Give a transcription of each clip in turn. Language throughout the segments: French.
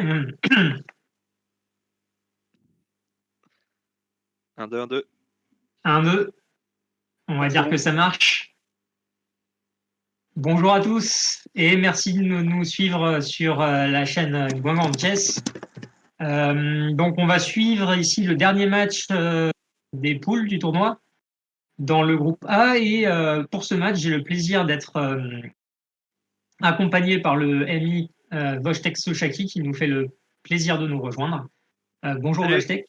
1, 2, 1, 2. 1, 2. On va Ouais, c'est dire bon. que ça marche. Bonjour à tous et merci de nous suivre sur la chaîne Guingamp Chess. Donc on va suivre ici le dernier match des poules du tournoi dans le groupe A et pour ce match j'ai le plaisir d'être accompagné par le MI Wojtek Sochaki qui nous fait le plaisir de nous rejoindre. Bonjour Salut, Wojtek.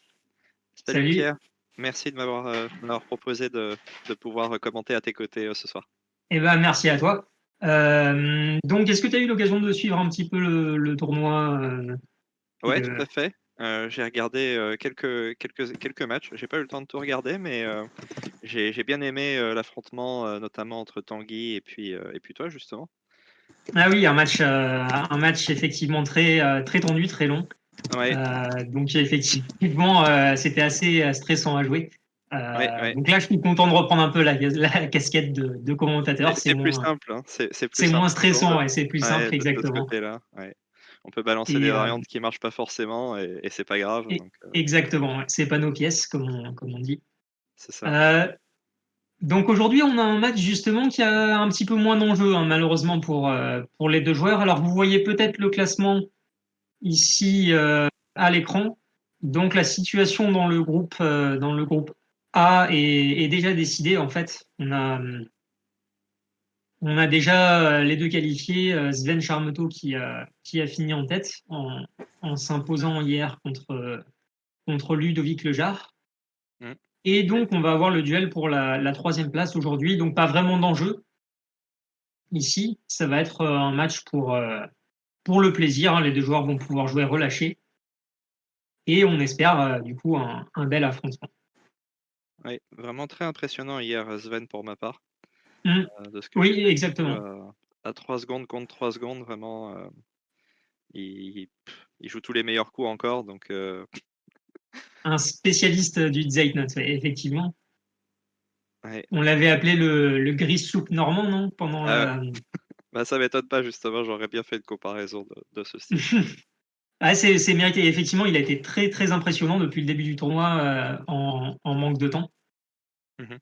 salut Salut. Pierre. Merci de m'avoir proposé de pouvoir commenter à tes côtés ce soir. Eh ben, merci à toi. Donc, est-ce que tu as eu l'occasion de suivre un petit peu le tournoi Ouais, tout le- à fait. J'ai regardé quelques matchs. J'ai pas eu le temps de tout regarder, mais j'ai bien aimé l'affrontement, notamment entre Tanguy et puis toi, justement. Ah oui, un match effectivement très tendu, très long. Ouais, Donc, effectivement, c'était assez stressant à jouer. ouais, ouais. Donc là, je suis content de reprendre un peu la casquette de commentateur. C'est plus simple, hein. C'est plus C'est moins simple toujours stressant et c'est plus ouais, simple, de ce exactement. côté-là. Ouais. On peut balancer des Et, variantes qui marchent pas forcément et c'est pas grave. Donc, exactement, ouais. C'est pas nos pièces, comme on dit. c'est ça. Euh, Donc aujourd'hui, on a un match justement qui a un petit peu moins d'enjeux, hein, malheureusement pour les deux joueurs. Alors vous voyez peut-être le classement ici à l'écran. Donc la situation dans le groupe A est déjà décidée en fait. On a déjà les deux qualifiés, Sven Charmeto qui a fini en tête en s'imposant hier contre Ludovic Lejar. Mmh. Et donc, on va avoir le duel pour la troisième place aujourd'hui. Donc, pas vraiment d'enjeu ici. Ça va être un match pour le plaisir, hein. Les deux joueurs vont pouvoir jouer relâchés. Et on espère, du coup, un bel affrontement. Ouais, vraiment très impressionnant hier, Sven, pour ma part, Mm. de ce que j'ai Oui, pu exactement. à 3 secondes contre 3 secondes, vraiment, il joue tous les meilleurs coups encore, donc Un spécialiste du Zeitnot, ouais, effectivement. ouais. On l'avait appelé le gris soupe normand, non? Pendant Ah, la. bah, ça m'étonne pas justement, j'aurais bien fait une comparaison de ce style. Ah, c'est mérité. Effectivement, il a été très impressionnant depuis le début du tournoi en manque de temps. Mmh.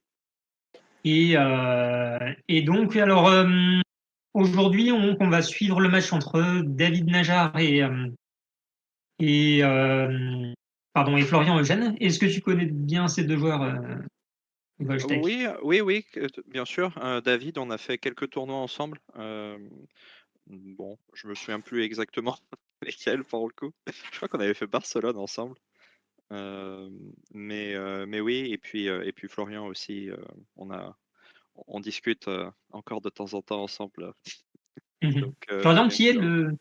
Et donc, alors, aujourd'hui, on va suivre le match entre David Najar et, euh, et Florian Eugène. Est-ce que tu connais bien ces deux joueurs, Wojtek? Oui, oui, oui, que t bien sûr, David, on a fait quelques tournois ensemble, bon, je me souviens plus exactement lesquels pour le coup. Je crois qu'on avait fait Barcelone ensemble, mais oui et puis Florian aussi, on a on discute, encore de temps en temps ensemble, Mhm. donc Florian, bien qui est sûr. le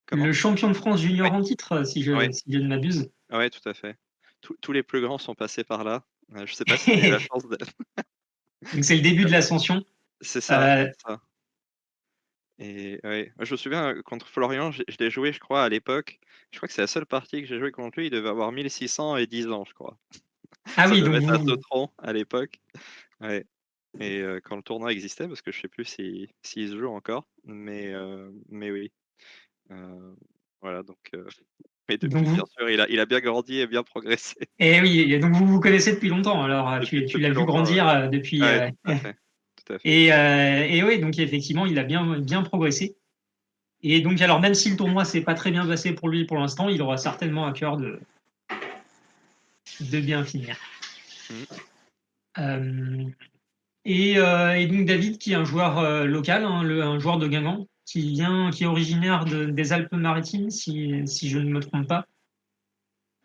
Comment? champion de France Oui, junior en titre, ouais, si je ne m'abuse. ouais, tout à fait. Tous les plus grands sont passés par là, je sais pas si tu as eu la chance de Donc, c'est le début de l'ascension. c'est ça, Euh, c'est ça. Et ouais, moi je me souviens, contre Florian, je l'ai joué, je crois, à l'époque. Je crois que c'est la seule partie que j'ai joué contre lui, il devait avoir 1600 et 10 ans, je crois. ah Ça oui, devait donc être un vous. Teutron à l'époque. Ouais et quand le tournoi existait, parce que je sais plus s'il se joue encore, mais oui, heu, voilà donc mais Donc depuis bien vous. sûr, il a bien grandi et bien progressé Et oui, et donc vous vous connaissez depuis longtemps. Alors, tu l'as depuis vu longtemps, ouais. grandir depuis. Ouais, tout à fait, tout à fait. Et oui, donc effectivement, il a bien progressé. Et donc, alors, même si le tournoi s'est pas très bien passé pour lui pour l'instant, il aura certainement à cœur de bien finir. Mmh. Euh, et donc, David, qui est un joueur local, hein, un joueur de Guingamp, qui est originaire des Alpes-Maritimes, si je ne me trompe pas.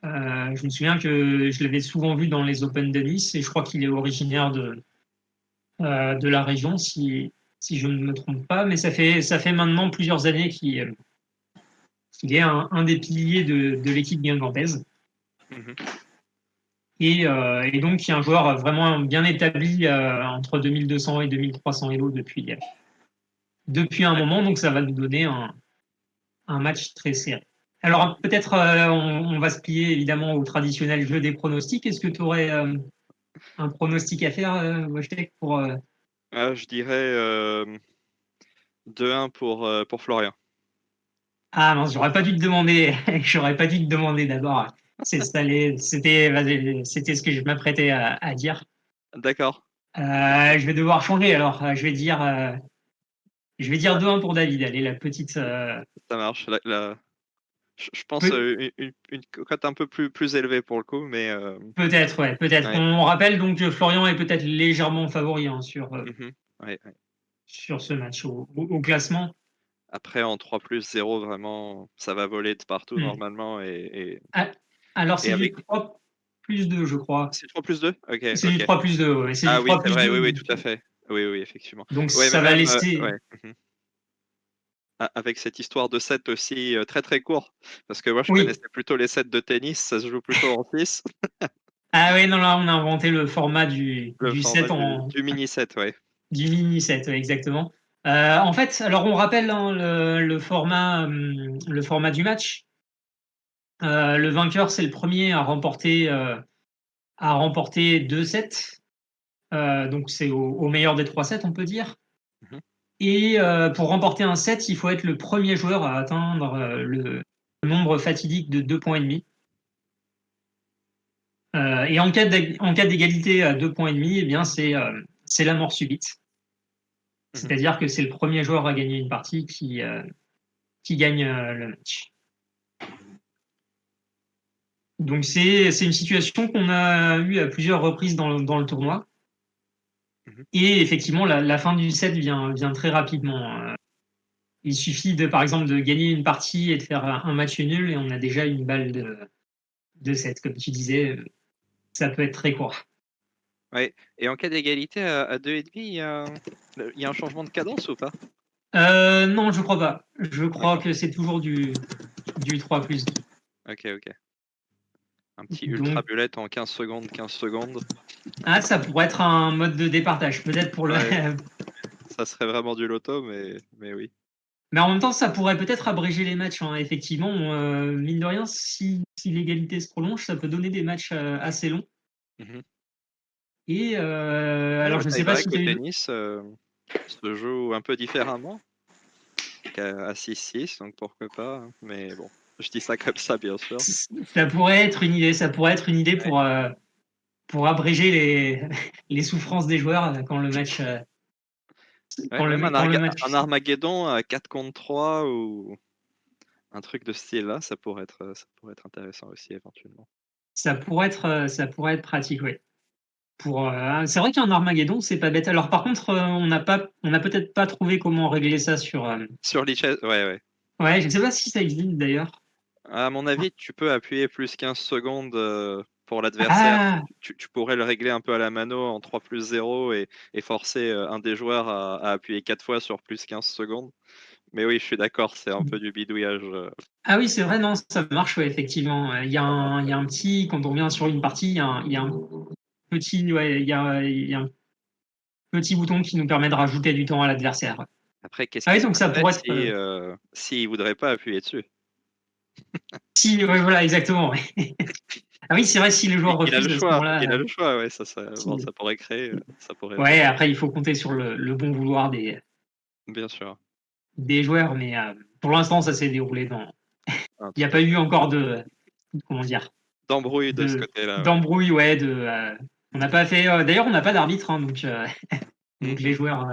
Je me souviens que je l'avais souvent vu dans les Open de Nice et je crois qu'il est originaire de la région, si je ne me trompe pas. Mais ça fait maintenant plusieurs années qu'il est un des piliers de l'équipe guingampaise. Mmh. Et donc, qui est un joueur vraiment bien établi entre 2200 et 2300 Elo depuis un Ouais. moment. Donc, ça va nous donner un match très serré. Alors, peut-être on va se plier évidemment au traditionnel jeu des pronostics. Est-ce que tu aurais un pronostic à faire, Wojtek, Ah, je dirais, 2-1 pour Florian. Ah mince, j'aurais pas dû te demander, j'aurais pas dû te demander d'abord. C'était ce que je m'apprêtais à dire. D'accord. OK, Je vais devoir changer alors. Je vais dire ouais, 2-1 pour David. Allez, la petite. ça marche. La je pense, Peut- une cote un peu plus élevée pour le coup, mais Peut-être, ouais, peut-être. ouais. On rappelle donc que Florian est peut-être légèrement favori hein, Mmh. Ouais, ouais. sur ce match au classement. Après en 3+0 vraiment, ça va voler de partout Hmm. normalement et Ah, alors, et c'est du avec 3+2, je crois. c'est 3+2? OK, C'est du OK. 3+2, ouais. C'est du Ah oui, trois c'est plus vrai, oui, deux. oui, tout à fait. Oui, oui, effectivement. Donc, Ouais, mais ça va même, laisser. ouais. Mmh. A avec cette histoire de set aussi, très, très court, parce que moi je Oui. connaissais plutôt les sets de tennis, ça se joue plutôt en 6, Ah oui, non, là, on a inventé le format le du format set du mini set, ouais. du mini set, ouais, exactement. En fait, alors on rappelle hein, le format du match. Le vainqueur, c'est le premier à remporter 2 sets. Donc c'est au meilleur des 3 sets, on peut dire. Mmh. Et pour remporter un set, il faut être le premier joueur à atteindre le nombre fatidique de 2 points et demi. Et en cas d'égalité à 2 points et demi, eh bien c'est la mort subite. Mmh. C'est-à-dire que c'est le premier joueur à gagner une partie qui gagne le match. Donc c'est une situation qu'on a eue à plusieurs reprises dans le tournoi. Mmh. Et effectivement, la fin du set vient très rapidement. Il suffit par exemple, de gagner une partie et de faire un match nul et on a déjà une balle de set. Comme tu disais, ça peut être très court. Ouais, et en cas d'égalité à 2,5, il y a un changement de cadence ou pas? Non, je crois pas. Je crois D'accord. que c'est toujours du 3+2. OK, OK. Un petit ultra Donc, bullet en 15 secondes, 15 secondes. ah, ça pourrait être un mode de départage, peut-être pour le. Ouais, ça serait vraiment du loto, mais oui. Mais en même temps, ça pourrait peut-être abréger les matchs, hein. Effectivement, mine de rien, si l'égalité se prolonge, ça peut donner des matchs assez longs. Mmh. Et Ouais, alors, mais je ne c'est sais pas vrai si tu qu'au as eu. tennis, se joue un peu différemment qu'à 6-6, donc pourquoi pas, hein, mais bon, je dis ça comme ça, bien sûr. Ça pourrait être une idée. Ça pourrait être une idée Ouais. pour abréger les souffrances des joueurs Ouais, même quand le match. un Armageddon à 4 contre 3 ou un truc de ce style-là, ça pourrait être intéressant aussi éventuellement. Ça pourrait être pratique, oui. C'est vrai qu'un Armageddon, c'est pas bête. Alors par contre, on n'a peut-être pas trouvé comment régler ça sur. Sur Lichess, ouais, ouais. Ouais, je ne sais pas si ça existe d'ailleurs. À mon avis, tu peux appuyer plus 15 secondes, pour l'adversaire. Ah, Tu pourrais le régler un peu à la mano en 3+0 et forcer, un des joueurs à appuyer 4 fois sur plus 15 secondes. Mais oui, je suis d'accord, c'est un peu du bidouillage, ah oui, c'est vrai, non, ça marche, ouais, effectivement. ça marche, Il y ouais. a un petit, quand on revient sur une partie, il y a un petit, ouais, il y a un petit bouton qui nous permet de rajouter du temps à l'adversaire. Après, qu'est-ce Ah qui oui, se donc ça passerait pourrait être. si, s'il voudrait pas appuyer dessus? Si, ouais, voilà, exactement. Ouais. Ah oui, c'est vrai, si les joueurs Il a le refusent à ce choix, il moment-là. a le choix, ouais, ça bon, Si- ça pourrait créer, ça pourrait Ouais, vraiment après, il faut compter sur le bon vouloir bien sûr, des joueurs, mais pour l'instant, ça s'est déroulé hein, il n'y a tout pas à eu fait. encore comment dire, D'embrouille de ce de côté-là, ouais. d'embrouille, ouais, on n'a pas fait. D'ailleurs, on n'a pas d'arbitre, hein, donc les Mmh. joueurs,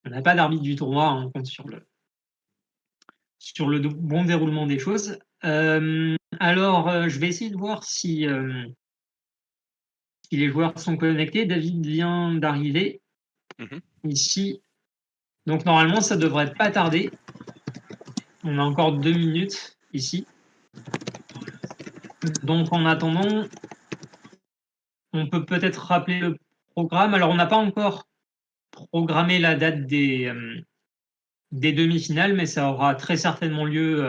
on n'a pas d'arbitre du tournoi, hein, on compte sur le bon déroulement des choses. Alors, je vais essayer de voir si les joueurs sont connectés. David vient d'arriver Mmh. ici, donc normalement, ça devrait pas tarder. On a encore 2 minutes ici. Donc, en attendant, on peut peut-être rappeler le programme. Alors, on n'a pas encore programmé la date des demi-finales, mais ça aura très certainement lieu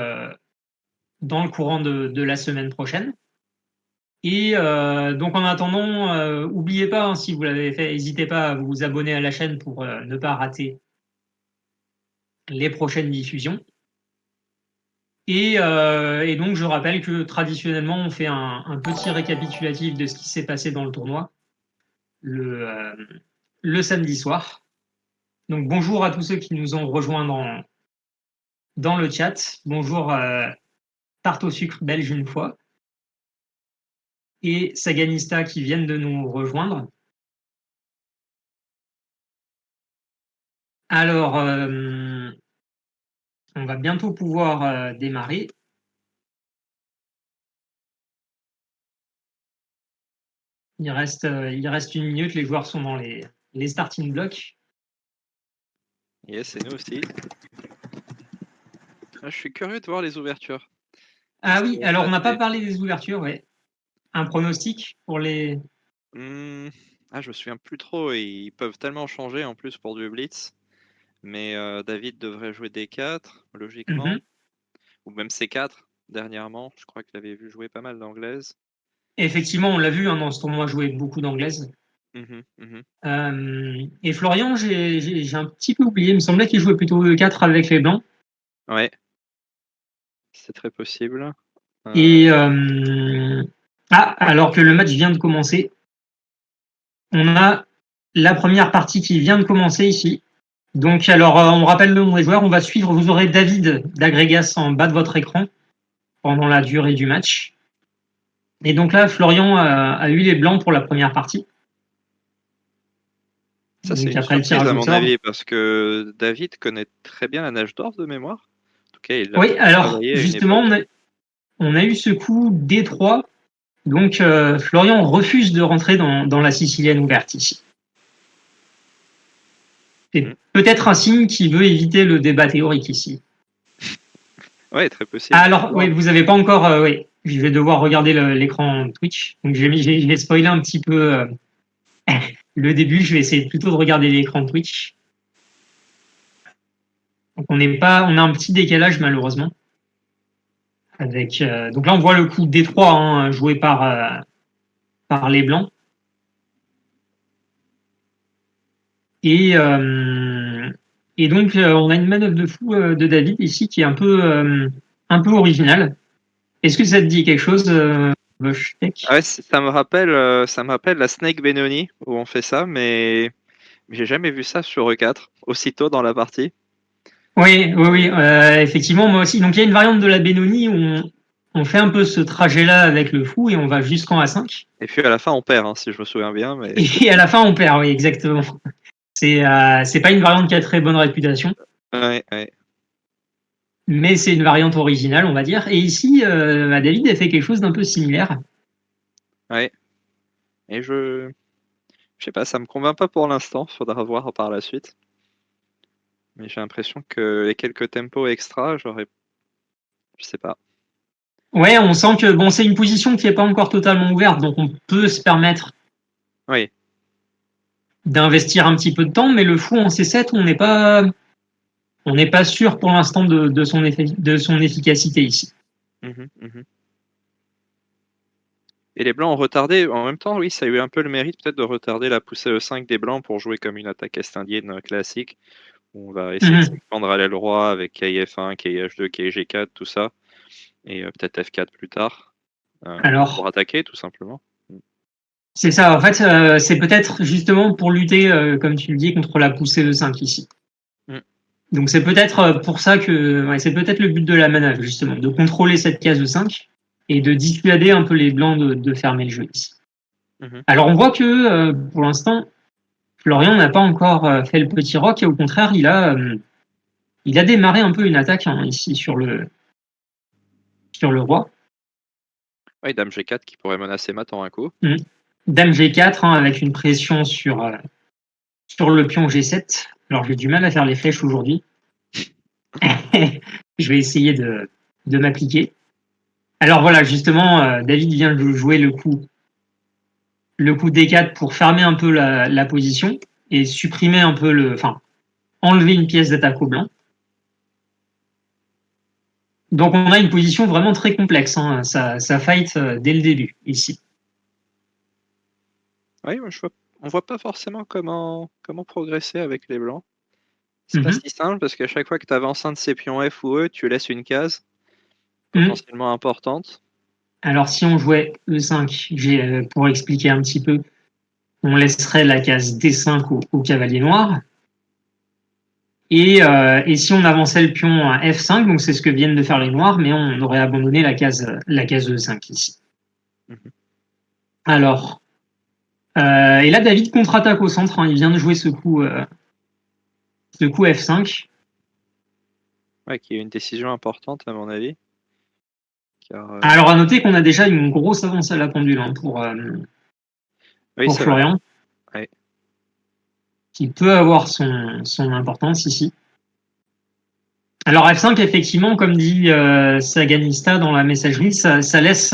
dans le courant de la semaine prochaine. Et donc en attendant, n'oubliez pas, hein, si vous l'avez fait, n'hésitez pas à vous abonner à la chaîne pour ne pas rater les prochaines diffusions. Et donc je rappelle que traditionnellement, on fait un petit récapitulatif de ce qui s'est passé dans le tournoi le, euh, le samedi soir. Donc bonjour à tous ceux qui nous ont rejoints dans le chat. Bonjour, tarte au sucre belge une fois. Et Saganista qui viennent de nous rejoindre. Alors, on va bientôt pouvoir démarrer. Il reste 1 minute, les joueurs sont dans les starting blocks. Yes, et nous aussi. Ah, je suis curieux de voir les ouvertures. Ah oui, alors on n'a pas C'est- parlé des ouvertures, ouais. Un pronostic pour les. Ah, je me souviens plus trop. Ils peuvent tellement changer en plus pour du blitz. Mais David devrait jouer D4, logiquement. Mhm. Ou même C4, dernièrement. Je crois qu'il avait vu jouer pas mal d'anglaises. Effectivement, on l'a vu dans ce tournoi jouer beaucoup d'anglaises. Mhm, mhm. Et Florian, j'ai un petit peu oublié. Il me semblait qu'il jouait plutôt E4 avec les blancs. Ouais, c'est très possible. Et alors que le match vient de commencer, on a la première partie qui vient de commencer ici. Donc, alors, on rappelle le nom des joueurs. On va suivre. Vous aurez David d'Agregas en bas de votre écran pendant la durée du match. Et donc là, Florian a eu les blancs pour la première partie. Ça, c'est Donc une après le surprise tirage à au mon sort. avis, parce que David connaît très bien la nage d'or de mémoire. En tout cas, il l'a Oui, beaucoup alors travaillé à une justement, époque. on a eu ce coup D3. Donc Florian refuse de rentrer dans la sicilienne ouverte ici. C'est Mm. peut-être un signe qu'il veut éviter le débat théorique ici. Ouais, très possible. Alors, oui, Wow. vous n'avez pas encore. Oui, je vais devoir regarder l'écran Twitch. Donc, j'ai spoilé un petit peu le début. Je vais essayer plutôt de regarder l'écran Twitch. Donc, on a un petit décalage malheureusement. Donc là, on voit le coup D3 joué par les Blancs. Et, euh, et donc, on a une manœuvre de fou de David ici qui est un peu originale. Est-ce que ça te dit quelque chose, Voshtek? Ah ouais, ça me rappelle la Snake Benoni où on fait ça, mais j'ai jamais vu ça sur E4, aussitôt dans la partie. Oui, oui, oui, Et, effectivement, moi aussi. Donc, il y a une variante de la Benoni où on fait un peu ce trajet-là avec le fou et on va jusqu'en A5. et puis à la fin, on perd, hein, si je me souviens bien. Mais Et à la fin, on perd, oui, exactement. C'est pas une variante qui a très bonne réputation, ouais, ouais, mais c'est une variante originale, on va dire. Et ici, David a fait quelque chose d'un peu similaire. ouais. Et je sais pas, ça me convainc pas pour l'instant. Faudra voir par la suite. Mais j'ai l'impression que les quelques tempos extra, je sais pas. Ouais, on sent que bon, c'est une position qui n'est pas encore totalement ouverte, donc on peut se permettre Oui. d'investir un petit peu de temps, mais le fou en C7, on n'est pas sûr pour l'instant de son efficacité ici. Mhm, mhm. Et les blancs ont retardé. En même temps, oui, ça a eu un peu le mérite peut-être de retarder la poussée E5 des blancs pour jouer comme une attaque est-indienne classique. Où on va essayer de Mhm. s'expandre à l'aile roi avec KF1, KH2, KG4, tout ça. Et peut-être F4 plus tard. Pour Alors, attaquer, tout simplement. c'est ça, en fait, c'est peut-être justement pour lutter, comme tu le dis, contre la poussée E5 ici. Mm. Donc c'est peut-être pour ça que ouais, c'est peut-être le but de la manœuvre, justement, de contrôler cette case E5 et de dissuader un peu les blancs de fermer le jeu ici. Mhm. Alors on voit que pour l'instant, Florian n'a pas encore fait le petit rock et au contraire, il a démarré un peu une attaque ici sur le roi. Ouais, Dame G4 qui pourrait menacer mat en un coup. Mm. Dame G4 avec une pression sur le pion G7. Alors j'ai du mal à faire les flèches aujourd'hui. Je vais essayer de m'appliquer. Alors voilà, justement, David vient de jouer le coup D4 pour fermer un peu la position et supprimer un peu enfin, enlever une pièce d'attaque au blanc. Donc on a une position vraiment très complexe. Ça fight dès le début ici. Oui, moi, on voit pas forcément comment progresser avec les blancs. C'est pas Mhm. si simple parce qu'à chaque fois que tu avances un de ces pions F ou E, tu laisses une case Mhm. potentiellement importante. Alors si on jouait E5, pour expliquer un petit peu, on laisserait la case D5 au cavalier noir. Et si on avançait le pion à F5, donc c'est ce que viennent de faire les noirs, mais on aurait abandonné la case E5 ici. Mhm. Alors, et là David contre-attaque au centre, hein, il vient de jouer ce coup F5. Ouais, qui est une décision importante à mon avis. Car, Alors à noter qu'on a déjà une grosse avance à la pendule hein, oui, pour c'est vrai. Florian, Ouais. qui peut avoir son importance ici. Alors F5, effectivement, comme dit Saganista dans la messagerie, ça laisse.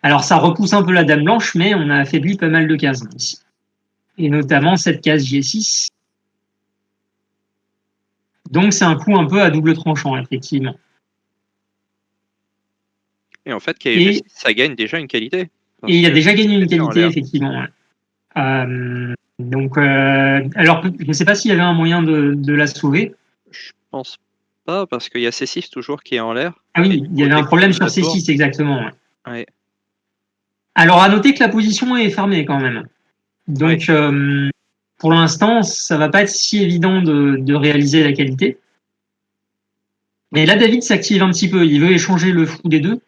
Alors ça repousse un peu la dame blanche, mais on a affaibli pas mal de cases ici. Et notamment cette case G6. Donc c'est un coup un peu à double tranchant, effectivement. Et en fait, KG6, Et, ça gagne déjà une qualité. et Parce il a que déjà gagné une c'était en qualité, l'air. effectivement. Ouais. Donc, alors je ne sais pas s'il y avait un moyen de la sauver. Je pense pas, parce qu'il y a C6 toujours qui est en l'air. Ah Et oui, du il y coup, avait dès un qu'on problème donne sur la tour. C6, exactement. Ouais. Ouais. Alors à noter que la position est fermée quand même. Ouais. Donc, pour l'instant, ça va pas être si évident de réaliser la qualité. Et là, David s'active un petit peu. Il veut échanger le fou des deux,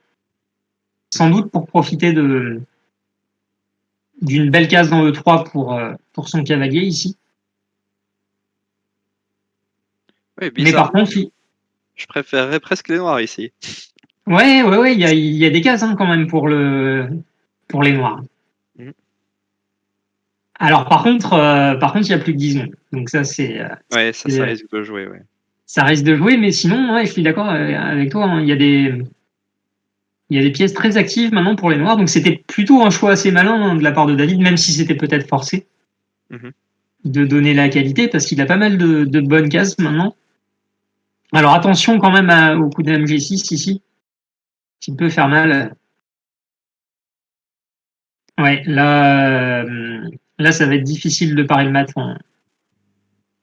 sans doute pour profiter d'une belle case dans E3 pour son cavalier ici. Ouais, Mais par bizarrement, contre, je préférerais presque les noirs ici. ouais, il y a des cases hein, quand même pour les noirs. Mhm. Alors par contre, il y a plus que 10 secondes. Donc Ouais, ça risque de jouer, ouais. ça risque de jouer. Mais sinon, ouais, je suis d'accord avec toi. Hein, il y a des pièces très actives maintenant pour les noirs. Donc c'était plutôt un choix assez malin hein, de la part de David, même si c'était peut-être forcé Mhm. de donner la qualité, parce qu'il a pas mal de bonnes cases maintenant. Alors attention quand même au coup de MG6 ici, qui peut faire mal. Ouais, là ça va être difficile de parer le mat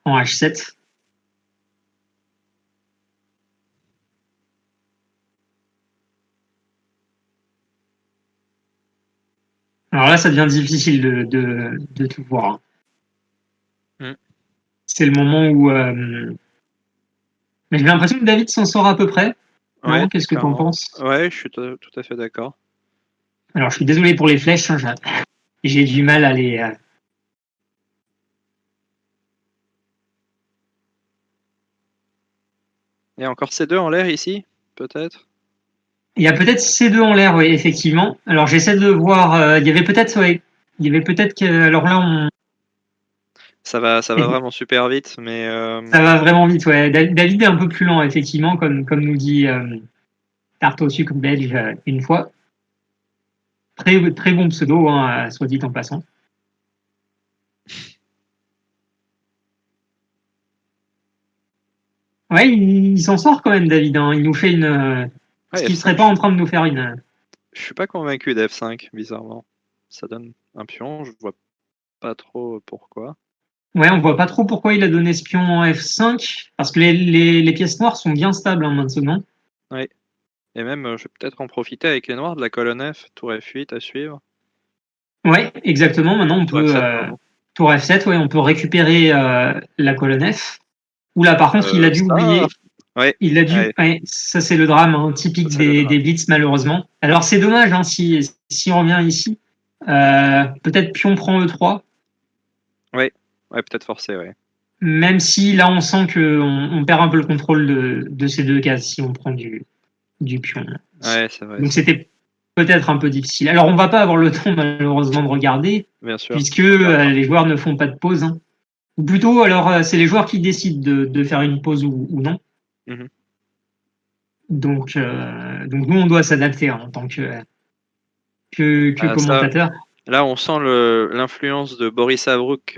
en H7. Alors là, ça devient difficile de tout voir. Mhm. C'est le moment où. Mais j'ai l'impression que David s'en sort à peu près. Ouais, Non, très qu'est-ce que tu en clairement. penses? Ouais, je suis tout à fait d'accord. Alors, je suis désolé pour les flèches. Hein, j'ai du mal à les. Il y a encore ces deux en l'air ici, peut-être? Il y a peut-être ces deux en l'air, oui, effectivement. Alors, j'essaie de voir. Il y avait peut-être, ouais, il y avait peut-être que. Alors là, Ça va vraiment super vite, mais ça va vraiment vite, ouais. David est un peu plus lent, effectivement, comme nous dit Tarte au sucre belge une fois. Très, très bon pseudo, hein, soit dit en passant. Ouais, il s'en sort quand même, David. Hein. Il nous fait une. Est-ce ouais, qu'il serait F5, pas en train de nous faire une. je suis pas convaincu d'F5, bizarrement. Ça donne un pion, je vois pas trop pourquoi. Ouais, on voit pas trop pourquoi il a donné ce pion en F5, parce que les pièces noires sont bien stables hein, maintenant. Ouais. Et même, je vais peut-être en profiter avec les noirs de la colonne F, tour F8 à suivre. Ouais, exactement. Maintenant, on Tour peut. F7, pardon. Tour F7, ouais, on peut récupérer la colonne F. Oula, par contre, il a dû Ça, oublier. ouais, Il a dû. ouais, Ouais, ça, c'est le drame hein, ça typique c'est le des drame. blitz, malheureusement. Alors, c'est dommage hein, si on revient ici. Peut-être pion prend E3, Ouais, ouais, peut-être forcé, ouais. même si là, on sent qu'on perd un peu le contrôle de ces deux cases si on prend du pion. Ouais, c'est vrai, Donc, c'est vrai. c'était peut-être un peu difficile. Alors, on va pas avoir le temps, malheureusement, de regarder, Bien sûr, puisque on regardera. les joueurs ne font pas de pause. Hein. Ou plutôt, alors, c'est les joueurs qui décident de faire une pause ou non. Mhm. Donc nous, on doit s'adapter hein, en tant que Ah, ça, commentateur. là, on sent l'influence de Boris Saarbrück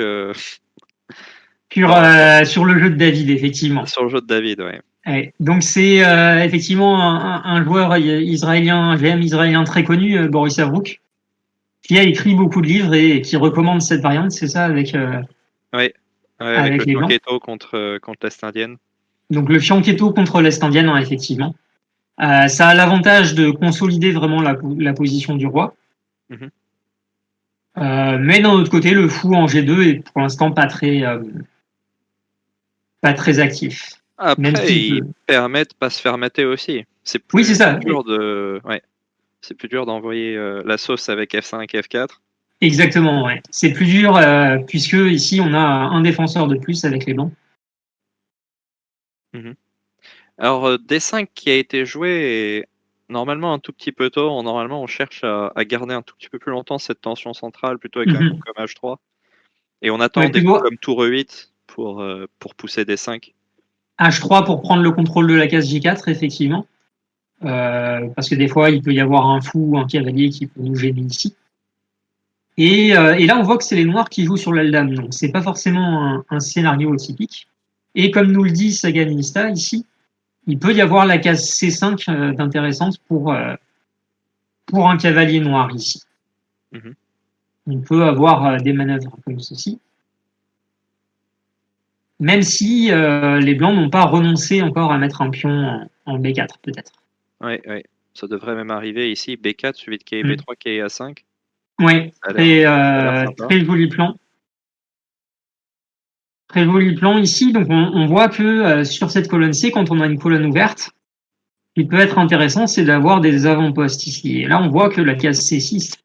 Sur le jeu de David, effectivement. sur le jeu de David, ouais. Ouais. Donc c'est effectivement un joueur israélien, un GM israélien très connu, Boris Avrouk, qui a écrit beaucoup de livres et qui recommande cette variante, c'est ça, Ouais, ouais, avec avec le les Blancs. Fianchetto contre l'Est indienne. Donc le fianchetto contre l'Est indienne, hein, effectivement. Ça a l'avantage de consolider vraiment la position du roi. Mhm. Mais d'un autre côté, le fou en G2 est pour l'instant pas très actif. Même Après, s'il ils peut. permettent de pas se faire mater aussi. Oui, c'est C'est ça. dur de ouais, c'est plus dur d'envoyer, la sauce avec F5, F4. Exactement, ouais. C'est plus dur puisque ici on a un défenseur de plus avec les blancs. Mmh. Alors, D5 qui a été joué est normalement un tout petit peu tôt. Normalement, on cherche à garder un tout petit peu plus longtemps cette tension centrale, plutôt avec un coup Mhm. comme H3 et on attend Ouais, des coups plutôt comme tour E8 pour pousser D5. H3 pour prendre le contrôle de la case J4, effectivement. Parce que des fois, il peut y avoir un fou ou un cavalier qui peut nous gêner ici. Et là, on voit que c'est les noirs qui jouent sur l'Aldam, donc c'est pas forcément un scénario typique. Et comme nous le dit Saganista ici, il peut y avoir la case C5 d'intéressante pour un cavalier noir ici. Mmh. On peut avoir des manœuvres comme ceci, même si les blancs n'ont pas renoncé encore à mettre un pion en B4 peut-être. Ouais, ouais, ça devrait même arriver ici, B4 suivi de quai Mm. B3, quai A5. Ouais, Ça a l'air sympa. très joli plan. Très joli plan ici. Donc on voit que sur cette colonne C, quand on a une colonne ouverte, ce qui peut être intéressant, c'est d'avoir des avant-postes ici. Et là, on voit que la case C6,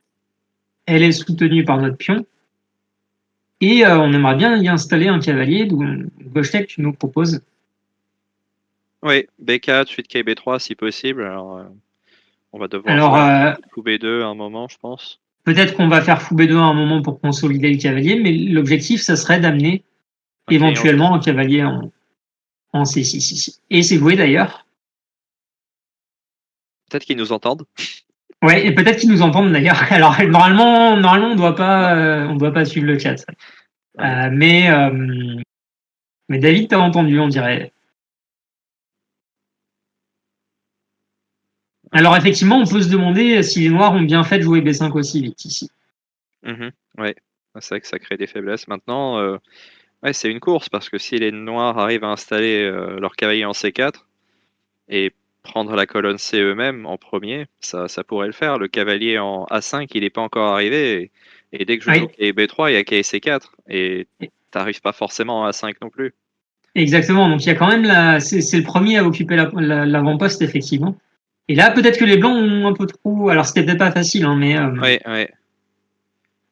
elle est soutenue par notre pion. Et on aimerait bien y installer un cavalier, d'où Gostek, tu nous proposes. Oui, B4 suivi de quai B3 si possible. Alors, on va devoir Alors, jouer un coup B2 à un moment, je pense. peut-être qu'on va faire fou B2 à un moment pour consolider le cavalier, mais l'objectif, ça serait d'amener OK, éventuellement un cavalier en C6 ici. Et c'est joué d'ailleurs. peut-être qu'ils nous entendent. Ouais, et peut-être qu'ils nous entendent d'ailleurs. Alors normalement, on doit pas suivre le chat. Ouais. Euh, mais euh, mais David t'a entendu, on dirait. Alors effectivement, on peut se demander si les Noirs ont bien fait de jouer B5 aussi vite ici. Mmh. Ouais. C'est vrai que ça crée des faiblesses. Maintenant, ouais, c'est une course parce que si les noirs arrivent à installer, leur cavalier en C4 et prendre la colonne C eux-mêmes en premier, ça pourrait le faire. Le cavalier en A5, il est pas encore arrivé et dès que je joue Oui, quai B3, il y a quai C4 et tu arrives pas forcément en A5 non plus. exactement. Donc il y a quand même c'est le premier à occuper l'avant-poste effectivement. Et là, peut-être que les blancs ont un peu trop. Alors c'était peut-être pas facile, hein, Ouais, ouais.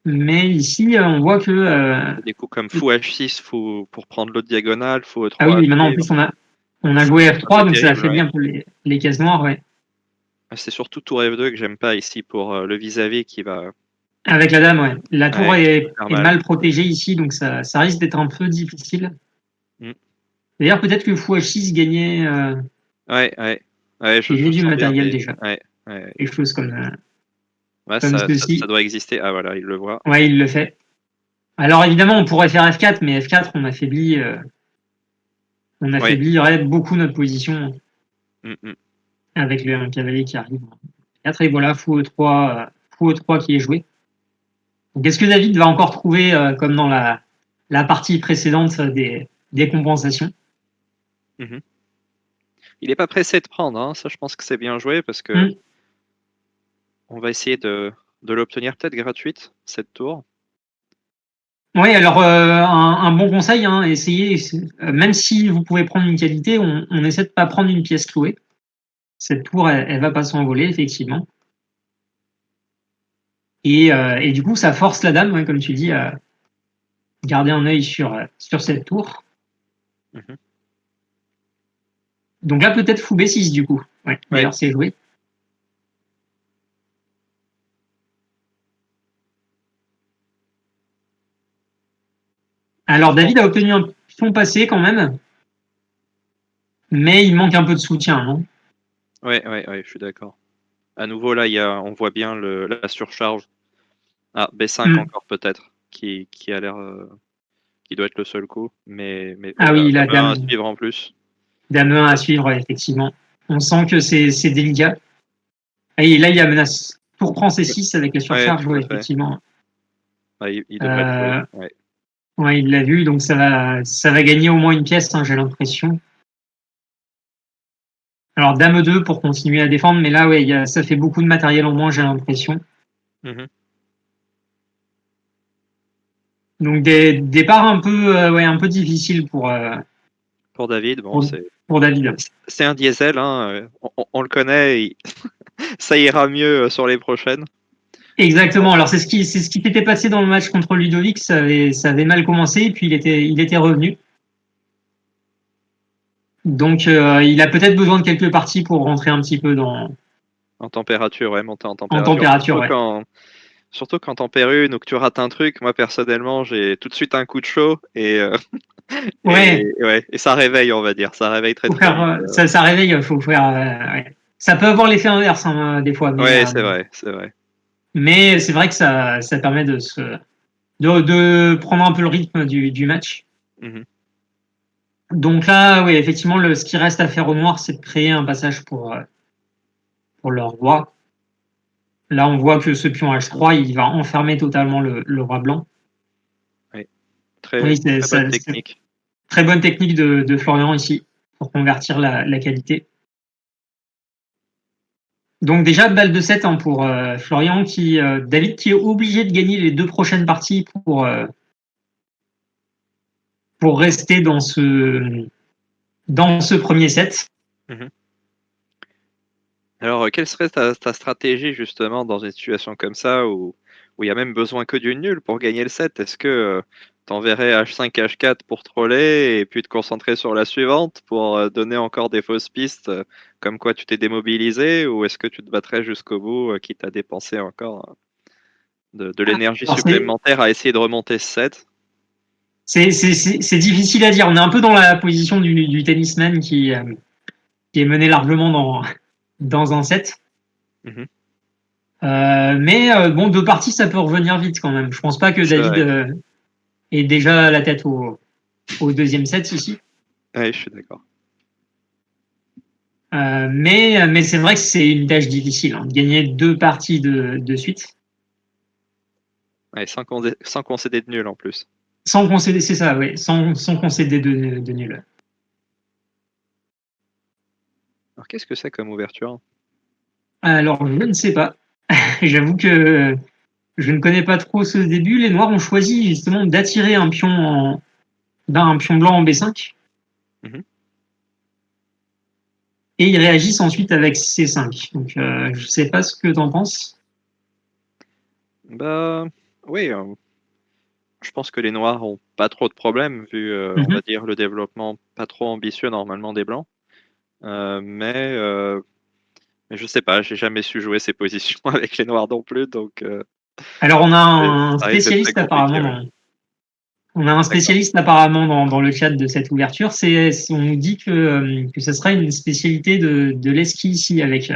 mais ici on voit que Des coups comme fou H6, fou pour prendre l'autre diagonale, fou ah oui, E3 à mais maintenant en suivre. plus on a joué C'est un peu F3, donc ça terrible, affaiblit ouais. un peu les cases noires, ouais. C'est surtout tour F2 que j'aime pas ici pour, le vis-à-vis qui va Avec la dame, ouais. La tour ouais, qui va faire est mal. mal protégée ici, donc ça risque d'être un peu difficile. Mmh. D'ailleurs, peut-être que fou H6 Ouais, ouais. Ouais, je gagnait du sens bien matériel des déjà. ouais, ouais. Quelque chose Ouais, comme ça ceci. doit exister. Ah voilà, il le voit. Ouais, il le fait. Alors évidemment, on pourrait faire F4, mais F4, on Ouais. affaiblirait beaucoup notre position Mmh mh. avec un cavalier qui arrive en F4. Et voilà, fou E3 qui est joué. Donc, est-ce que David va encore trouver, comme dans la partie précédente, des compensations? Mmh. Il est pas pressé de prendre, hein, ça je pense que c'est bien joué parce que Hmm. on va essayer de l'obtenir peut-être gratuite, cette tour. Oui, alors un bon conseil, hein, essayez, même si vous pouvez prendre une qualité, on essaie de pas prendre une pièce clouée. Cette tour, elle va pas s'envoler, effectivement. Et du coup, ça force la dame, ouais, comme tu dis, à garder un œil sur cette tour. Mmh. Donc là, peut-être fou B6, du coup. Ouais, Ouais. d'ailleurs, c'est joué. Alors, Franchement, David a obtenu un pion passé quand même, mais il manque un peu de soutien, non? ouais, ouais, ouais, je suis d'accord. À nouveau là, on voit bien la surcharge. Ah, B5 Hmm. encore peut-être, qui a l'air, qui doit être le seul coup, mais oh Ah là, oui, la dame 1 à dame, suivre en plus. dame 1 à suivre, ouais, effectivement. On sent que c'est délicat. Et là, il y a menace. Tour prend C6 avec la Ouais, surcharge, tout ouais, à fait. effectivement. Ah, il devrait le jouer, Euh, ouais. ouais, il l'a vu, donc ça va gagner au moins une pièce, hein, j'ai l'impression. Alors, Dame 2 pour continuer à défendre, mais là, ouais, ça fait beaucoup de matériel en moins, j'ai l'impression. Mmh. Donc, des départs un peu difficiles Pour David, bon, pour, pour David. c'est un diesel, hein, on le connaît, ça ira mieux sur les prochaines. Exactement. Alors c'est ce qui s'était passé dans le match contre Ludovic. Ça avait mal commencé, et puis il était revenu. Donc il a peut-être besoin de quelques parties pour rentrer un petit peu En température, ouais, monter en en température. température. Ouais. Surtout quand t'en perds une ou que tu rates un truc, moi personnellement, j'ai tout de suite un coup de chaud Ouais. et ça réveille, on va dire. Ça réveille très Faut très faire vite. ça réveille. Faut faire. Ouais. Ça peut avoir l'effet inverse hein, des fois, Ouais, c'est vrai, c'est vrai. mais c'est vrai que ça permet de prendre un peu le rythme du match. Mhm. Donc là, oui, effectivement, ce qui reste à faire au noir, c'est de créer un passage pour leur roi. Là, on voit que ce pion H3, il va enfermer totalement le roi blanc. Ouais. Oui, Très bonne c'est technique. très bonne technique de Florian ici pour convertir la qualité. Donc déjà, balle de 7 hein, pour Florian, David qui est obligé de gagner les deux prochaines parties pour rester dans ce premier set. Mhm. Alors, quelle serait ta stratégie justement dans une situation comme ça où il y a même besoin que d'une nulle pour gagner le set? Est-ce que t'enverrais H5, H4 pour troller et puis te concentrer sur la suivante pour donner encore des fausses pistes comme quoi tu t'es démobilisé ou est-ce que tu te battrais jusqu'au bout quitte à dépenser encore de l'énergie Alors supplémentaire à essayer de remonter ce set? c'est difficile à dire. On est un peu dans la position du tennisman qui est mené largement dans un set. Mhm. Mais bon, deux parties, ça peut revenir vite quand même. Je pense pas que C'est David vrai. ait déjà la tête au deuxième set ici. Ouais, je suis d'accord. Mais c'est vrai que c'est une tâche difficile, hein, de gagner deux parties de suite. Ouais, sans concéder de nul en plus. Sans concéder, c'est ça, oui, sans concéder de nul. Alors, qu'est-ce que c'est comme ouverture? Alors, je ne sais pas. J'avoue que je ne connais pas trop ce début. Les Noirs ont choisi justement d'attirer un pion blanc en B5 Mhm. et ils réagissent ensuite avec C5. Donc, je ne sais pas ce que tu en penses. Bah, oui, je pense que les noirs ont pas trop de problèmes vu, on Mhm. va dire, le développement pas trop ambitieux normalement des blancs. Euh, mais, euh, mais je sais pas, j'ai jamais su jouer ces positions avec les noirs non plus, donc Alors, ça risque d'être très compliqué. Ouais. on a un D'accord. spécialiste apparemment dans le chat de cette ouverture. On nous dit que ce sera une spécialité de l'esquisse ici avec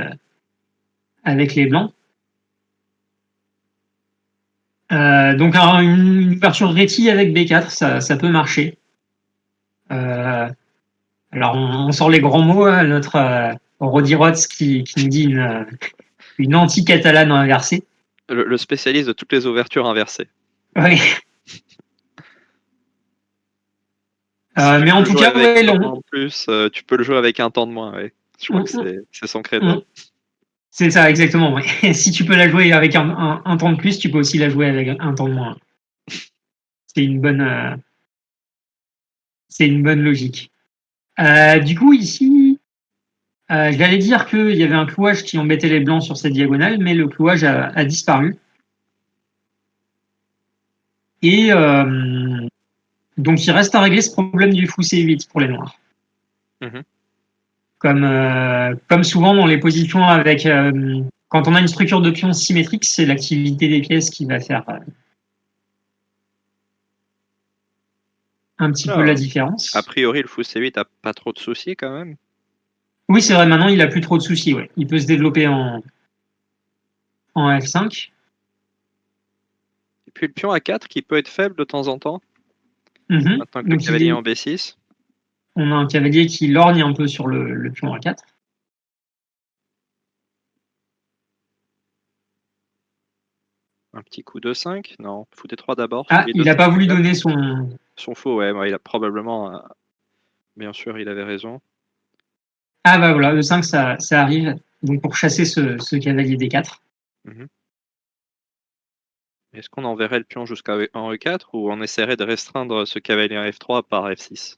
les blancs. Donc une ouverture rétie avec B4, ça peut marcher. Euh, alors on sort les grands mots, hein, notre Rodi Rotz qui nous dit une anti-catalane inversée. Le spécialiste de toutes les ouvertures inversées. Oui. Si tu Mais en peux tout jouer cas, avec ouais, un en plus, tu peux le jouer avec un temps de moins. Ouais. Je crois on- que on- c'est son credo. on- c'est ça exactement. Ouais. Si tu peux la jouer avec un temps de plus, tu peux aussi la jouer avec un temps de moins. C'est une bonne, euh, c'est une bonne logique. Du coup, ici, j'allais dire qu'il y avait un clouage qui embêtait les blancs sur cette diagonale, mais le clouage a disparu. Et donc, il reste à régler ce problème du fou C8 pour les noirs. Mhm. Comme souvent dans les positions avec. Quand on a une structure de pion symétrique, c'est l'activité des pièces qui va faire un petit peu la Là, a différence. priori, le fou C8 a pas trop de soucis quand même. Oui, c'est vrai, maintenant il a plus trop de soucis. Ouais. Il peut se développer en F5. Et puis le pion A4 qui peut être faible de temps en temps, Mhm. maintenant que le Donc cavalier est en B6. on a un cavalier qui lorgne un peu sur le pion A4. Un petit coup de 5. Non, fou D3 d'abord, Ah, suivi de il n'a 5 pas voulu A4. donner son. Son faux, ouais, il a probablement, bien sûr, il avait raison. Ah bah voilà, le 5, ça arrive. Donc pour chasser ce cavalier D4. Mhm. Est-ce qu'on enverrait le pion jusqu'à en E4 ou on essaierait de restreindre ce cavalier en F3 par F6?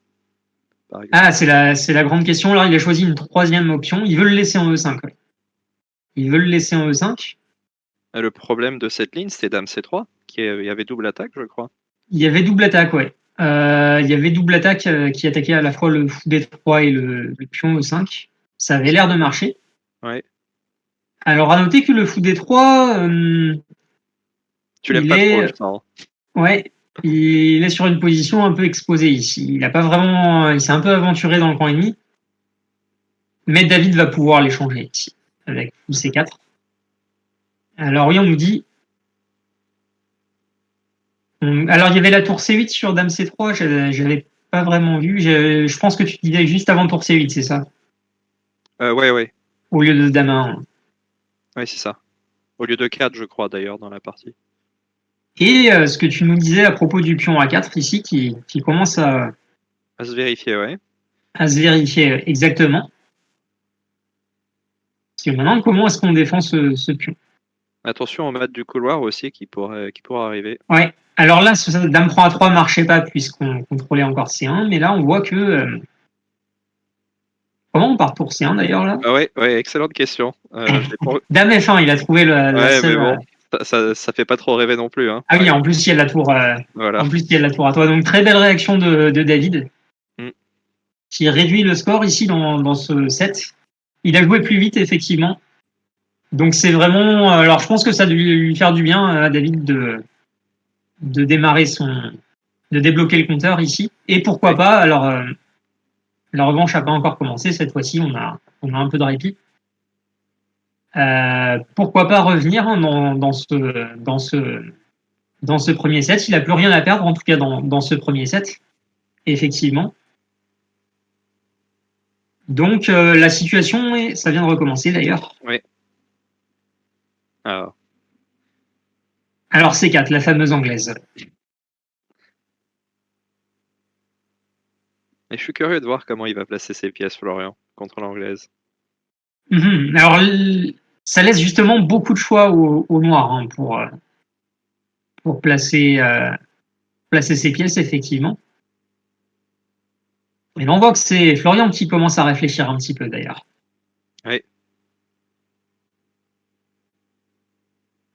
par exemple. Ah, c'est la grande question. Alors, il a choisi une troisième option. Il veut le laisser en E5. Ouais. Il veut le laisser en E5. Et le problème de cette ligne, c'est dame C3, il y avait double attaque, je crois. Il y avait double attaque, ouais. Il y avait double attaque qui attaquait à la fois le fou D3 et le pion E5. Ça avait l'air de marcher. Ouais. Alors, à noter que le fou D3, Tu l'aimes il pas trop, est, je sens. ouais, il est sur une position un peu exposée ici. Il a pas vraiment, il s'est un peu aventuré dans le camp ennemi. Mais David va pouvoir l'échanger ici, avec fou Mhm. C4. Alors, oui, on nous dit. Alors, il y avait la tour C8 sur dame C3, j'avais pas vraiment vu. Je pense que tu disais juste avant tour C8, c'est ça? Ouais. Au lieu de dame 1. Ouais, c'est ça. Au lieu de 4, je crois, d'ailleurs, dans la partie. Et ce que tu nous disais à propos du pion A4 ici, qui commence À se vérifier, ouais. à se vérifier exactement. Parce que maintenant, comment est-ce qu'on défend ce pion? Attention au mat du couloir aussi qui pourrait arriver. Ouais. Alors là, dame prend A3 marchait pas puisqu'on contrôlait encore C1, mais là, on voit que. Comment on part tour C1 d'ailleurs là? Ah ouais, excellente question. Je l'ai pas- Dame F1, il a trouvé la Ouais, mais seule. bon, ça fait pas trop rêver non plus, hein. Ah oui, en plus, il y a la tour. Voilà. En plus, il y a la tour à toi. Donc, très belle réaction de David, Mm. qui réduit le score ici dans ce set. Il a joué plus vite, effectivement. Donc, c'est vraiment. Alors, je pense que ça a dû lui faire du bien à David de démarrer de débloquer le compteur ici. Et pourquoi Ouais. pas, alors, la revanche n'a pas encore commencé. Cette fois-ci, on a un peu de répit. Pourquoi pas revenir hein, dans ce premier set. Il n'a plus rien à perdre, en tout cas dans ce premier set, effectivement. Donc la situation, ça vient de recommencer d'ailleurs. Ouais. Alors, Alors C4, la fameuse anglaise. et je suis curieux de voir comment il va placer ses pièces, Florian, contre l'anglaise. Alors ça laisse justement beaucoup de choix au noir hein, pour placer ses pièces, effectivement. Et là, on voit que c'est Florian qui commence à réfléchir un petit peu d'ailleurs. Ouais.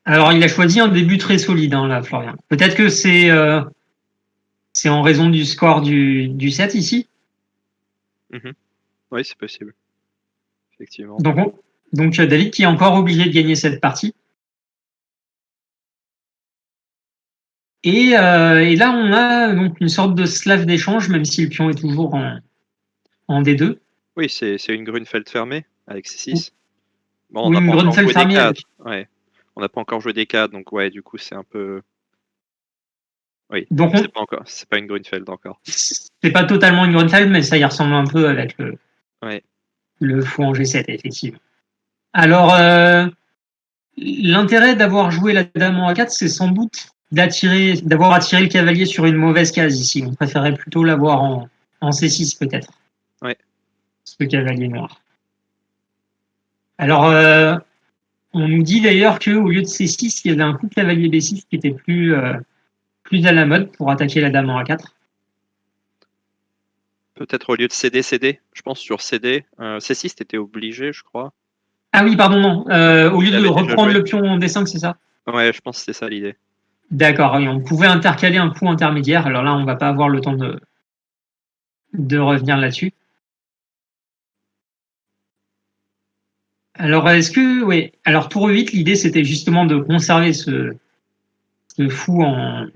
Alors il a choisi un début très solide, hein, là, Florian. Peut-être que c'est en raison du score du set ici. Mhm. Oui, c'est possible, effectivement. Donc, donc David qui est encore obligé de gagner cette partie. Et là, on a donc une sorte de slave d'échange, même si le pion est toujours en D2. Oui, c'est une Grunfeld fermée avec C6. Bon, on Ou n'a une pas encore Grunfeld joué fermée D4. avec. Ouais. On n'a pas encore joué D4, donc ouais, du coup, c'est un peu. Oui, Donc, c'est pas une Grunfeld encore. c'est pas totalement une Grunfeld, mais ça y ressemble un peu avec Ouais. le fou en G7, effectivement. Alors, l'intérêt d'avoir joué la dame en A4, c'est sans doute d'avoir attiré le cavalier sur une mauvaise case ici. On préférait plutôt l'avoir en C6, peut-être, Ouais. ce cavalier noir. Alors, on nous dit d'ailleurs qu'au lieu de C6, il y avait un coup de cavalier B6 qui était plus à la mode pour attaquer la dame en A4. Peut-être au lieu de CD, je pense sur CD. C6, t'étais obligé, je crois. Ah oui, pardon, non. Au lieu Il de avait déjà reprendre joué. le pion en D5, c'est ça? Ouais, je pense que c'est ça l'idée. D'accord, oui, on pouvait intercaler un coup intermédiaire. Alors là, on va pas avoir le temps de revenir là-dessus. Alors, est-ce que, oui, alors tour 8, l'idée c'était justement de conserver ce fou en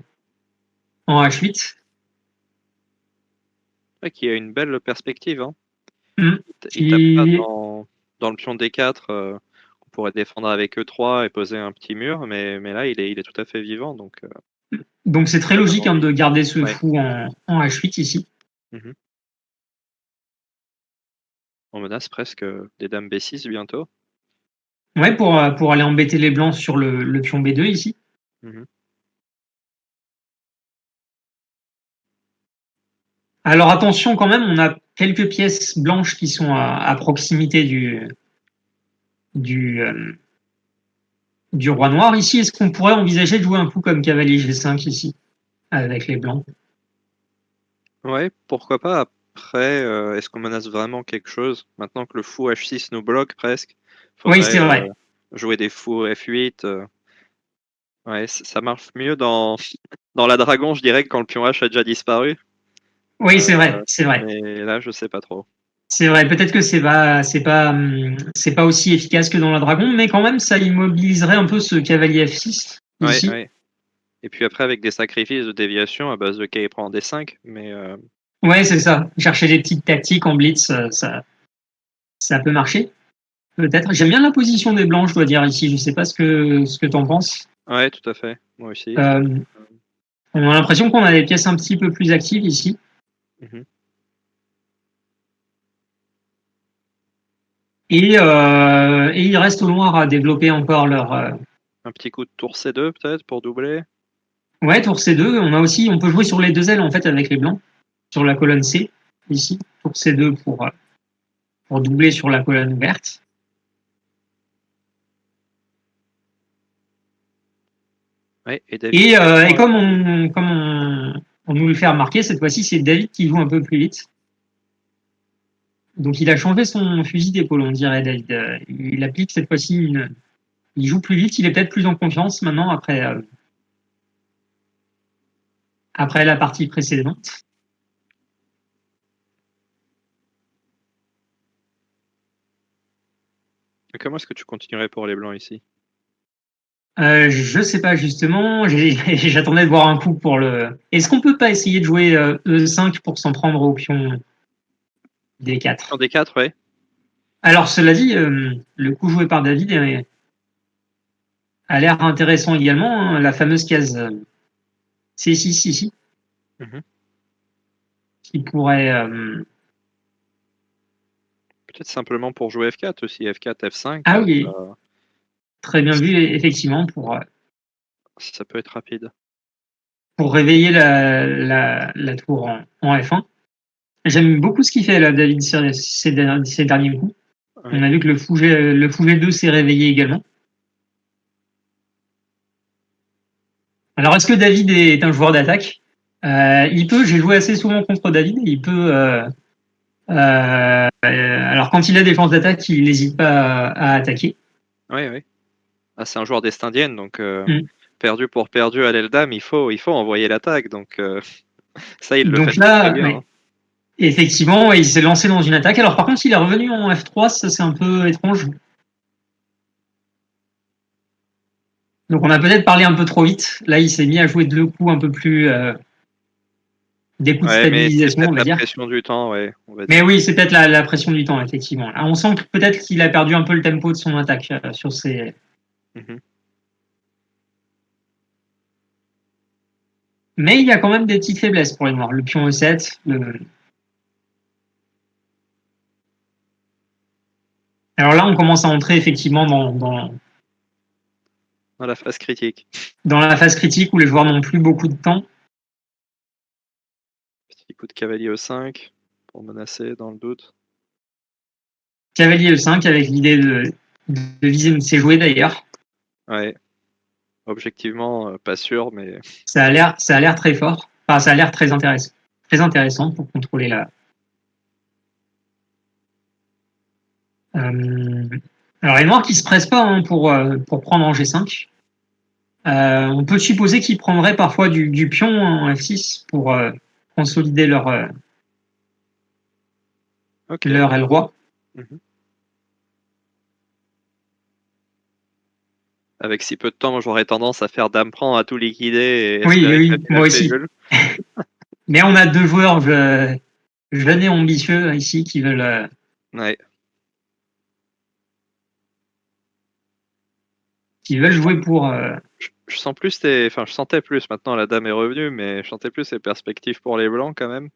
H8. Ouais, qui a une belle perspective, hein. Hum. Il tape pas Qui... dans le pion D4, qu'on pourrait défendre avec E3 et poser un petit mur, mais là, il est tout à fait vivant, donc Donc c'est très ça donne logique hein, envie. de garder ce Ouais. fou en H8 ici. Mhm. On menace presque des dames B6 bientôt. Ouais, pour aller embêter les blancs sur le pion B2 ici. Mhm. Alors attention quand même, on a quelques pièces blanches qui sont à proximité du, euh, du roi noir ici. Est-ce qu'on pourrait envisager de jouer un coup comme cavalier G5 ici, avec les blancs? Ouais, pourquoi pas. Après, est-ce qu'on menace vraiment quelque chose? Maintenant que le fou H6 nous bloque presque, Oui, faudrait c'est vrai. jouer des fous F8. Ouais, ça marche mieux dans, dans la dragon, je dirais, que quand le pion H a déjà disparu. Oui, c'est Euh, vrai, c'est vrai. mais là, je sais pas trop. C'est vrai, peut-être que c'est pas aussi efficace que dans la dragon, mais quand même, ça immobiliserait un peu ce cavalier F6 Ouais, ici. ouais. Et puis après, avec des sacrifices de déviation à base de K prend D5, mais Ouais, c'est ça. Chercher des petites tactiques en blitz, ça peut marcher. Peut-être. J'aime bien la position des blancs, je dois dire ici. Je sais pas ce que tu en penses. ouais, tout à fait. Moi aussi. Euh, on a l'impression qu'on a des pièces un petit peu plus actives ici. Mhm. Et il reste au noir à développer encore leur. Un petit coup de tour C2 peut-être pour doubler. Ouais, tour C2. On peut jouer sur les deux ailes en fait avec les blancs, sur la colonne C ici. Tour C2 pour doubler sur la colonne verte. Ouais, et David qui Et attend. on nous le fait remarquer, cette fois-ci, c'est David qui joue un peu plus vite. Donc il a changé son fusil d'épaule, on dirait, David. Il applique cette fois-ci il joue plus vite, il est peut-être plus en confiance maintenant après la partie précédente. Comment est-ce que tu continuerais pour les blancs ici? Je sais pas justement, j'attendais de voir un coup pour le. Est-ce qu'on peut pas essayer de jouer E5 pour s'en prendre au pion Sur D4? D4, ouais. Alors cela dit, le coup joué par David a l'air intéressant également, hein, la fameuse case C6 ici, Mhm. qui pourrait. Peut-être simplement pour jouer F4 aussi. F4, F5, Ah oui, très bien vu effectivement ça peut être rapide. pour réveiller la tour en F1. J'aime beaucoup ce qu'il fait là, David, ces derniers coups. On Ouais. a vu que le fou G2 s'est réveillé également. Alors, est-ce que David est un joueur d'attaque? Il peut, j'ai joué assez souvent contre David, il peut. Alors, quand il a défense d'attaque, il n'hésite pas à attaquer. Ouais, ouais. Ah, c'est un joueur d'Est indienne, donc Mm. perdu pour perdu à l'Eldam, il faut envoyer l'attaque. Donc ça, il le fait Donc très très là, bien, ouais, hein. effectivement, il s'est lancé dans une attaque. Alors, par contre, il est revenu en F3, ça c'est un peu étrange. Donc, on a peut-être parlé un peu trop vite. Là, il s'est mis à jouer deux coups un peu plus. Des coups de Ouais, mais c'est stabilisation, on peut-être va la dire. pression du temps, ouais, on va Mais dire. oui, c'est peut-être la pression du temps, effectivement. Là, on sent que peut-être qu'il a perdu un peu le tempo de son attaque sur ses. Mhm. Mais il y a quand même des petites faiblesses pour les Noirs. Le pion E7. Alors là, on commence à entrer effectivement Dans la phase critique. dans la phase critique où les joueurs n'ont plus beaucoup de temps. Petit coup de cavalier E5 pour menacer dans le doute. Cavalier E5 avec l'idée de viser une de ses jouets d'ailleurs. Ouais, objectivement, pas sûr, mais Ça a l'air très fort. Enfin, ça a l'air très intéressant pour contrôler la. Euh, Alors les Noirs qui se pressent pas hein, pour prendre en G5. On peut supposer qu'ils prendraient parfois du pion en F6 pour consolider ok. leur aile roi. Mhm. Avec si peu de temps, moi j'aurais tendance à faire dame prend à tout liquider et Oui, oui, espérer oui, gagner la moi aussi. cellule. Mais on a deux joueurs jeunes et ambitieux ici Ouais. qui veulent Je sens, jouer pour. je sens plus enfin, je sentais plus. Maintenant, la dame est revenue, mais je sentais plus les perspectives pour les blancs quand même.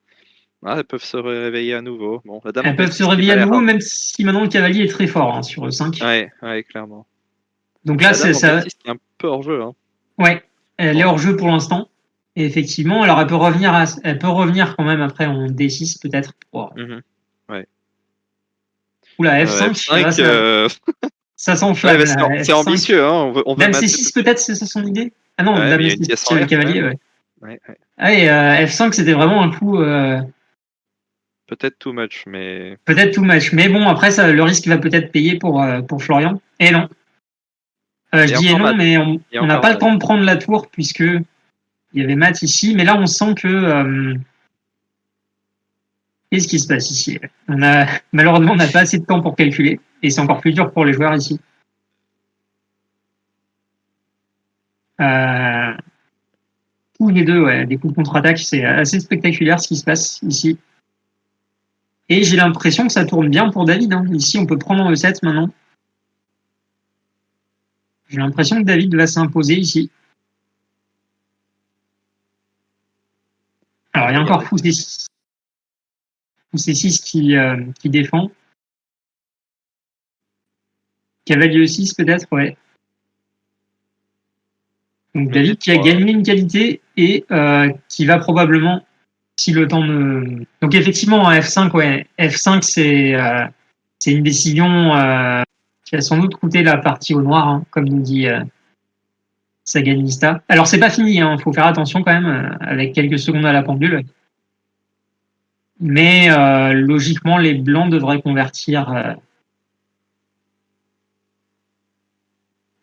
Ah, elles peuvent se réveiller à nouveau. Bon, la dame Elles peuvent se D6 qui réveiller m'a à l'air. nouveau, même si maintenant le cavalier est très fort hein, sur E5. Ouais, ouais, clairement. Donc là, La dame c'est en ça. D6 qui est un peu hors jeu, hein. Ouais, elle est Bon, hors jeu pour l'instant. Et effectivement, alors elle peut revenir quand même après en D6 peut-être. mhm, ouais. Oula, F5, là, F5, ça ouais, s'enflamme bah, là. c'est F5. ambitieux, hein. On veut Dame mater tout C6 de suite. peut-être, c'est ça son idée? Ah non, Ouais, Dame mais il y a une C6, pièce en c'est le l'air quand cavalier, même. ouais. Ouais, ouais. Ah, et F5, c'était vraiment un coup Peut-être too much, mais Peut-être too much. Mais bon, après, ça, le risque va peut-être payer pour Florian. Et non. Je et dis et encore non, Matt. mais Et on n'a encore pas le Matt. temps de prendre la tour puisque il y avait Matt ici. Mais là, on sent que qu'est-ce qui se passe ici? Malheureusement, on n'a pas assez de temps pour calculer. Et c'est encore plus dur pour les joueurs ici. Euh, tous les deux, ouais, des coups de contre-attaque, c'est assez spectaculaire ce qui se passe ici. Et j'ai l'impression que ça tourne bien pour David. Hein. Ici, on peut prendre le set maintenant. J'ai l'impression que David va s'imposer ici. On Alors, il y va a encore regarder. Fou C6 qui défend. Cavalier E6 peut-être, ouais. Donc Mais David qui a D3. gagné une qualité et qui va probablement, si le temps ne... Donc effectivement, F5, ouais. F5, c'est une décision qui a sans doute coûté la partie au noir, hein, comme nous dit Saganista. Alors c'est pas fini, il faut faire attention quand même, avec quelques secondes à la pendule. Mais logiquement, les blancs devraient convertir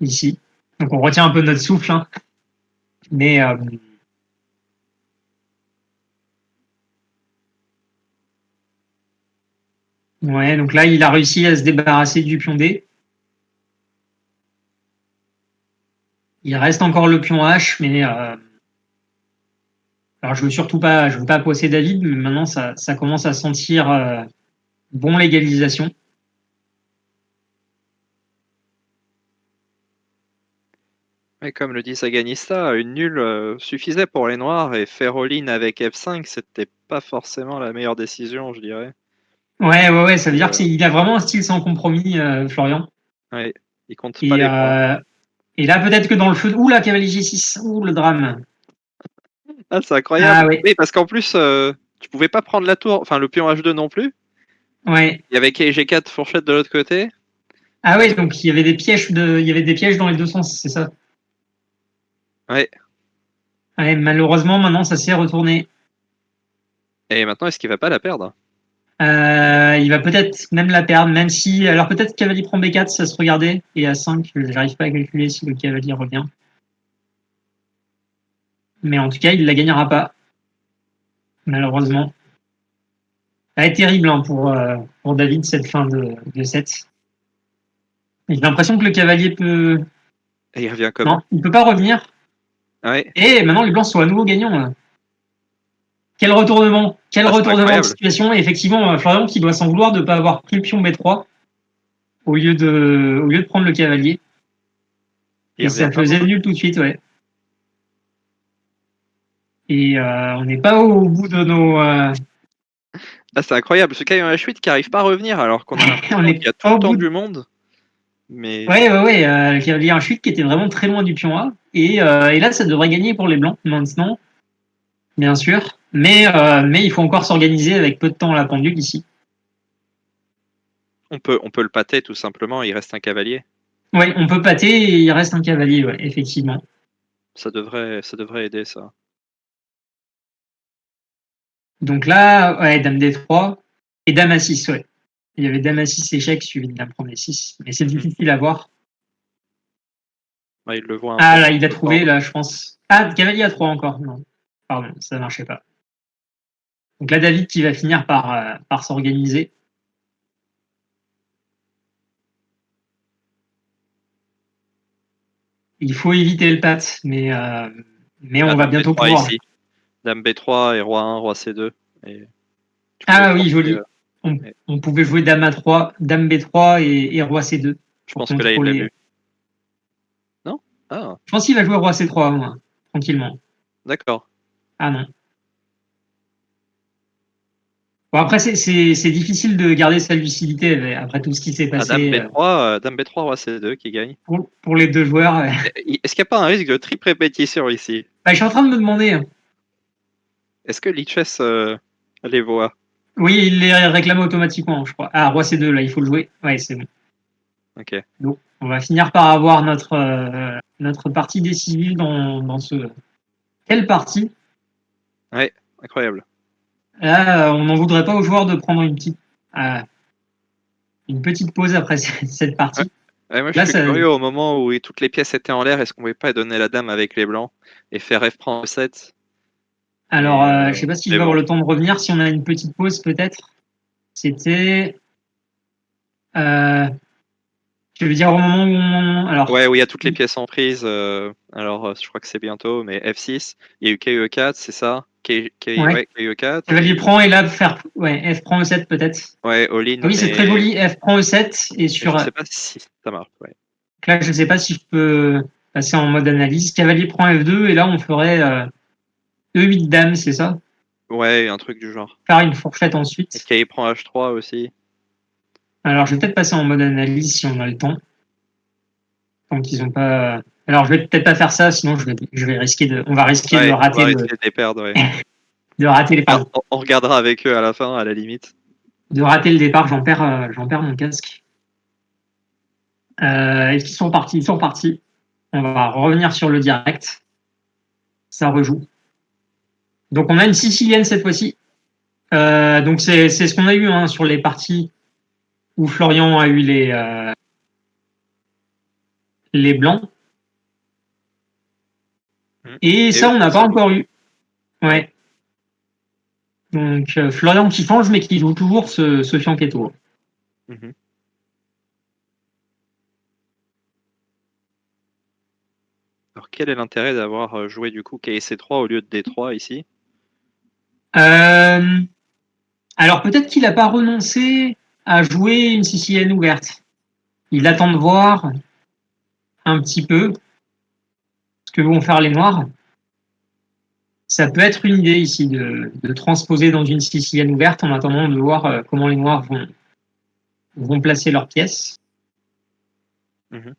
ici. Donc on retient un peu notre souffle, hein, mais ouais, donc là, il a réussi à se débarrasser du pion D. Il reste encore le pion H, mais alors je veux pas pousser David, mais maintenant ça commence à sentir bon l'égalisation. Mais comme le dit Saganista, une nulle suffisait pour les noirs et faire all-in avec F5, c'était pas forcément la meilleure décision, je dirais. Ouais, ça veut Et, dire qu'il a vraiment un style sans compromis, Florian. ouais, il compte pas Et, les points. euh, et là, peut-être que dans le feu, ouh, la cavalier G6, ouh, le drame. Ah, c'est Ah incroyable. oui, Oui, parce qu'en plus, tu pouvais pas prendre la tour, enfin le pion H2 non plus. ouais. Il y avait G4 fourchette de l'autre côté. Ah Euh, ouais, donc il y avait des pièges dans les deux sens, c'est ça. ouais. Ouais, malheureusement, maintenant, ça s'est retourné. Et maintenant, est-ce qu'il va pas la perdre? Il va peut-être même la perdre, même si. Alors peut-être cavalier prend B4, ça se regardait. Et à 5, j'arrive pas à calculer si le cavalier revient. Mais en tout cas, il la gagnera pas, malheureusement. Ça va être terrible hein, pour David cette fin de set. J'ai l'impression que le cavalier peut. Et il revient Non, comment? il peut pas revenir. Ouais. Et maintenant, les blancs sont à nouveau gagnants. Quel retournement! Quel Ah, c'est retournement de incroyable. situation! Et effectivement, Florian qui doit s'en vouloir de ne pas avoir pris le pion B3 au lieu de prendre le cavalier. Il Et revient ça pas faisait beaucoup. nul tout de suite, ouais. Et on n'est pas au bout de nos. Ah, c'est incroyable. Ce cas en H8 qui arrive pas à revenir alors qu'on a On l'impression qu'il n'est y a tout pas le au temps bout. du monde. Mais Ouais. Le cavalier un chute qui était vraiment très loin du pion A. Et là, ça devrait gagner pour les blancs maintenant, bien sûr. Mais il faut encore s'organiser avec peu de temps à la pendule ici. on peut le pâter tout simplement. Il reste un cavalier. Ouais, on peut pâter et il reste un cavalier, ouais, effectivement. Ça devrait aider ça. Donc là, ouais, dame D3 et dame A6, ouais. Il y avait dame A6 échec suivi de dame prend D6, mais c'est Mhm. difficile à voir. Ouais, il le voit un peu Ah là, sur il a le trouvé, board. là, je pense. Ah, cavalier A3 encore. Non, pardon, ça ne marchait pas. Donc là, David qui va finir par s'organiser. Il faut éviter le pat, mais Ah, on va dame bientôt B3 pouvoir. ici. Dame B3 et roi 1, roi C2. Et tu pouvais Ah oui, forcer. joli. On, Et on pouvait jouer dame A3, dame B3 et roi C2 je pour pense que là, il l'a contrôler. vu. Non? Ah, Je pense qu'il va jouer roi C3, moi, tranquillement. d'accord. Ah non. Bon, après, c'est difficile de garder sa lucidité après tout ce qui s'est Ah, dame passé B3, dame B3, roi C2 qui gagne. pour les deux joueurs. Est-ce qu'il n'y a pas un risque de triple répétition ici? Bah, je suis en train de me demander. Est-ce que Lichess les voit? Oui, il les réclame automatiquement, je crois. Ah, roi C2, là, il faut le jouer. Ouais, c'est bon. Ok. Donc, on va finir par avoir notre partie décisive dans ce. Quelle partie? Ouais, incroyable. Là, on n'en voudrait pas aux joueurs de prendre une petite pause après cette Ouais. partie. Ouais, moi je Là, suis ça, curieux au moment où toutes les pièces étaient en l'air, est-ce qu'on pouvait pas donner la dame avec les blancs et faire F prend E7? alors, Mais, je sais pas si je mais vais avoir bon. le temps de revenir. Si on a une petite pause, peut-être. C'était, euh, je veux dire au moment où alors, Ouais, où il y a toutes les pièces en prise. Alors, je crois que c'est bientôt, mais F6. Il y a eu KE4, c'est ça? ouais, Ouais, KE4. cavalier Et prend et là faire, ouais, F prend E7 peut-être. ouais, all-in, Ah oui, c'est très mais joli. F prend E7 et je sur, sais pas si ça marche. Ouais, là, je sais pas si je peux passer en mode analyse. Cavalier prend F2 et là, on ferait E8 dame, c'est ça? ouais, un truc du genre. Faire une fourchette Et ensuite. KE prend H3 aussi. Alors, je vais peut-être passer en mode analyse si on a le temps. Tant qu'ils ont pas. Alors, je vais peut-être pas faire ça, sinon je vais risquer on va risquer Ouais, on va risquer de les perdre, ouais. de rater les, pardon, On regardera avec eux à la fin, à la limite. de rater le départ. J'en perds mon casque. Est-ce qu'ils sont partis? Ils sont partis. On va revenir sur le direct. Ça rejoue. Donc, on a une Sicilienne cette fois-ci. Donc, c'est ce qu'on a eu hein, sur les parties où Florian a eu les blancs. Mm. Et Et ça, eux, on c'est n'a pas ça, du encore coup. eu. Ouais. Ouais. Donc, Florian qui change, mais qui joue toujours ce fianchetto. Mhm. Alors, quel est l'intérêt d'avoir joué du coup KC3 au lieu de D3 ici? Euh, alors, peut-être qu'il n'a pas renoncé à jouer une Sicilienne ouverte. Il attend de voir un petit peu ce que vont faire les Noirs. Ça peut être une idée ici de transposer dans une Sicilienne ouverte en attendant de voir comment les Noirs vont placer leurs pièces. Mhm.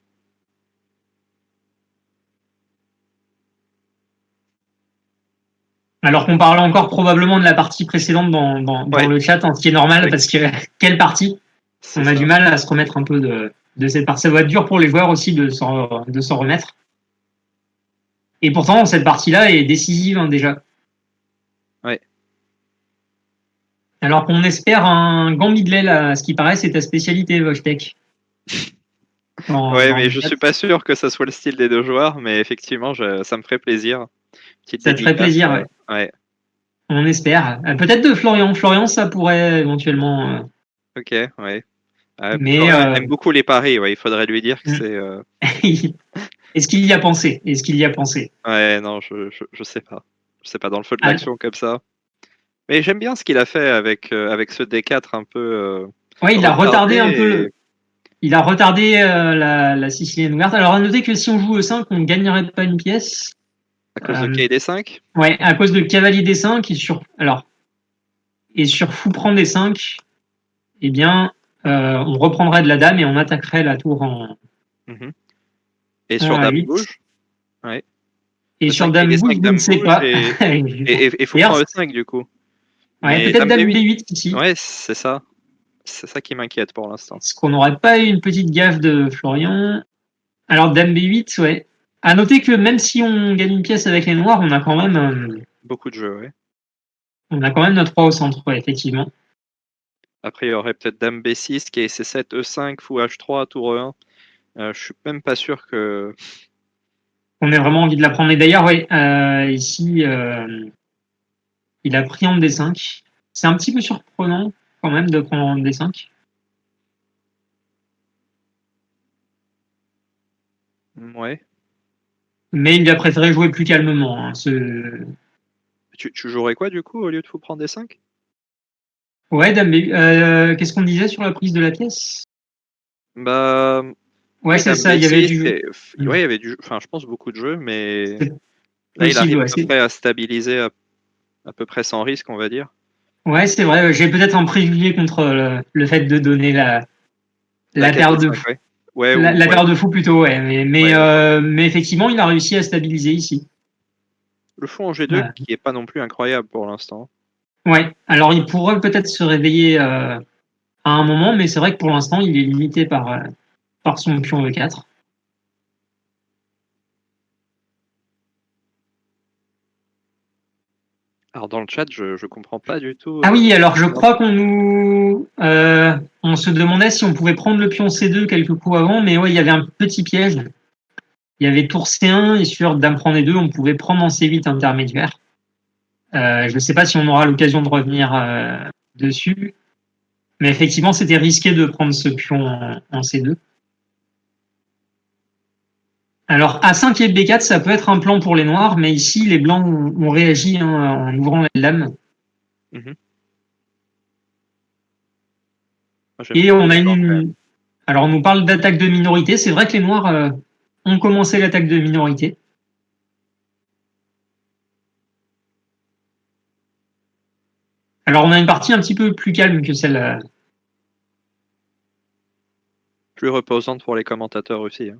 Alors qu'on parlait encore probablement de la partie précédente dans Ouais, le chat, hein, ce qui est normal oui, parce que quelle partie? c'est On a du ça. mal à se remettre un peu de cette partie. Ça va être dur pour les joueurs aussi de s'en remettre. Et pourtant, cette partie-là est décisive hein, déjà. Ouais. Alors qu'on espère un Gambit là, ce qui paraît, c'est ta spécialité, Wojtek, Ouais, dans mais le je chat. suis pas sûr que ça soit le style des deux joueurs, mais effectivement, ça me ferait plaisir. Petite Ça te ferait dédicace. plaisir, ouais. Ouais, On espère. Peut-être de Florian. Florian, ça pourrait éventuellement. ok, ouais. Mais Florian aime beaucoup les paris, ouais, il faudrait lui dire que hmm. c'est. Est-ce qu'il y a pensé? Est-ce qu'il y a pensé? Ouais, non, je sais pas. Je sais pas, dans le feu de Ah, l'action comme ça. Mais j'aime bien ce qu'il a fait avec ce D4 un peu ouais, il a retardé. retardé un peu il a retardé la Sicilienne ouverte. Alors, à noter que si on joue E5, on ne gagnerait pas une pièce. À cause de Euh, KD5. ouais, à cause de cavalier D5 et sur fou prend D5, eh bien, on reprendrait de la dame et on attaquerait la tour Mhm. Et en sur Dame A8. Bouge. Ouais. Et sur E5, dame bouge, KD5, je ne Dame sais Bouge pas. et Fou D'ailleurs, prend E5 du coup. ouais, Mais peut-être Dame dame B8. B8 ici. Ouais, c'est ça. C'est ça qui m'inquiète pour l'instant. Est-ce qu'on n'aurait pas eu une petite gaffe de Florian? Alors, dame B8, ouais. À noter que même si on gagne une pièce avec les noirs, Beaucoup de jeux, ouais. on a quand même notre roi au centre, ouais, effectivement. Après, il y aurait peut-être Dame B6, qui est C7, E5, Fou H3, Tour E1. Je suis même pas sûr que. On a vraiment envie de la prendre. Et d'ailleurs, ouais, ici, il a pris en D5. C'est un petit peu surprenant quand même de prendre en D5. Ouais. Mais il a préféré jouer plus calmement. Hein, Tu jouerais quoi du coup au lieu de Fou prendre D5? Ouais, dame B8. Qu'est-ce qu'on disait sur la prise de la pièce? Bah. Ouais, Oui, c'est Dame ça, il y avait B6. du jeu. Ouais, il y avait du jeu. Enfin, je pense beaucoup de jeux, mais C'est là, il possible, arrive à ouais. peu près à stabiliser à peu près sans risque, on va dire. Ouais, c'est vrai. J'ai peut-être un préjugé contre le fait de donner La la case paire de D5, fou. ouais. Ouais, La ouais, paire de fou plutôt, ouais. ouais, ouais. Mais effectivement, il a réussi à stabiliser ici. Le fou en G2, Euh, qui est pas non plus incroyable pour l'instant. ouais. Alors, il pourrait peut-être se réveiller à un moment, mais c'est vrai que pour l'instant, il est limité par son pion E4. Alors dans le chat, je comprends pas du tout. Ah oui, alors je crois on se demandait si on pouvait prendre le pion C2 quelques coups avant, mais ouais, il y avait un petit piège. Il y avait tour C1 et sur dame prend D2, on pouvait prendre en C8 intermédiaire. Je ne sais pas si on aura l'occasion de revenir dessus, mais effectivement, c'était risqué de prendre ce pion en C2. Alors A5 et B4, ça peut être un plan pour les noirs, mais ici, les blancs ont réagi en ouvrant la dame. Mhm. Moi, j'aime Et beaucoup on les a blancs quand même. Alors, on nous parle d'attaque de minorité. C'est vrai que les noirs ont commencé l'attaque de minorité. Alors, on a une partie un petit peu plus calme que celle. Plus reposante pour les commentateurs aussi. Hein.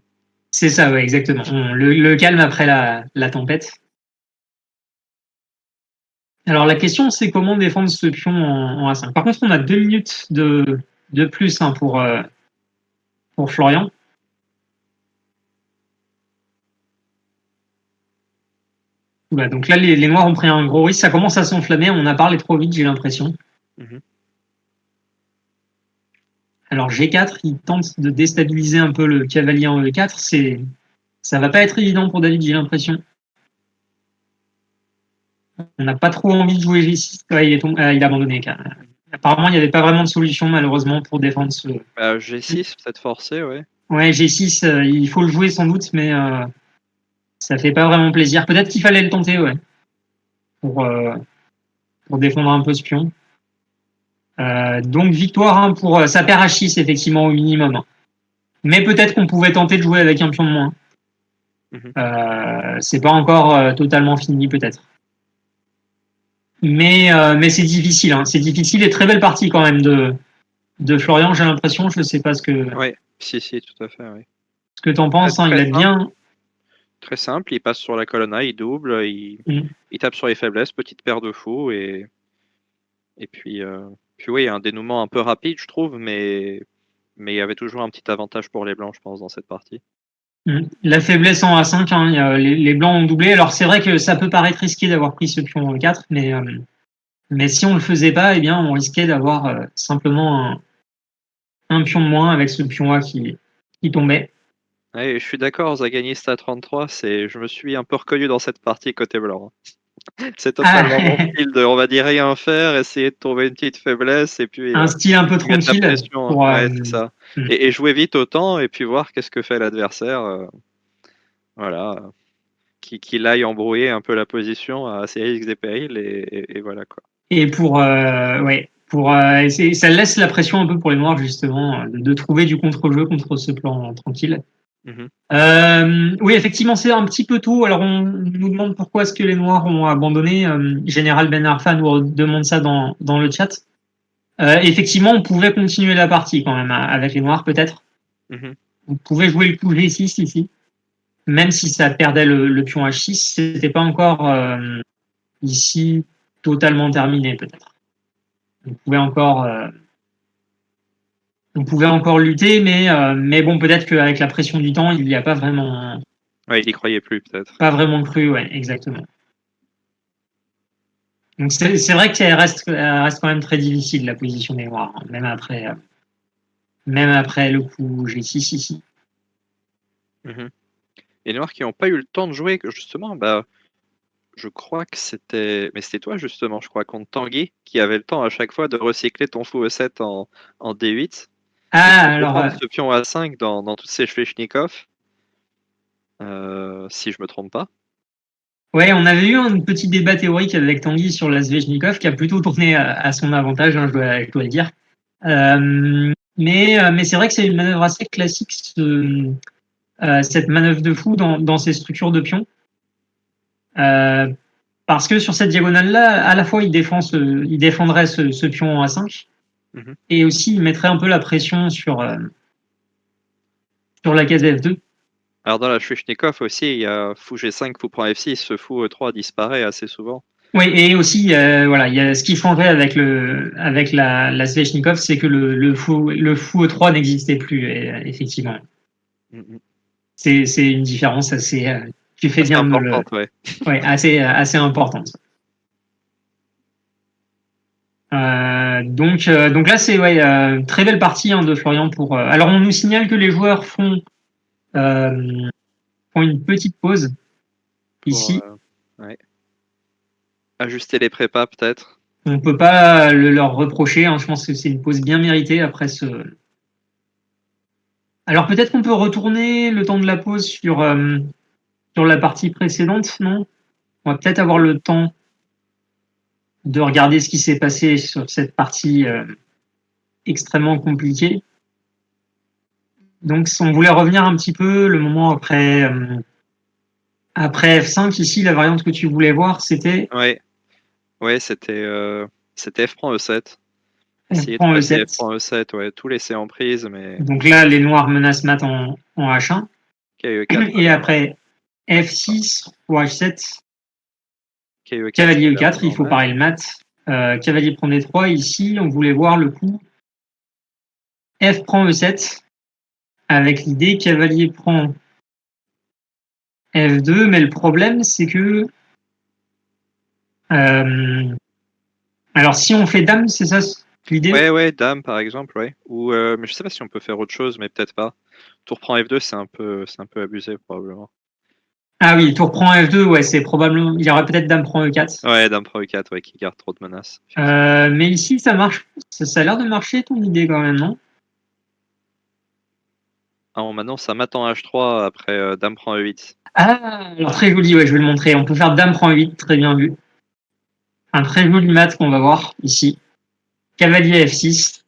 C'est ça, ouais, exactement. Le calme après la tempête. Alors, la question, c'est comment défendre ce pion en A5. Par contre, on a 2 minutes de plus pour Florian. Oula, donc là, les noirs ont pris un gros risque. Ça commence à s'enflammer. On a parlé trop vite, j'ai l'impression. Mhm. Alors, G4, il tente de déstabiliser un peu le cavalier en E4. Ça va pas être évident pour David, j'ai l'impression. On n'a pas trop envie de jouer G6. Ouais, il a abandonné. Apparemment, il n'y avait pas vraiment de solution, malheureusement, pour défendre ce. G6, peut-être forcé, ouais. Ouais, G6, il faut le jouer sans doute, mais ça fait pas vraiment plaisir. Peut-être qu'il fallait le tenter, ouais, pour, euh, pour défendre un peu ce pion. Donc, victoire hein, pour sa paire H6, effectivement, au minimum. Hein. Mais peut-être qu'on pouvait tenter de jouer avec un pion de moins. Mhm. C'est pas encore totalement fini, peut-être. Mais c'est difficile. Hein. C'est difficile et très belle partie quand même de Florian, j'ai l'impression. Je ne sais pas Ouais, si, tout à fait, ouais. ce que tu en Très, penses. Hein. Il très a simple. bien. Très simple, il passe sur la colonne A, il double, il tape sur les faiblesses, petite paire de fous, et puis oui, un dénouement un peu rapide, je trouve, mais il y avait toujours un petit avantage pour les blancs, je pense, dans cette partie. La faiblesse en A5, hein, les blancs ont doublé. Alors c'est vrai que ça peut paraître risqué d'avoir pris ce pion en E4, mais si on ne le faisait pas, eh bien, on risquait d'avoir simplement un pion de moins avec ce pion A qui tombait. Ouais, je suis d'accord, Zaganiste à 33, je me suis un peu reconnu dans cette partie côté blanc. Hein. C'est Ah, totalement mon style de, on va dire, rien faire, essayer de trouver une petite faiblesse, et puis un style un peu lui mettre la tranquille pression. Hein. pour. Ouais, c'est ça. Et jouer vite autant, et puis voir qu'est-ce que fait l'adversaire. Voilà. Qu'il aille embrouiller un peu la position à ses risques et périls et voilà quoi. Et ouais, ça laisse la pression un peu pour les noirs justement de trouver du contre-jeu contre ce plan tranquille. Mhm. Oui, effectivement, c'est un petit peu tôt. Alors, on nous demande pourquoi est-ce que les Noirs ont abandonné. Général Ben Arfa nous demande ça dans le chat. Effectivement, on pouvait continuer la partie quand même avec les Noirs, peut-être. Mhm. On pouvait jouer le coup G6 ici, même si ça perdait le pion H6. C'était pas encore ici totalement terminé, peut-être. On pouvait encore, euh, on pouvait encore lutter, mais bon, peut-être qu'avec la pression du temps, il n'y a Ouais, il y croyait plus peut-être. pas vraiment cru, ouais, exactement. Donc c'est vrai qu'elle reste quand même très difficile la position des Noirs, hein, même après le coup G6 ici. Mhm. Les Noirs qui n'ont pas eu le temps de jouer, justement, bah, je crois que mais c'était toi justement, je crois, contre Tanguy, qui avait le temps à chaque fois de recycler ton fou E7 en D8 et Ah de alors défendre ce pion A5 dans toutes ces Svechnikov, si je me trompe pas. ouais, on avait eu un petit débat théorique avec Tanguy sur la Svechnikov qui a plutôt tourné à son avantage, hein, je dois le dire. Mais c'est vrai que c'est une manœuvre assez classique, cette manœuvre de fou dans ces structures de pions. Euh, Parce que sur cette diagonale-là, à la fois il défendrait ce pion en A5, Mhm. et aussi il mettrait un peu la pression sur la case F2. Alors dans la Svechnikov aussi, il y a fou G5, fou prend F6, ce fou E3 disparaît assez souvent. Oui, et aussi, voilà, il y a ce qui changeait avec la Svechnikov, c'est que le fou E3 n'existait plus, effectivement. Mhm. C'est une différence tu fais Assez bien de me le, importante, ouais. ouais, assez importante. Donc là, c'est ouais, très belle partie hein, de Florian pour. Alors, on nous signale que les joueurs euh, font une petite pause pour ici. ouais. Ajuster les prépas peut-être. On peut pas leur reprocher. Hein, je pense que c'est une pause bien méritée après ce. Alors peut-être qu'on peut retourner le temps de la pause sur la partie précédente, non? On va peut-être avoir le temps de regarder ce qui s'est passé sur cette partie extrêmement compliquée. Donc, si on voulait revenir un petit peu le moment après F5, ici, la variante que tu voulais voir, c'était Ouais, ouais, c'était F prend E7. F Essayer de prend passer F E7. prend E7, ouais, tout laisser en prise, mais Donc là, les noirs menacent mat en H1. KE4 pas Et bien, ouais. après F6 ou H7, KE4 cavalier c'est l'air E4, il faut normal. parer le mat. Cavalier prend D3. Ici, on voulait voir le coup F prend E7 avec l'idée cavalier prend F2. Mais le problème, c'est que euh, alors si on fait dame, c'est ça l'idée? Ouais, ouais, dame par exemple, ouais. Ou mais je sais pas si on peut faire autre chose, mais peut-être pas. Tour prend F2, c'est un peu abusé probablement. Ah oui, tour prend F2, ouais, c'est probablement. Il y aurait peut-être dame prend E4. Ouais, dame prend E4, ouais, qui garde trop de menaces, effectivement. Mais ici, ça marche. Ça a l'air de marcher ton idée quand même, non? Ah, bon, maintenant ça m'attend H3 après dame prend E8. Ah, alors très joli, ouais, je vais le montrer. On peut faire dame prend 8, très bien vu. Un très joli mat qu'on va voir ici. Cavalier F6.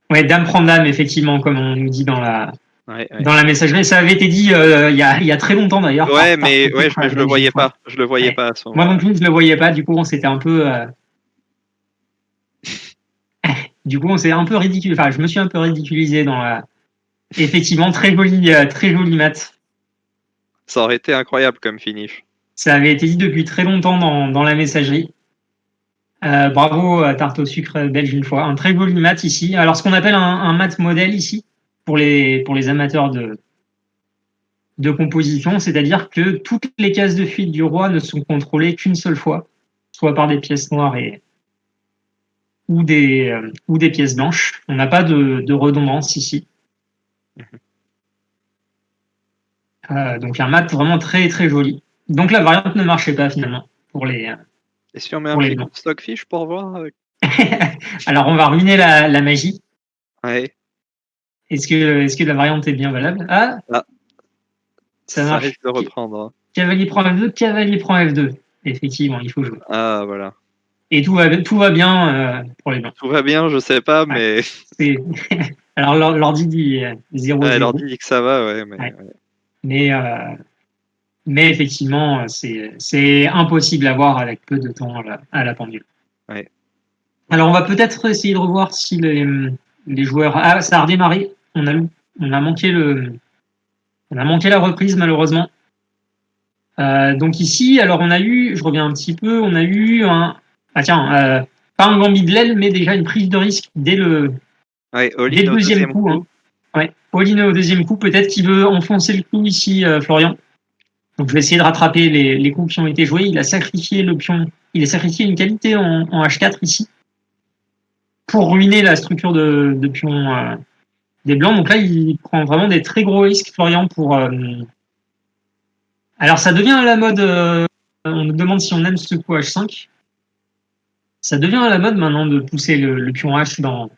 Ouais, dame prend dame, effectivement, comme on nous dit Ouais, ouais. dans la messagerie. Ça avait été dit il y a très longtemps d'ailleurs Ouais, par mais ouais, peut-être mais je le Belgique. voyais Ouais. pas. Je le voyais Ouais. pas à ce Moi non moment-là. plus, je ne le voyais pas. Du coup, on s'était un peu, du coup, on s'est un peu ridicule. Enfin, je me suis un peu ridiculisé dans la. Effectivement, très joli mat. Ça aurait été incroyable comme finish. Ça avait été dit depuis très longtemps dans la messagerie. Bravo à Tarte au sucre belge une fois. Un très joli mat ici. Alors, ce qu'on appelle un mat modèle ici, pour les amateurs de composition, c'est-à-dire que toutes les cases de fuite du roi ne sont contrôlées qu'une seule fois, soit par des pièces noires ou des pièces blanches. On n'a pas de redondance ici. Donc, un mat vraiment très, très joli. Donc, la variante ne marchait pas finalement Et si on met un pour les petit coup blancs. de stockfish pour voir Alors, on va ruiner la magie. Ouais. Est-ce que la variante est bien valable? Ah, Ah, ça ça marche. risque de reprendre, hein. Cavalier prend F2, cavalier prend F2. Effectivement, il faut jouer. Ah, voilà. Et tout va bien pour les blancs. Tout va bien, je sais pas, Ouais. mais C'est- Alors, l'ordi dit 0-0. l'ordi dit que ça va, ouais, mais Ouais. ouais. Mais, euh, mais effectivement, c'est impossible à voir avec peu de temps à la pendule. Ouais. Alors, on va peut-être essayer de revoir si les joueurs. Ah, ça a redémarré. On a manqué la reprise, malheureusement. Donc ici, alors je reviens un petit peu, on a eu ah tiens, pas un gambit de l'aile, mais déjà une prise de risque Ouais, dès all-in le au deuxième deuxième coup. Hein. coup. Ouais, all-in au deuxième coup, peut-être qu'il veut enfoncer le clou ici, Florian. Donc je vais essayer de rattraper les coups qui ont été joués. Il a sacrifié le pion, il a sacrifié une qualité en H4 ici pour ruiner la structure de pion des blancs. Donc là, il prend vraiment des très gros risques, Florian, pour. Alors ça devient à la mode. On nous demande si on aime ce coup H5. Ça devient à la mode maintenant de pousser le pion H dans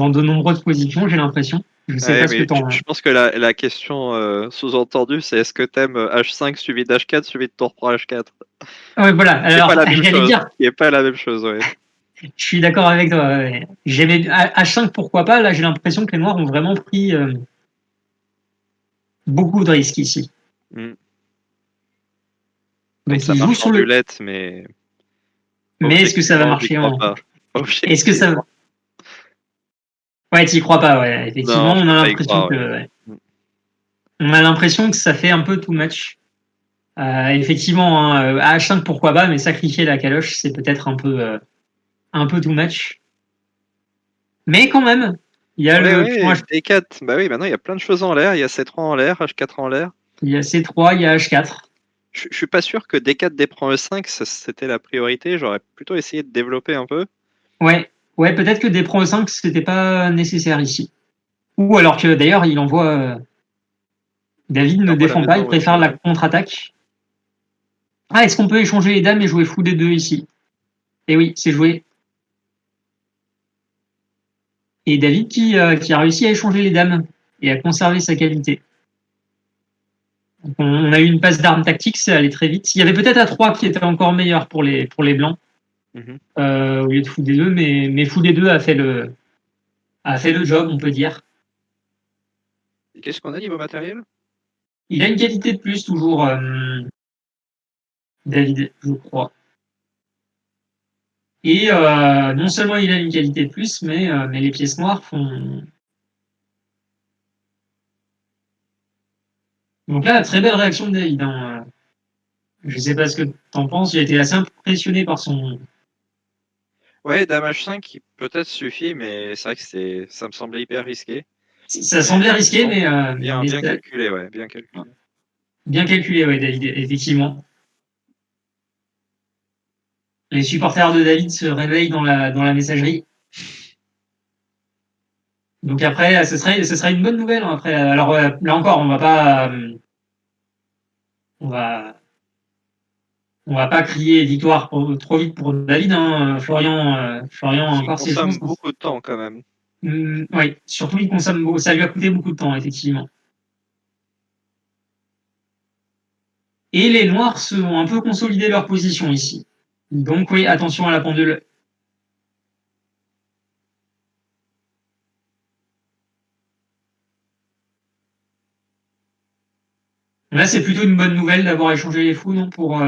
de nombreuses positions, j'ai l'impression. Je ne sais Ouais, pas ce que mais t'en. je pense que la question sous-entendue, c'est est-ce que t'aimes H5 suivi d'H4 suivi de tour prend H4? Ah ouais, voilà. Qui est pas Alors, la même j'allais chose. dire, Qui est pas la même chose, ouais. je suis d'accord avec toi. Ouais. J'aimais H5, pourquoi pas. Là, j'ai l'impression que les Noirs ont vraiment pris beaucoup de risques ici. Mm. Ouais, Donc, ça ils jouent marche en sur le. mulette, mais Mais est-ce que ça va objectivement, j'y marcher crois en. pas. Est-ce que ça. Objectivement. Ouais, t'y crois pas, ouais. Effectivement, Non, je on peux a pas y l'impression croire, que. ouais. Ouais. Mm. On a l'impression que ça fait un peu too much. Effectivement, hein, à H5, pourquoi pas, mais sacrifier la caloche, c'est peut-être un peu too much. Mais quand même, il y a Ouais, le pion ouais, H, D4. Bah oui, maintenant il y a plein de choses en l'air. Il y a C3 en l'air, H4 en l'air. il y a C3, il y a H4. Je suis pas sûr que D4 D prend E5, c'était la priorité. J'aurais plutôt essayé de développer un peu. Ouais, ouais, peut-être que des Pro 5, c'était pas nécessaire ici. Ou alors que d'ailleurs, il envoie. David Il ne envoie la défend pas, maison il au-dessus, préfère la ouais. contre-attaque. Ah, est-ce qu'on peut échanger les dames et jouer fou des deux ici? Eh oui, c'est joué. Et David qui a réussi à échanger les dames et à conserver sa qualité. Donc on a eu une passe d'armes tactique, c'est allé très vite. Il y avait peut-être à 3 qui était encore meilleur pour les blancs Mhm. au lieu de fou des deux, mais fou des deux a fait le job, on peut dire. Et qu'est-ce qu'on a niveau matériel? Il a une qualité de plus toujours, David, je crois. Et non seulement il a une qualité de plus, mais les pièces noires font. Donc là, très belle réaction de David, hein. Je sais pas ce que t'en penses, j'ai été assez impressionné par son. Ouais, Dame H5 qui peut-être suffit, mais c'est vrai que ça me semblait hyper risqué. Ça Mais semblait risqué, bon, mais bien calculé, ouais, bien calculé. bien calculé, ouais, David, effectivement. Les supporters de David se réveillent dans la messagerie. Donc après, ce serait une bonne nouvelle, hein, après. Alors là encore, on va, on va pas crier victoire trop vite pour David, hein. Florian a Qui encore ses chances. consomme beaucoup de temps quand même. Oui, surtout il consomme, ça lui a coûté beaucoup de temps, effectivement. Et les Noirs se ont un peu consolidé leur position ici. Donc oui, attention à la pendule. Là, c'est plutôt une bonne nouvelle d'avoir échangé les fous, non, pour.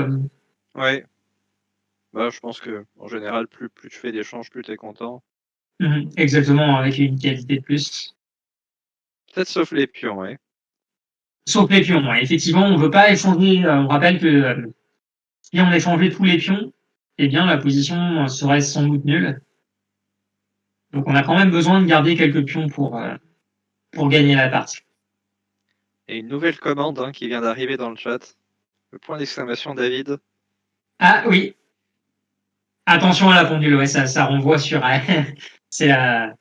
Ouais, bah, je pense que en général, plus tu fais d'échanges, plus tu es content. Exactement, avec une qualité de plus. Peut-être sauf les pions, ouais. Sauf les pions, ouais. Effectivement, on ne veut pas échanger. On rappelle que si on échangeait tous les pions, eh bien, la position serait sans doute nulle. Donc, on a quand même besoin de garder quelques pions pour gagner la partie. Et une nouvelle commande hein, qui vient d'arriver dans le chat. Le point d'exclamation David. Ah oui, attention à la pendule, ouais, ça renvoie sur. c'est la,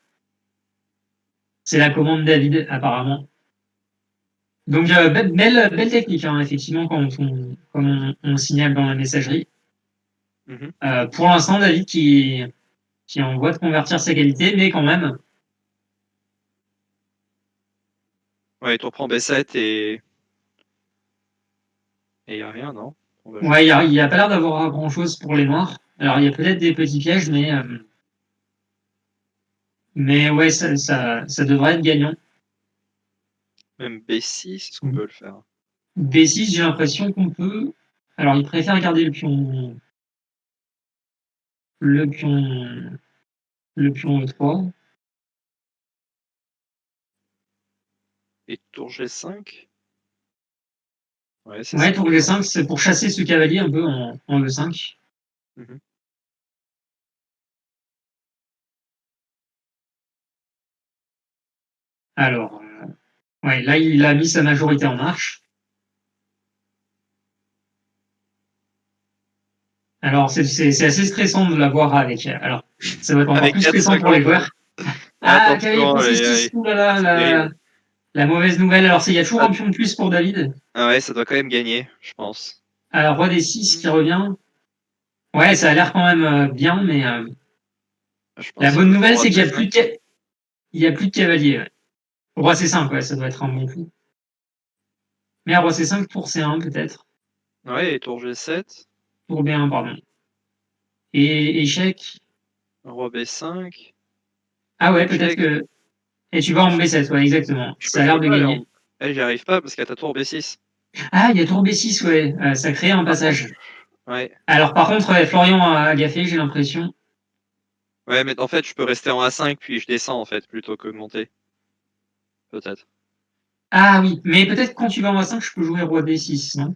c'est la commande David, apparemment. Donc, belle technique, hein, effectivement, comme on signale dans la messagerie. Mhm. Pour l'instant, David qui est en voie de convertir ses qualités, mais quand même. Ouais, tu reprends B7 et il n'y a rien, non? On va Ouais, juste. il y a pas l'air d'avoir grand-chose pour les noirs. Alors, il y a peut-être des petits pièges, mais ouais, ça devrait être gagnant. Même B6, est-ce qu'on peut le faire? B6, j'ai l'impression qu'on peut. Alors, il préfère garder le pion, le pion E3. Et tour G5? Ouais, c'est Ouais, ça, tour je crois. G5, c'est pour chasser ce cavalier un peu en E5. Mhm. Alors, ouais, là, il a mis sa majorité en marche. Alors, c'est assez stressant de l'avoir avec. Alors, ça va être encore Avec plus stressant pour 4-50 les là. joueurs. Ah, cavalier Attention, prend aïe, C6, aïe. ouh là là, C'est terrible. la mauvaise nouvelle. Alors, il y a toujours Ah, un pion de plus pour David. ah ouais, ça doit quand même gagner, je pense. Alors, roi des 6 qui Hmm. revient. Ouais, ça a l'air quand même bien, mais Je la pense bonne plutôt nouvelle, roi c'est C5. il y a plus de cavalier. Ouais. Roi C5, ouais, ça doit être un bon coup. Mais un roi C5 pour C1, peut-être. Ouais, et tour G7. Pour B1, pardon. Et échec. Roi B5. Ah ouais, peut-être Échec. que. Et tu vas en B7, ouais, exactement. Ça a Je l'air peux de pas aller gagner. en. Eh, j'y arrive pas parce qu'il y a ta tour B6. Ah, il y a tour B6, ouais. Ça crée un Par contre, passage. ouais. Alors, par contre, ouais, Florian a gaffé, j'ai l'impression. Ouais, mais en fait, je peux rester en A5 puis je descends en fait plutôt que de monter. Peut-être. Ah oui, mais peut-être quand tu vas en A5, je peux jouer roi D6, non?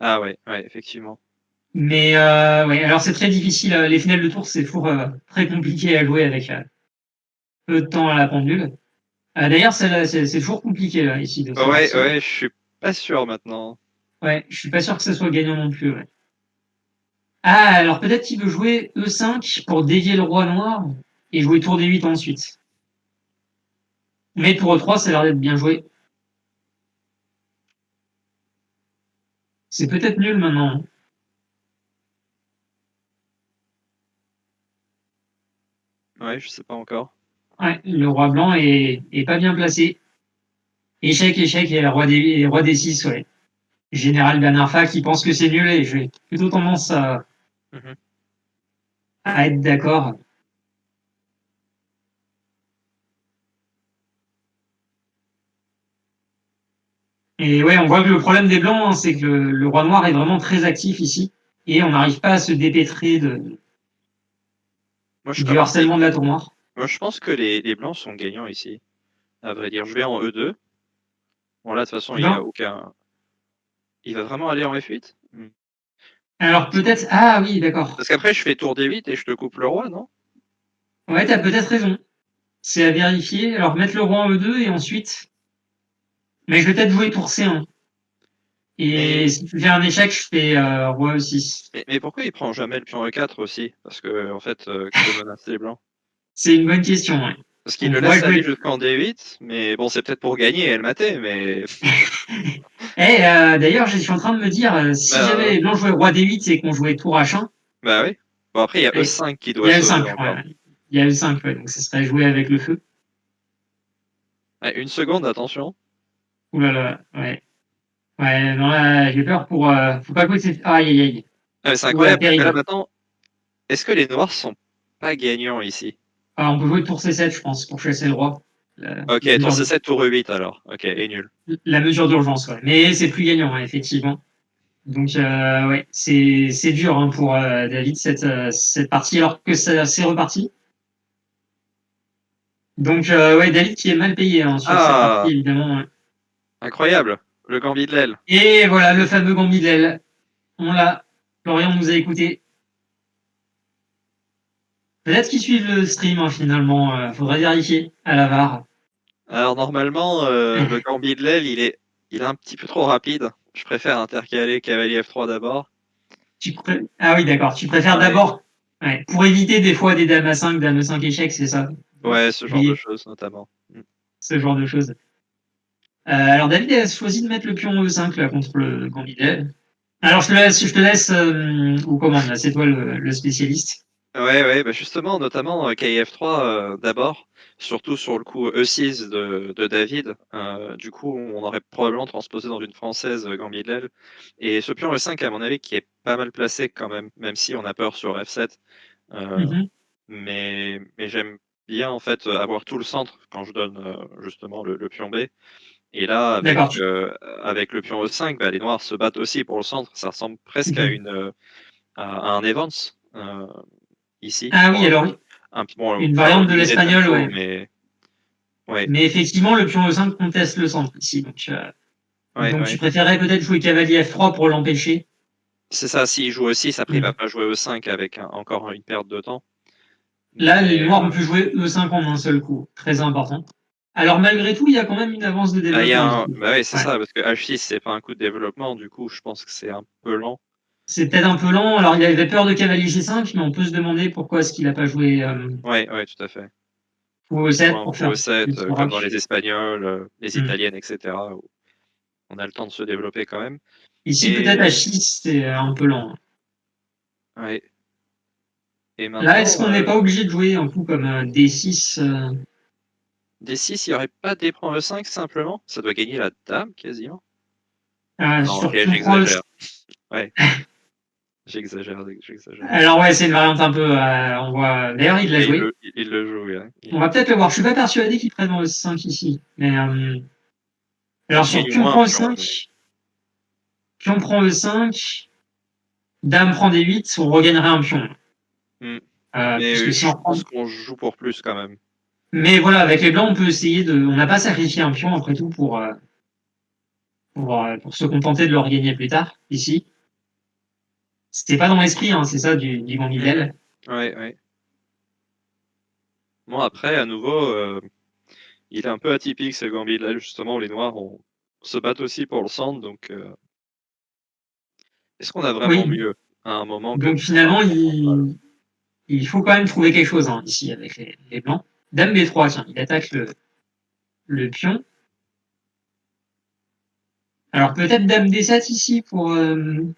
Ah ouais, ouais, effectivement. Mais ouais, alors c'est très difficile. Les finales de tour, c'est toujours très compliqué à jouer avec peu de temps à la pendule. D'ailleurs, c'est toujours compliqué là, ici de savoir Ouais, si. ouais, je suis pas sûr maintenant. Ouais, je suis pas sûr que ce soit gagnant non plus. Ouais. Ah, alors peut-être qu'il veut jouer E5 pour dévier le roi noir et jouer tour D8 ensuite. Mais tour E3, ça a l'air d'être bien joué. C'est peut-être nul maintenant. Ouais, je sais pas encore. Ouais, le roi blanc est pas bien placé. Échec, échec et roi D6, ouais. Général Bernard qui pense que c'est nul et j'ai plutôt tendance Mhm. à être d'accord. Et ouais, on voit que le problème des blancs, hein, c'est que le roi noir est vraiment très actif ici et on n'arrive pas à se dépêtrer Moi, je, du alors, harcèlement de la tour noire. moi, je pense que les blancs sont gagnants ici. À vrai dire, je vais en E2. Bon, là, de toute façon, il y a Ben, aucun. Il va vraiment aller en F8? alors peut-être, ah oui, d'accord. Parce qu'après, je fais tour D8 et je te coupe le roi, non? Ouais, t'as peut-être raison. C'est à vérifier. Alors mettre le roi en E2 et ensuite, mais je vais peut-être jouer tour C1. Et Mais, si tu fais un échec, je fais roi E6. mais pourquoi il prend jamais le pion E4 aussi? Parce que, en fait, que veut menacer les blancs? C'est une bonne question. Ouais. Parce qu'il On le pourrait laisse aller jouer. jusqu'en D8, mais bon, c'est peut-être pour gagner et le mater, mais. Eh, d'ailleurs, je suis en train de me dire, si jamais Bah, les blancs jouaient roi D8 et qu'on jouait tour H1, bah oui. Bon, après, il y a et E5 qui il y doit a sauver E5, encore. ouais. Il y a E5, ouais, donc ce serait joué avec le feu. Ouais, une seconde, attention. Ouh là là, ouais. Ouais, non, là, j'ai peur pour. Faut pas que c'est. Aïe, aïe, aïe. Ah, mais c'est Ouh là, incroyable, parce que là, terrible. maintenant, est-ce que les noirs sont pas gagnants ici? Ah, on peut jouer tour C7, je pense, pour chasser le roi. Ok, La tour mesure C7, tour E8 alors. Ok, et nul. la mesure d'urgence, ouais. Mais c'est plus gagnant, hein, effectivement. Donc, ouais, c'est dur hein, pour David, cette partie, alors que ça c'est reparti. Donc, ouais, David qui est mal payé hein, sur cette partie, Ah, évidemment. Ouais. incroyable. Le Gambit de l'aile. Et voilà, le fameux Gambit d'aile. On l'a. Florian nous a écouté. Peut-être qu'ils suivent le stream, hein, finalement. Faudrait vérifier à la VAR. Alors normalement, le Gambit de l'aile, il est un petit peu trop rapide. Je préfère intercaler cavalier F3 d'abord. Ah oui, d'accord. Tu préfères Ouais, d'abord, ouais, pour éviter des fois des dames à 5, dames à 5 échecs, c'est ça? ouais, ce genre de Oublier choses notamment. ce genre de choses. Alors David a choisi de mettre le pion E5 là, contre le candidat. Alors je te laisse aux commandes, là, c'est toi le spécialiste. Ouais, ouais, bah justement, notamment KF3 d'abord, surtout sur le coup E6 de David. Du coup, on aurait probablement transposé dans une française Gambit de l'aile. Et ce pion E5, à mon avis, qui est pas mal placé quand même, même si on a peur sur F7. Euh, Mhm. mais j'aime bien en fait avoir tout le centre quand je donne justement le pion B. Et là, D'accord. avec le pion E5, bah, les noirs se battent aussi pour le centre. Ça ressemble presque à Mhm. une à un Evans ici. Ah oui, Bon, alors une pas au variante de niveau des l'espagnol, tempos, ouais. mais ouais, Mais effectivement, le pion E5 conteste le centre ici. ouais, Donc tu ouais. préférais peut-être jouer cavalier F3 pour l'empêcher. C'est ça. S'il joue E6, après il va Mhm. pas jouer E5 avec encore une perte de temps. Là, les Mais noirs ont pu jouer E5 en un seul coup. Très important. Alors malgré tout, il y a quand même une avance de bah, il y a développement ici. bah ouais, c'est Ouais. ça, parce que H6 c'est pas un coup de développement. Du coup, je pense que c'est un peu lent. C'est peut-être un peu lent. Alors, il avait peur de cavalier G5, mais on peut se demander pourquoi est-ce qu'il n'a pas joué Ouais, ouais, tout à fait. fou Il faut E7 un pour faux faire E7, plus de comme dans rock. les Espagnols, les Hmm. Italiennes, etc., où on a le temps de se développer quand même. Ici, peut-être Et, H6, c'est un peu lent. ouais. Et Là, est-ce maintenant, qu'on n'est pas obligé de jouer un coup comme D6 D6, il n'y aurait pas D prend E5 simplement? Ça doit gagner la dame quasiment. Non, ok, sur on prend j'exagère. Ouais, j'exagère, j'exagère. Alors, ouais, c'est une variante un peu. On voit. D'ailleurs, il l'a Et joué. il le joue, oui, hein. On va peut-être le voir. Je suis pas persuadé qu'il prenne en E5 ici. Mais alors, Il sur gagne au pion moins un prend pion, mais. E5, pion prend E5, dame prend D8, on regagnerait un pion. Hmm. Puisque Mais si je on pense reprend. qu'on joue pour plus quand même. Mais voilà, avec les blancs, on peut essayer de. On n'a pas sacrifié un pion après tout pour se contenter de le regagner plus tard, ici. C'était pas dans l'esprit, hein, c'est ça, du Mhm. Gambidel. Ouais, ouais. Bon, après, à nouveau, il est un peu atypique ce Gambit là, justement, où les noirs se battent aussi pour le centre, donc Est-ce qu'on a vraiment Oui, mieux à un moment que de donc prendre finalement, un point central? il faut quand même trouver quelque chose hein, ici avec les blancs. Dame B3, tiens, il attaque le pion. Alors peut-être Dame D7 ici Mmh.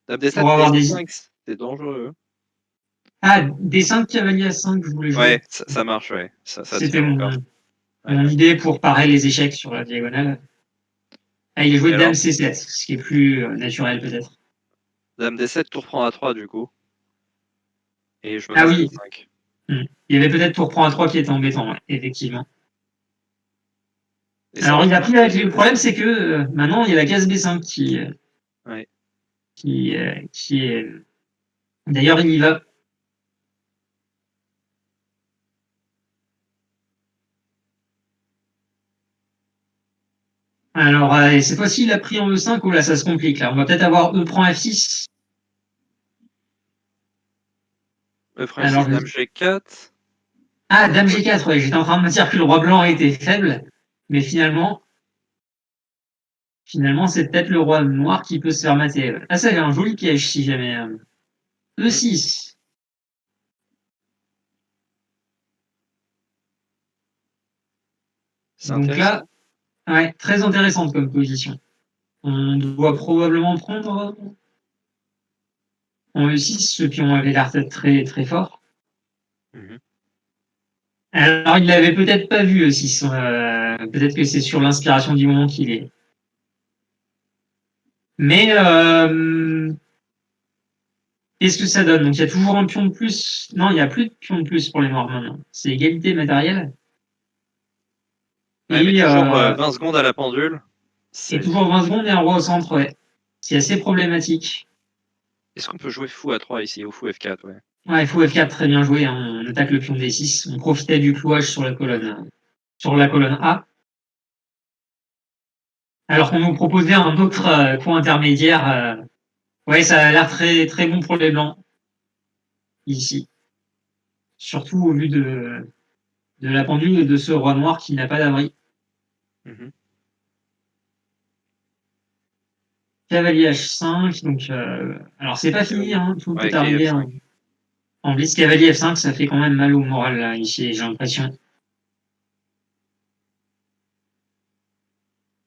Dame D7, pour avoir des... D5, c'est dangereux. Ah, D5, cavalier A5, je voulais jouer. Ouais, ça marche, ouais, ça C'était tient encore. Ouais, mon ouais. idée pour parer les échecs sur la diagonale. Ah, il a joué Et Dame alors, C7, ce qui est plus naturel peut-être. Dame D7, tour prend A3 du coup, et je me Ah passe oui, D5. il y avait peut-être tour prend A3 qui était embêtant, ouais, effectivement. Et ça Alors aurait il a pu pris marcher avec le avec problème, D5. c'est que maintenant il y a la case B5 Ouais. qui est. D'ailleurs, il y va. Alors cette fois-ci, il a pris en E5. Oh là, ça se complique là. On va peut-être avoir E prend F6. E prend Alors F6, Dame G4. ah, Dame Ouais. G4. Ouais, j'étais en train de me dire que le roi blanc était faible, mais finalement, c'est peut-être le roi noir qui peut se faire mater. Ah, ça, il y a un joli piège si jamais. Mmh. E6. C'est Donc là, intéressant. ouais, très intéressante comme position. On doit probablement prendre en E6. Ce pion avait l'air d'être très très fort. Mmh. Alors, il l'avait peut-être pas vu E6. Peut-être que c'est sur l'inspiration du moment qu'il est. Mais qu'est-ce que ça donne? Donc, il y a toujours un pion de plus. Non, il n'y a plus de pion de plus pour les noirs maintenant. C'est égalité matérielle. Ouais, mais Et, toujours, euh, 20 secondes à la pendule. et C'est toujours 20 secondes et un roi au centre, ouais. C'est assez problématique. Est-ce qu'on peut jouer fou A3 ici ou fou F4, ouais. Ouais, il faut F4, très bien joué, hein. On attaque le pion D6. On profitait du clouage sur la colonne A. Alors qu'on nous proposait un autre coin intermédiaire. Ouais, ça a l'air très, très bon pour les blancs, ici. Surtout au vu de la pendule et de ce roi noir qui n'a pas d'abri. Mmh. Cavalier H5, donc alors c'est pas fini, Cavalier. hein, tout peut Ouais, quai arriver F5. en blitz. Cavalier F5, ça fait quand même mal au moral là, ici, j'ai l'impression.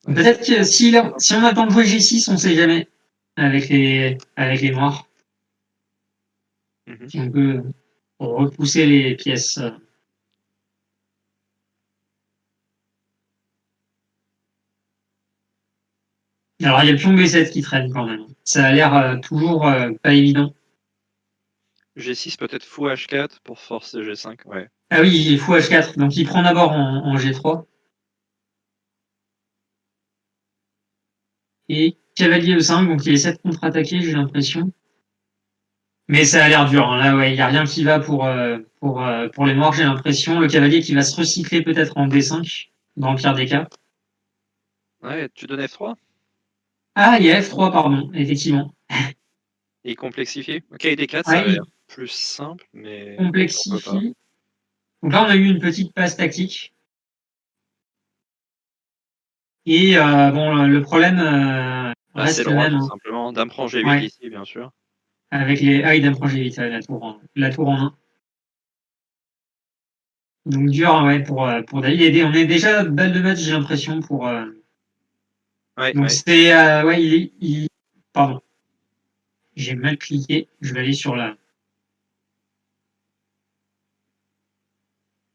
Ouais, Peut-être que c'est si on attend de jouer G6, on sait jamais avec les noirs, Mmh. si on peut repousser les pièces. Alors il y a le pion B7 qui traîne quand même. Ça a l'air toujours pas évident. G6 peut-être fou H4 pour forcer G5, ouais. Ah oui, il faut H4, donc il prend d'abord en G3. Et cavalier E5, donc il essaie de contre-attaquer, j'ai l'impression. Mais ça a l'air dur, hein. Là, ouais, il n'y a rien qui va pour les noirs, j'ai l'impression. Le cavalier qui va se recycler peut-être en D5, dans le pire des cas. Ouais, tu donnes F3 Ah, il y a F3, pardon, effectivement. et complexifier. OK, D4, ça Ouais, a l'air il plus simple, mais pourquoi pas. complexifie. Donc là, on a eu une petite passe tactique. Et bon, le problème Bah, c'est reste le le roi même, tout hein. simplement. Dame prend G8 Ouais, ici, bien sûr. avec les... Ah, il dame prend G8, ouais, la tour en 1. Donc dur, ouais, pour David. On est déjà balle de match, j'ai l'impression, Ouais, Donc ouais. c'est... ouais, Pardon. J'ai mal cliqué. Je vais aller sur la.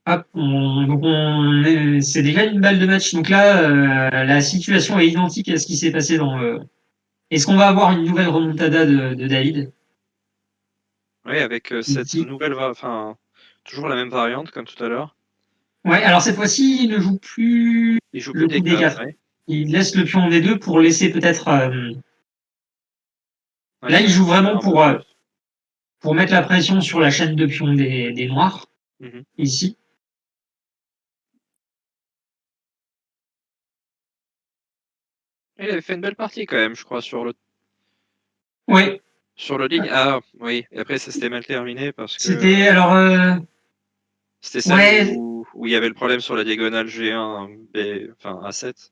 Hop, c'est déjà une balle de match. Donc là, la situation est identique à ce qui s'est passé dans le. Est-ce qu'on va avoir une nouvelle remontada de David Ouais, avec, cette ici? nouvelle va enfin, toujours la même variante comme tout à l'heure. Ouais, alors cette fois-ci, il ne joue plus Il joue plus le coup D4, D4. ouais. Il laisse le pion en D2 pour laisser peut-être. Ouais, Là, il il va joue faire vraiment un peu plus. pour mettre la pression sur la chaîne de pions des noirs, Mmh. ici. Il avait fait une belle partie quand même, je crois, Ouais, sur le ligne. Ah oui, et après ça s'était mal terminé parce que, c'était. Alors. c'était celle Ouais, où il y avait le problème sur la diagonale G1, B enfin A7,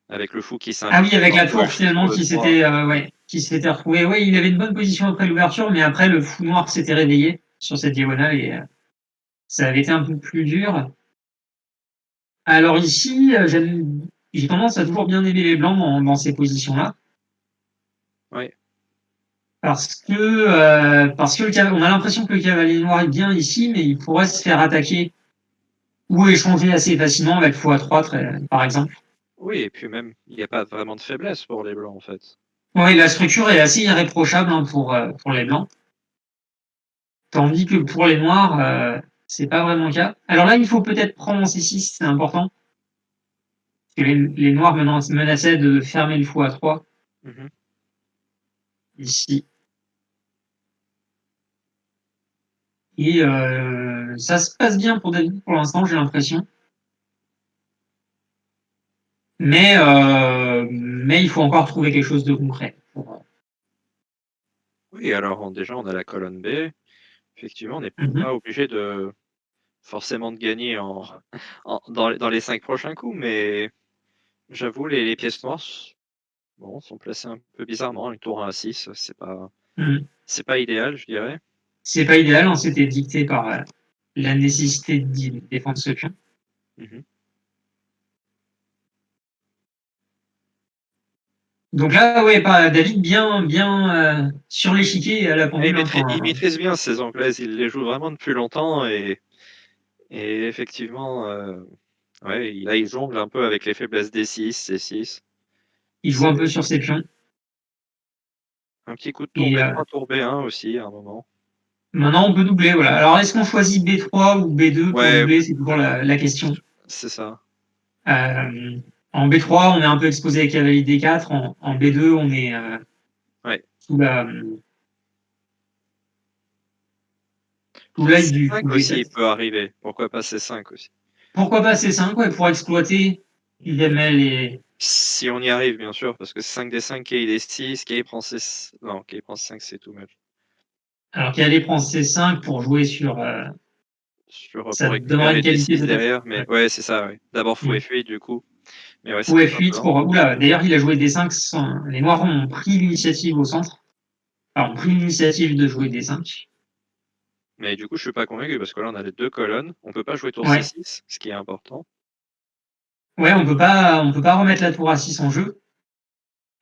avec le fou qui s'est ah oui, impliqué avec par la tour gauche sur finalement le qui 3. s'était. Ouais. qui s'était retrouvé. Oui, il avait une bonne position après l'ouverture, mais après le fou noir s'était réveillé sur cette diagonale et ça avait été un peu plus dur. Alors ici, j'ai tendance à toujours bien aimer les blancs dans ces positions-là. Oui, Parce que on a l'impression que le cavalier noir est bien ici, mais il pourrait se faire attaquer ou échanger assez facilement avec x3, par exemple. oui, et puis même, il n'y a pas vraiment de faiblesse pour les blancs en fait. Oui, la structure est assez irréprochable hein, pour les blancs. Tandis que pour les noirs, c'est pas vraiment le cas. Alors là, il faut peut-être prendre en C6, c'est important. Parce que les noirs menaçaient de fermer le x3 Mhm. ici. Et ça se passe bien pour David pour l'instant, j'ai l'impression. Mais il faut encore trouver quelque chose de concret. Oui, alors déjà on a la colonne B. Effectivement, on n'est Mhm. pas obligé de forcément de gagner dans les 5 prochains coups, mais j'avoue, les pièces noires bon, sont placées un peu bizarrement. Une tour à 6, Mhm. c'est pas idéal, je dirais. C'est pas idéal, hein, c'était dicté par la nécessité de défendre ce pion. Mhm. Donc là, ouais, pas David bien sur l'échiquier à la Et pendule. Hein, il maîtrise bien ces anglaises, il les joue vraiment depuis longtemps et effectivement, ouais, là il jongle un peu avec les faiblesses D6, C6. il joue un peu sur ses pions. Un petit coup de tour Et B3, tour B1 aussi à un moment. maintenant, on peut doubler. Voilà. Alors, est-ce qu'on choisit B3 ou B2 pour Ouais, doubler? C'est toujours la question. c'est ça. Euh, en B3, on est un peu exposé avec cavalier D4. En B2, on est Ouais. sous la sous Puis l'œil du C5 fou aussi, G7. il peut arriver. Pourquoi pas C5 aussi? Pourquoi pas C5 ouais, pour exploiter UML et Si on y arrive, bien sûr, parce que 5D5, K D6, K prend C... Non, K prend C5, c'est too much. alors qu'aller prendre C5 pour jouer sur ça Pour donnerait récupérer une qualité D6 peut-être. derrière, mais Ouais. ouais, c'est ça, ouais. D'abord, fou Mm. F8, du coup. Mais ouais, c'est Ou peut-être un peu F8 lent. pour. Oula, d'ailleurs, il a joué D5 sans. Les Noirs ont pris l'initiative au centre. Enfin, ont pris l'initiative de jouer D5. Mais du coup, je suis pas convaincu, parce que là, on a les deux colonnes. On peut pas jouer tour Ouais. C6, ce qui est important. Ouais, on peut pas remettre la tour à 6 en jeu.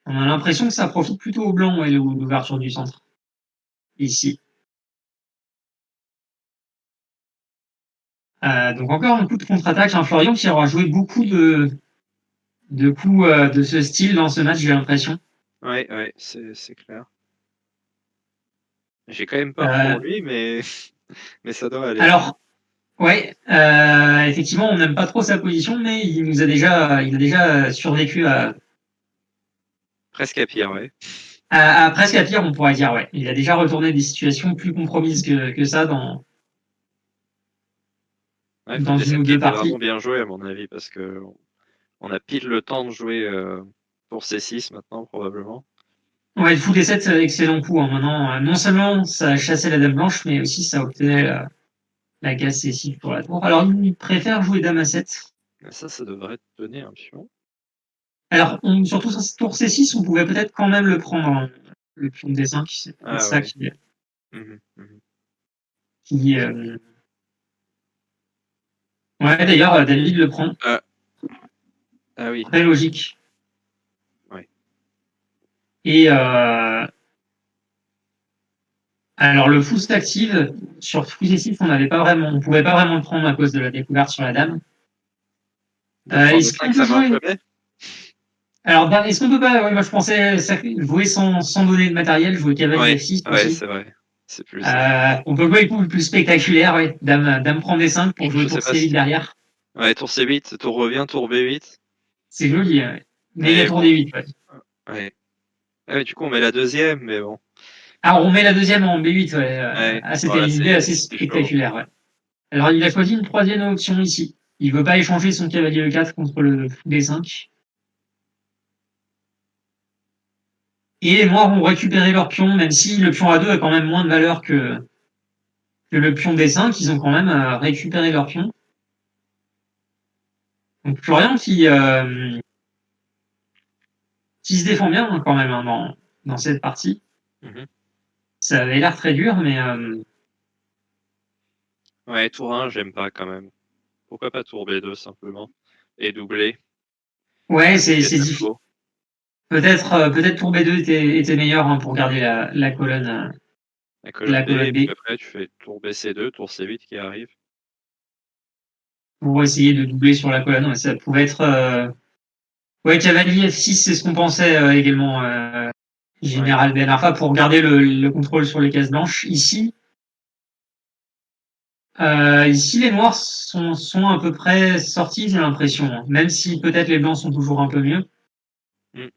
On a l'impression que ça profite plutôt au blanc, ouais, l'ouverture du centre. Ici. Donc encore un coup de contre-attaque. Un Florian qui aura joué beaucoup de coups de ce style dans ce match, j'ai l'impression. Ouais, ouais, c'est clair. J'ai quand même peur pour Euh, lui, mais, mais ça doit aller. alors, ouais, effectivement, on n'aime pas trop sa position, mais il a déjà survécu Presque à pire, ouais. à presque à pire, on pourrait dire, ouais. Il a déjà retourné des situations plus compromises que ça Ouais, dans une Fondation ou qui deux était vraiment parties. bien joué, à mon avis, parce que on a pile le temps de jouer pour C6 maintenant, probablement. Ouais, le fou des 7, excellent coup. Hein. Maintenant, non seulement ça chassait la dame blanche, mais aussi ça obtenait la case C6 pour la tour. Alors, il préfère jouer dame à 7. Mais ça devrait te donner un pion. Alors, surtout sur ce tour C6, on pouvait peut-être quand même le prendre, hein, le pion D5. C'est peut-être Ah ça ouais. Mhm, mhm. qui Ouais, d'ailleurs, David le prend. Ah, ah oui, Très logique. ouais. Et alors, le fou s'active. Sur fou C6, on pouvait pas vraiment le prendre à cause de la découverte sur la dame. De prendre le Est-ce 5, qu'on peut ça marche jouer jamais? Alors, est-ce qu'on peut pas, ouais, moi je pensais jouer sans donner de matériel, jouer cavalier Ouais, F6 ouais, aussi. c'est vrai. C'est plus simple. On peut jouer le coup le plus spectaculaire, ouais. Dame prend des 5 pour jouer Je sais tour pas si. C8 derrière. Ouais, tour C8, tour revient, tour B8. C'est joli, ouais. Mais il y a Mais tour bon, D8, ouais. ouais. Ah ouais, du coup, on met la deuxième, mais bon. Alors, on met la deuxième en B8, ouais. Ouais, C'était voilà, une idée assez c'est chaud. spectaculaire, ouais. Alors, il a choisi une troisième option ici. Il veut pas échanger son cavalier E4 contre le fou D5. Et les Noirs ont récupéré leur pion, même si le pion A2 a quand même moins de valeur que le pion D5, ils ont quand même récupéré leur pion. Donc Florian qui se défend bien hein, quand même. Hein, dans cette partie. Mmh. Ça avait l'air très dur, mais Ouais, tour 1, j'aime pas quand même. Pourquoi pas tour B2 simplement? Et doubler, ouais, avec c'est des difficile. tempos. Peut-être tour B2 était meilleur hein, pour garder La colonne la B colonne et puis B après tu fais tour B C2, tour C8 qui arrive. pour essayer de doubler sur la colonne. Ouais, ça pouvait être ouais, cavalier F6, c'est ce qu'on pensait également. Ouais. Général Ben Arfa pour garder le contrôle sur les cases blanches. Ici, les noirs sont à peu près sortis, j'ai l'impression, hein. Même si peut-être les blancs sont toujours un peu mieux. Mmh.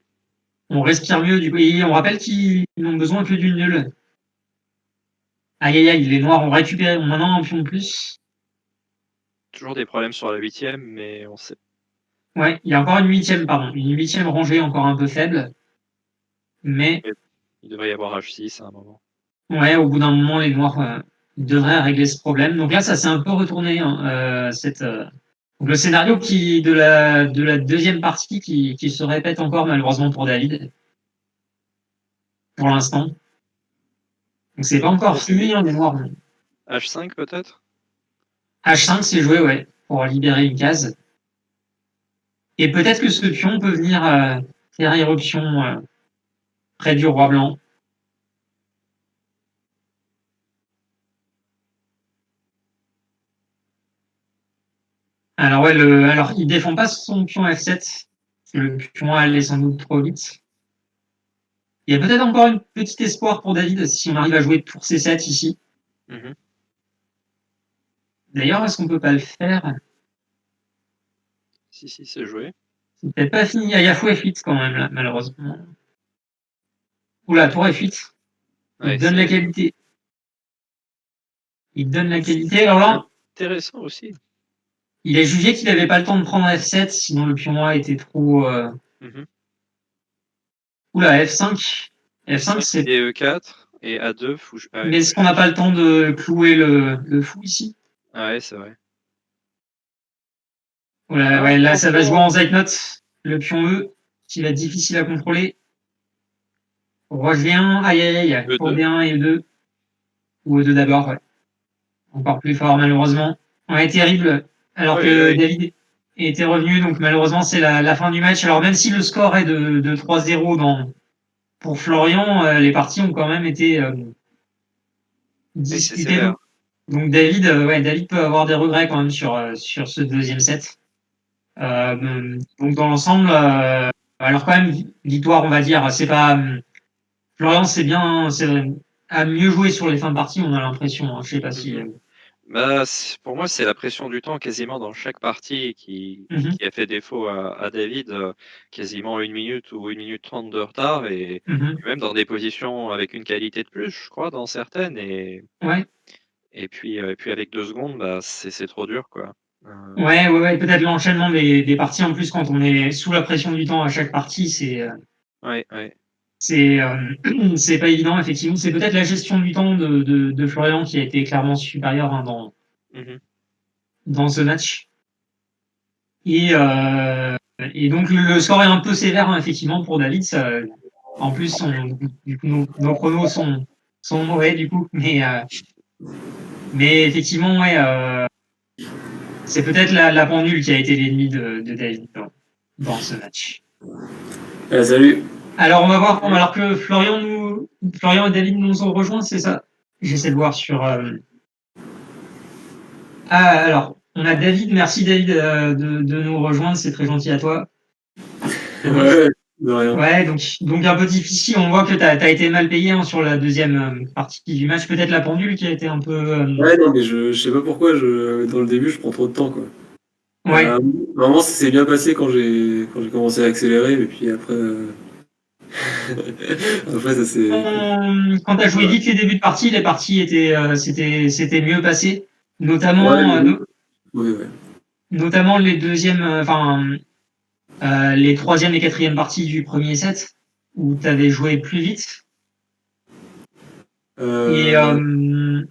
On respire mieux du coup. Et on rappelle qu'ils n'ont besoin que d'une nulle. Aïe aïe aïe, les noirs ont récupéré, ont maintenant un pion de plus. Toujours des problèmes sur la 8e, mais on sait. Ouais, il y a encore une huitième, pardon. Une huitième rangée encore un peu faible. Mais Il devrait y avoir H6 à un moment. ouais, au bout d'un moment, les noirs devraient régler ce problème. Donc là, ça s'est un peu retourné, hein, donc le scénario de la deuxième partie qui se répète encore malheureusement pour David, pour l'instant. Donc c'est pas encore Tour B8, fini, hein, les noirs. H5 peut-être? H5, c'est joué, ouais, pour libérer une case. Et peut-être que ce pion peut venir faire irruption près du roi blanc. Alors ouais, alors il défend pas son pion F7. Le pion A allait sans doute trop vite. Il y a peut-être encore un petit espoir pour David si on arrive à jouer tour C7 ici. Mmh. D'ailleurs, est-ce qu'on peut pas le faire? Si, si, c'est joué. C'est peut-être pas fini. Il y a fou F8 quand même, là, malheureusement. Oula, tour F8. Il Ouais, donne la c'est qualité. Il donne la qualité. Alors là, intéressant aussi. il a jugé qu'il n'avait pas le temps de prendre F7, sinon le pion A était trop. Mmh. Oula, F5. F5, F5 c'est. et E4 et A2, ah ouais, Mais faut est-ce qu'on n'a pas le temps de clouer le fou ici? ah ouais, c'est vrai. Oula, Ah, ouais, là, ça va jouer en attention! Zeitnot. Le pion E, qui va être difficile à contrôler. Roi G1, aïe aïe aïe, pour E2. D1 et E2. Ou E2 d'abord, ouais. Encore plus fort, malheureusement. Ouais, terrible. Alors Aïe, que aïe. David était revenu, donc malheureusement, c'est la fin du match. Alors, même si le score est de 3-0 pour Florian, les parties ont quand même été Et c'est disputées. sévère. Donc David, ouais, David peut avoir des regrets quand même sur ce deuxième set. Donc dans l'ensemble, alors quand même, victoire, on va dire, c'est pas. Florian, c'est bien, a mieux joué sur les fins de partie, on a l'impression, hein. Je sais pas si. Mmh. Bah, pour moi, c'est la pression du temps quasiment dans chaque partie Mhm, qui a fait défaut à David, quasiment 1 minute ou 1 minute 30 de retard et mhm. même dans des positions avec une qualité de plus, je crois, dans certaines Ouais. et puis avec 2 secondes, bah, c'est trop dur, quoi. Heu, Ouais, peut-être l'enchaînement des parties en plus quand on est sous la pression du temps à chaque partie, ouais, ouais. c'est c'est pas évident effectivement. C'est peut-être la gestion du temps de Florian qui a été clairement supérieure hein, Mmh. dans ce match. Et, euh, et donc le score est un peu sévère hein, effectivement pour David. En plus, du coup, nos chronos sont mauvais du coup, mais effectivement, ouais, c'est peut-être la pendule qui a été l'ennemi de David dans ce match. Salut. Alors on va voir, Salut. alors que Florian et David nous ont rejoints, c'est ça? J'essaie de voir sur. Ah alors, on a David, merci David de nous rejoindre, c'est très gentil à toi. Ouais, de rien. Ouais, donc un peu difficile. On voit que tu as été mal payé hein, sur la deuxième partie du match. Peut-être la pendule qui a été un peu. Ouais, non, mais je sais pas pourquoi, dans le début, je prends trop de temps, quoi. Ouais. Normalement, ça s'est bien passé quand j'ai commencé à accélérer, mais puis après, après ça s'est. Quand tu as joué Ouais, vite les parties, les parties c'était mieux passé. ouais, Notamment, ouais, ouais. notamment les deuxièmes, les troisième et quatrième parties du premier set où tu avais joué plus vite. Et, Euh, euh,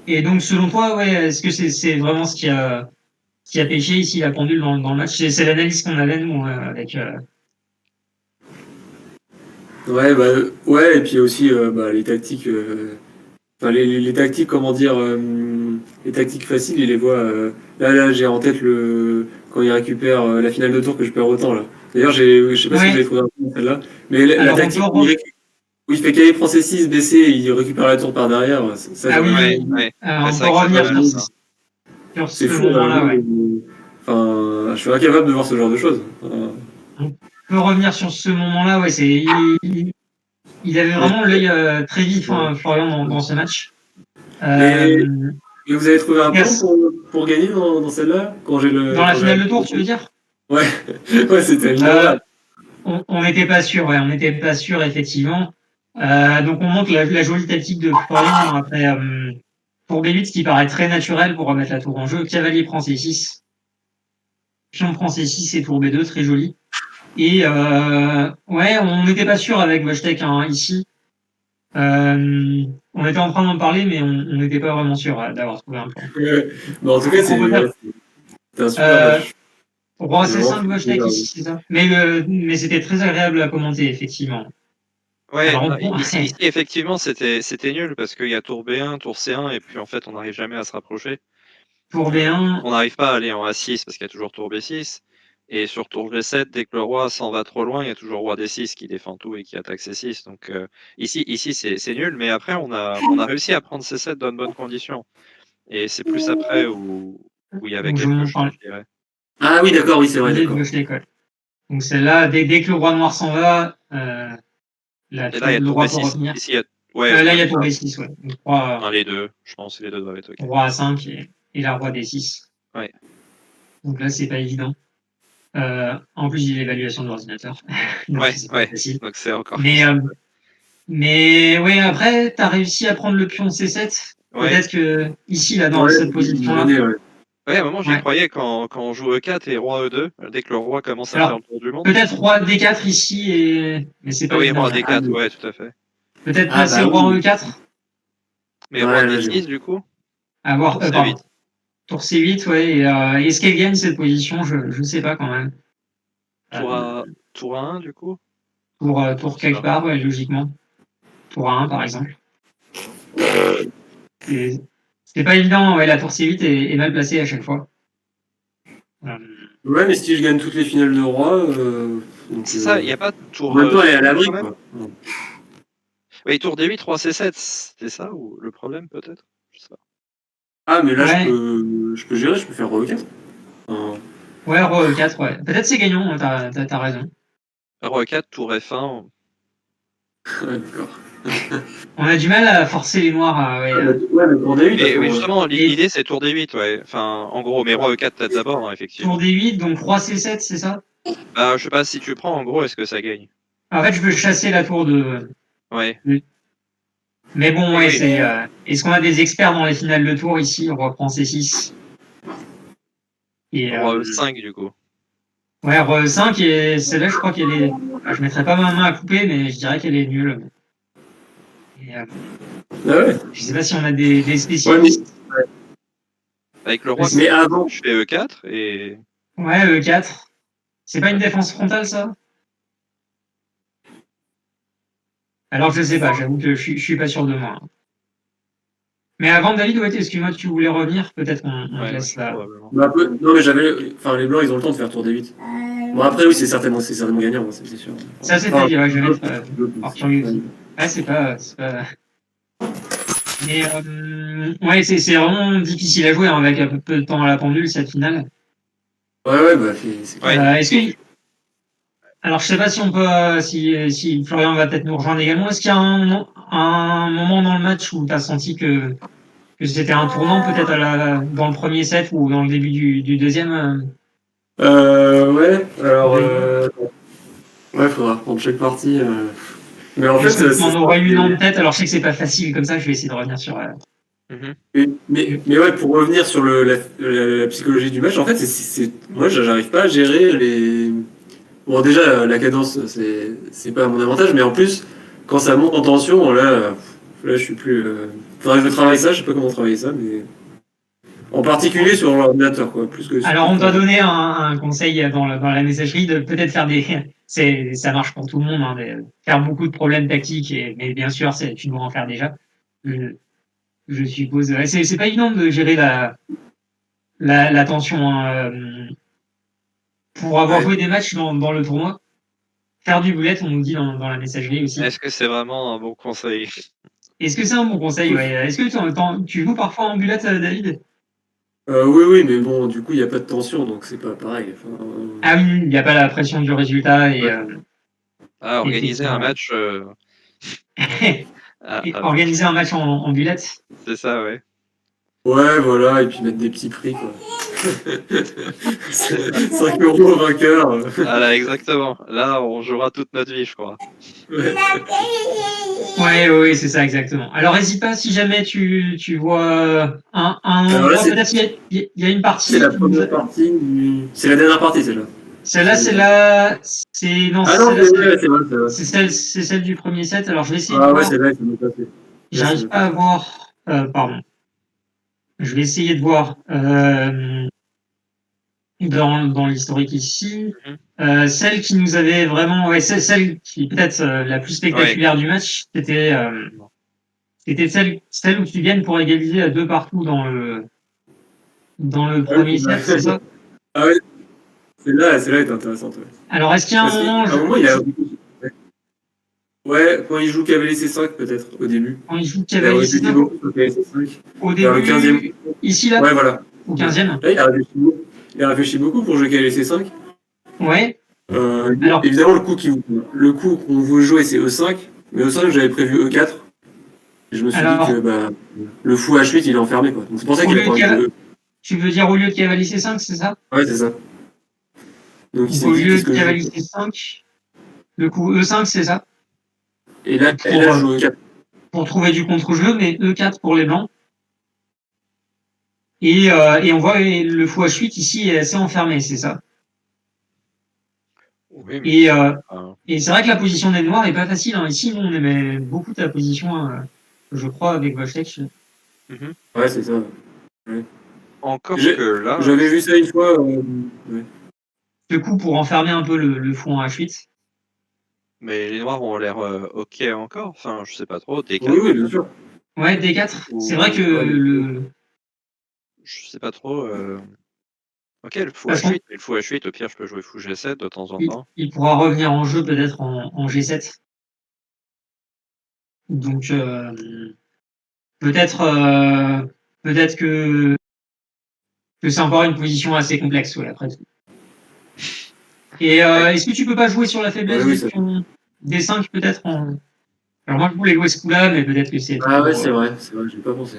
et donc, selon toi, ouais, est-ce que c'est vraiment ce qui a pêché ici la pendule dans le match? C'est l'analyse qu'on avait, nous, avec. Ouais, et puis aussi les tactiques. Enfin, les tactiques, comment dire, les tactiques faciles, il les voit. Là, j'ai en tête quand il récupère la finale de tour que je perds autant là. D'ailleurs, je sais pas si vous Ouais. avez trouvé un peu celle-là, mais la Alors on peut tactique où il fait KV prend ses 6, baisser, et il récupère la tour par derrière, ça Ah j'aurais Ouais, oui, vraiment. ouais. Ouais, on c'est peut vrai que ça revenir peut sur, être ça. sur C'est ce fou, moment-là, ouais. enfin, je suis incapable de voir ce genre de choses. On peut revenir sur ce moment-là, ouais. Il avait Mais, vraiment l'œil très vif, ouais. hein, Florian, dans ce match. Mais- Euh, mais vous avez trouvé un plan yes. pour gagner dans celle-là Dans la quand j'ai. finale de tour, tu veux dire? Ouais, ouais, c'était Euh, minable. on n'était pas sûr, ouais, on n'était pas sûr, effectivement. Donc on montre la jolie tactique de Florian après pour B8, ce qui paraît très naturel pour remettre la tour en jeu. Cavalier prend C6, pion prend C6 et tour B2, très joli. Et ouais, on n'était pas sûr avec Wojtek hein, ici. On était en train d'en parler, mais on n'était pas vraiment sûr d'avoir trouvé un plan. Mais en tout cas, Donc on peut faire c'était un super euh, match. roi J'ai vraiment C5 fait Wojtek plaisir. ici, c'est ça. Mais c'était très agréable à commenter, effectivement. Ouais, Alors non, on, ici effectivement c'était nul parce qu'il y a tour B1, tour C1 et puis en fait on n'arrive jamais à se rapprocher. pour B1, On n'arrive pas à aller en A6 parce qu'il y a toujours tour B6 et sur tour G7 dès que le roi s'en va trop loin, il y a toujours roi D6 qui défend tout et qui attaque C6. Donc ici c'est nul, mais après on a réussi à prendre C7 dans de bonnes conditions et c'est plus après où il y avait donc je quelques montre chances, je dirais. Ah oui, d'accord, oui, c'est vrai, l'idée de d'accord. Wojtek. Ouais. Donc celle-là, dès que le roi noir s'en va, Et là il y a le tour roi peut B6. revenir. Ici il y a ouais, Là, il y ouais, a tour B6, ouais. Donc non, les deux, je pense que les deux doivent être OK. roi A5 et la roi D6. Ouais. Donc là, c'est pas évident. En plus, j'ai l'évaluation de l'ordinateur. Donc Ouais, c'est pas ouais. facile. Donc c'est encore Mais, plus. ouais, après, tu as réussi à prendre le pion C7. Ouais. Peut-être que ici, là, dans Ouais, cette vous position-là. venez, ouais. Ouais, à un moment, j'y Ouais. croyais quand on joue E4 et roi E2, dès que le roi commence à faire Alors, le tour du monde. peut-être roi D4 ici, mais c'est Ah pas oui, évident. roi Ouais. Ah, D4, ouais, tout à fait. Peut-être ah, placer bah le roi en oui. E4. Mais roi Ouais, là, j'ai. D6, du coup, Avoir, tour C8. pardon. Tour C8, ouais. Et, est-ce qu'elle gagne cette position? Je ne sais pas quand même. Tour Euh, à tour à 1, du coup. tour Je sais quelque pas. part, ouais, logiquement. Tour A1, par exemple. C'est c'est pas évident, ouais, la tour C8 est mal placée à chaque fois. Euh, Ouais, mais si je gagne toutes les finales de roi, donc, C'est ça, il n'y a pas en tour même temps, elle est à C8 l'abri, quand même? quoi. Oui, tour D8, roi C7, c'est ça ou le problème peut-être? Je sais pas. Ah, mais là, ouais, je peux gérer, je peux faire roi 4. ouais, roi E4, ouais. Peut-être c'est gagnant, hein, t'as raison. Roi 4, tour F1. Ouais, d'accord. On a du mal à forcer les noirs à, ouais, Ouais, mais pour D8, Mais attends. justement, et l'idée c'est tour D8, ouais. Enfin, en gros, mais roi E4 peut-être d'abord, hein, tour effectivement. D8, donc roi C7, c'est ça? Bah, je sais pas si tu prends, en gros, est-ce que ça gagne? En fait, je veux chasser la tour Ouais. Mais bon, Oui, ouais, oui. est-ce qu'on a des experts dans les finales de tour ici? On reprend C6. Et, Roi E5, du coup. ouais, roi E5, et celle-là, je crois qu'elle est. Ah, je mettrai pas ma main à couper, mais je dirais qu'elle est nulle. Et, Ah ouais. je sais pas si on a des Ouais, mais, spécialistes. Avec le roi mais contre avant. je fais E4 et Ouais, E4. C'est pas une ouais. défense frontale, ça? Alors, je sais pas, j'avoue que je suis pas sûr de moi. Mais avant, David, ouais, excuse-moi, tu voulais revenir? Peut-être on te Ouais, laisse là. probablement. Non, mais enfin, les blancs, ils ont le temps de faire tour D8. Bon, après, oui, c'est certainement gagnant, hein, c'est sûr. Ça, c'était Enfin, dit, ouais, je vais mettre par ouais. curiosité. Ouais, c'est pas. Mais ouais, c'est vraiment difficile à jouer hein, avec un peu de temps à la pendule, cette finale. Ouais, bah, c'est clair. Ouais. Est-ce que. Alors, je sais pas si on peut. Si Florian va peut-être nous rejoindre également. Est-ce qu'il y a un moment dans le match où tu as senti que c'était un tournant, peut-être dans le premier set ou dans le début du deuxième Ouais, alors, David. ouais, faudra reprendre chaque partie. Mais en fait, Est-ce que tu c'est en ça. aurais une en tête? Alors, je sais que c'est pas facile comme ça, je vais essayer de revenir sur. Mhm. Mais ouais, pour revenir sur la psychologie du match, en fait, moi, j'arrive pas à gérer les. Bon, déjà, la cadence, c'est pas à mon avantage, mais en plus, quand ça monte en tension, là, je suis plus. Faudrait que je travaille ça, je sais pas comment travailler ça, mais. En particulier sur l'ordinateur, quoi, plus que sur Alors, on doit portable. donner un conseil dans la messagerie de peut-être faire ça marche pour tout le monde, hein, de faire beaucoup de problèmes tactiques, mais bien sûr, tu dois en faire déjà. Je, je suppose. Ouais, c'est pas évident de gérer la tension, hein, pour avoir Ouais. joué des matchs dans le tournoi. Faire du bullet, on nous dit dans la messagerie aussi. Est-ce que c'est vraiment un bon conseil? Est-ce que c'est un bon conseil? Ouais. Est-ce que tu joues parfois en bullet, David? Oui, oui, mais bon, du coup, il n'y a pas de tension, donc c'est pas pareil. Enfin, Ah oui, il n'y a pas la pression du résultat et ouais. Ah, organiser un effectivement. match, Ouais. ah, Et ah, organiser un match en bullet. c'est ça, ouais. Ouais, voilà, et puis mettre des petits prix, quoi. C'est ça. 5 euros au vainqueur. Voilà, exactement. Là, on jouera toute notre vie, je crois. Ouais. Ouais, ouais, c'est ça, exactement. Alors, n'hésite pas si jamais tu vois un Alors là, endroit, peut-être il y a une c'est partie la qui nous a... première partie C'est la dernière partie, celle-là. Celle-là, c'est la... C'est... Non, Ah non, celle-là, c'est vrai, c'est vrai. c'est celle du premier set. Alors, je vais essayer de Ah ouais, voir. c'est là, c'est bien passé. Là, c'est J'arrive bien pas à passé. voir... pardon. Je vais essayer de voir dans l'historique ici. Mhm. Celle qui nous avait vraiment... Ouais, celle qui est peut-être la plus Ouais. spectaculaire du match, c'était celle où tu gagnes pour égaliser à 2 partout dans le Ah, ouais, premier set, c'est ça? ah ouais, celle-là est intéressante. Ouais. Alors, est-ce qu'il y a un Parce qu'à moment, un moment, il y a. Ouais, quand il joue cavalier C5, peut-être, au début. quand il joue Il a cavalier réfléchi C5, beaucoup sur cavalier C5. au Vers le 15e. début, ici, là, Ouais, voilà. au 15e? Là, il a réfléchi beaucoup pour jouer cavalier C5. Ouais. Alors, Évidemment, le coup qu'on veut jouer, c'est E5. Mais E5, j'avais prévu E4. Et je me suis dit que alors, bah, le fou H8, il est enfermé, quoi. Donc c'est pour ça au qu'il a lieu pas de envie de jouer. tu veux dire au lieu de cavalier C5, c'est ça? Ouais, c'est ça. Donc il Donc, s'est au dit, lieu qu'est-ce de que je joue? cavalier C5, le coup E5, c'est ça? Et là, Pour, je joue E4. pour trouver du contre-jeu, mais E4 pour les blancs. Et on voit le fou H8 ici est assez enfermé, c'est ça? Oui, mais Et, c'est euh, pas... et c'est vrai que la position des noirs est pas facile, hein. Ici, on aimait beaucoup ta position, je crois, avec Vacek. Mhm. Ouais, c'est ça. Ouais. Encore que J'ai- là, J'avais vu ça une fois. Ouais. Ce coup pour enfermer un peu le fou en H8. mais les noirs ont l'air ok encore. Enfin, je sais pas trop. Oui, D4 oui, bien peut-être? sûr. Ouais, D4. C'est vrai que Ou Ouais, je sais pas trop. Ok, le fou parce H8. Mais le fou H8, au pire, je peux jouer fou G7 de temps en temps. il pourra revenir en jeu peut-être en G7. Donc peut-être peut-être que c'est encore une position assez complexe, ouais, après tout. Et Ouais. est-ce que tu peux pas jouer sur la ouais, faiblesse oui, du ça. pion D5 peut-être en... Alors moi je voulais jouer ce coup-là, mais peut-être que Ah ouais, c'est vrai, j'ai pas pensé.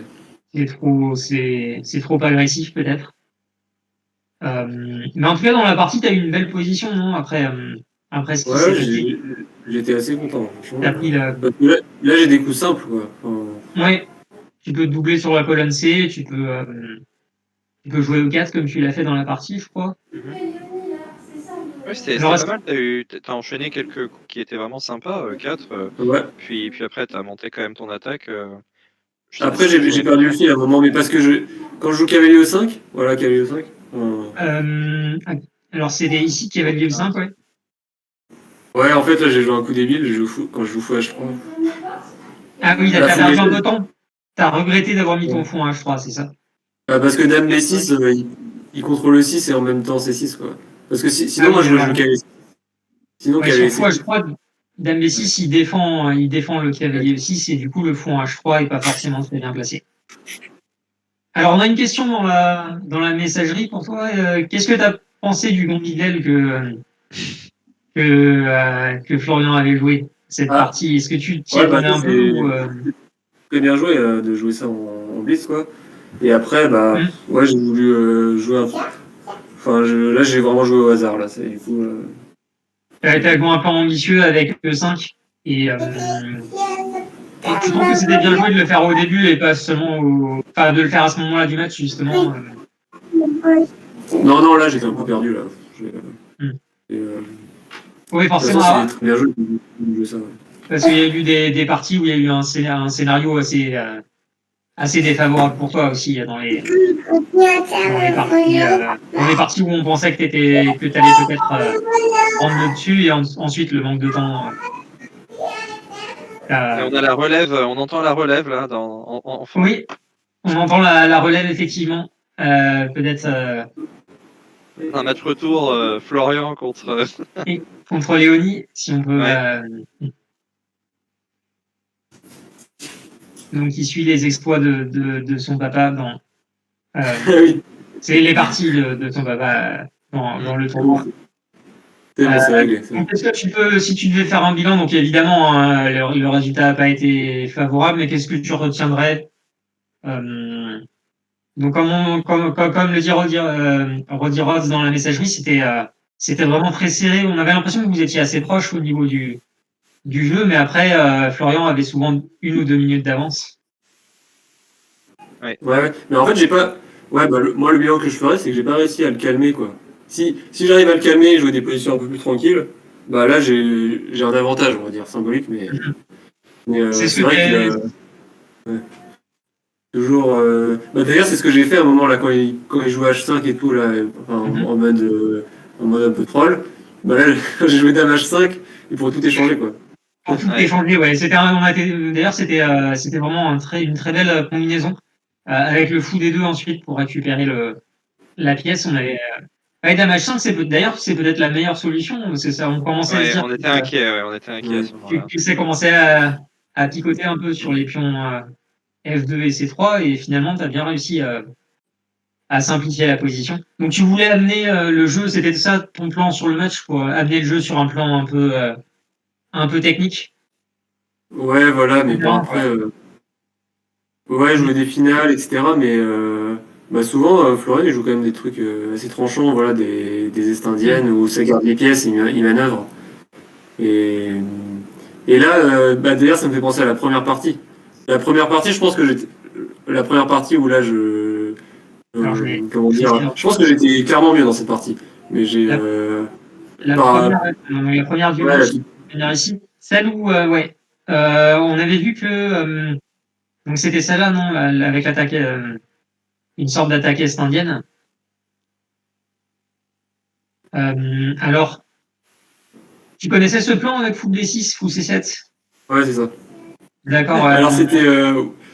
c'est trop agressif peut-être. Mais en tout cas dans la partie t'as eu une belle position, non? Après ce qui Ouais, s'est passé, j'étais assez content, t'as franchement. pris la... Parce que là, j'ai des coups simples, quoi. Enfin, Ouais, tu peux doubler sur la colonne C, tu peux jouer au 4 comme tu l'as fait dans la partie, je crois. Mhm. Ouais, Alors c'était est-ce pas que... mal. T'as enchaîné quelques coups qui étaient vraiment sympas, 4. ouais. Puis après, t'as monté quand même ton attaque. Je sais pas Après, si tu j'ai jouais perdu le fil à un moment, mais parce que quand je joue cavalier E5, voilà, cavalier E5. Euh, alors c'est ici qui avait au lieu le 5, 15. ouais. Ouais, en fait, là, j'ai joué un coup débile, quand je joue fou H3. Ah oui, La t'as fou perdu un G7. peu de temps. T'as regretté d'avoir mis ton Ouais. fond en H3, c'est ça? Parce que Dame F5. B6, il contrôle le 6 et en même temps C6, quoi. Parce que Ah sinon, moi, oui, je alors joue cavalier. Sinon, ouais, sur cavalier fou C6. H3, Dame Ouais. B6, il défend le cavalier E6 et du coup le fou en H3 est pas forcément très bien placé. Alors on a une question dans la messagerie pour toi. Qu'est-ce que tu as pensé du Gondidel que Florian avait joué cette Ah, partie? Est-ce que tu t'y ouais, bah attendais ça, un peu ou très bien joué de jouer ça en blitz, quoi. Et après, bah, hmm. ouais, j'ai voulu jouer Enfin, là, j'ai vraiment joué au hasard, là. Du coup, T'as joué un peu ambitieux avec E5 et, et tu trouves que c'était bien joué de le faire au début et pas seulement enfin de le faire à ce moment-là du match justement. non, non, là, j'étais un peu perdu, là. J'ai- Hmm. et, Oui, de toute façon, forcément, c'est très bien joué de jouer ça. Ouais. parce qu'il y a eu des parties où il y a eu un scénario assez assez défavorable pour toi aussi dans les parties où on pensait que tu allais peut-être prendre le dessus et ensuite le manque de temps. Et on a la relève, on entend la relève là en fond. Oui, on entend la relève effectivement. Peut-être Un match retour Florian contre. contre Léonie, si on peut. Ouais. Donc il suit les exploits de son papa dans. Oui, C'est les parties de son papa dans le tournoi. c'est bon, c'est réglé. Donc, est-ce que tu peux, si tu devais faire un bilan, donc évidemment, hein, le résultat n'a pas été favorable, mais qu'est-ce que tu retiendrais donc, comme le dit Roddy Rhodes dans la messagerie, c'était vraiment très serré. On avait l'impression que vous étiez assez proche au niveau du jeu, mais après, Florian avait souvent 1 ou 2 minutes d'avance. Ouais, mais en fait, j'ai pas. Ouais, bah, moi, le bilan que je ferais, c'est que j'ai pas réussi à le calmer, quoi. Si j'arrive à le calmer et jouer des positions un peu plus tranquilles, bah là, j'ai un avantage, on va dire, symbolique, mais C'est ce c'est que vrai qu'il a. Ouais. Toujours. Bah, d'ailleurs, c'est ce que j'ai fait à un moment, là, quand il jouait H5 et tout, là, enfin, en mode un peu troll. Bah là, quand j'ai joué Dame H5, il pourrait tout échanger, quoi. Pour tout échanger, ouais. D'ailleurs, c'était vraiment une très belle combinaison avec le fou des deux ensuite pour récupérer la pièce. On avait ouais, Dame H5, d'ailleurs, c'est peut-être la meilleure solution. C'est ça, on commençait à se Ouais, dire on était inquiets, on était inquiets à ce moment-là. que ça commençait à picoter un peu sur les pions F2 et C3 et finalement, tu as bien réussi à simplifier la position. Donc, tu voulais amener le jeu, c'était ça ton plan sur le match, pour amener le jeu sur un plan un peu technique. Ouais, voilà, mais bon, Non, après. Ouais, jouer des finales, etc. Mais bah souvent, Florian, il joue quand même des trucs assez tranchants, voilà, des Est-Indiennes où ça garde les pièces et il manœuvre. Et, et là, bah, d'ailleurs, ça me fait penser à la première partie. La première partie, je pense que j'étais. La première partie où là, alors, comment dire. Je pense que j'étais clairement mieux dans cette partie. Mais j'ai. la, Par, la première du ouais, match, première ici, celle où, ouais, on avait vu que, donc c'était celle-là, non, avec l'attaque, une sorte d'attaque est-indienne. Alors, tu connaissais ce plan avec fou D6, fou C7? ouais, c'est ça. D'accord, Alors c'était.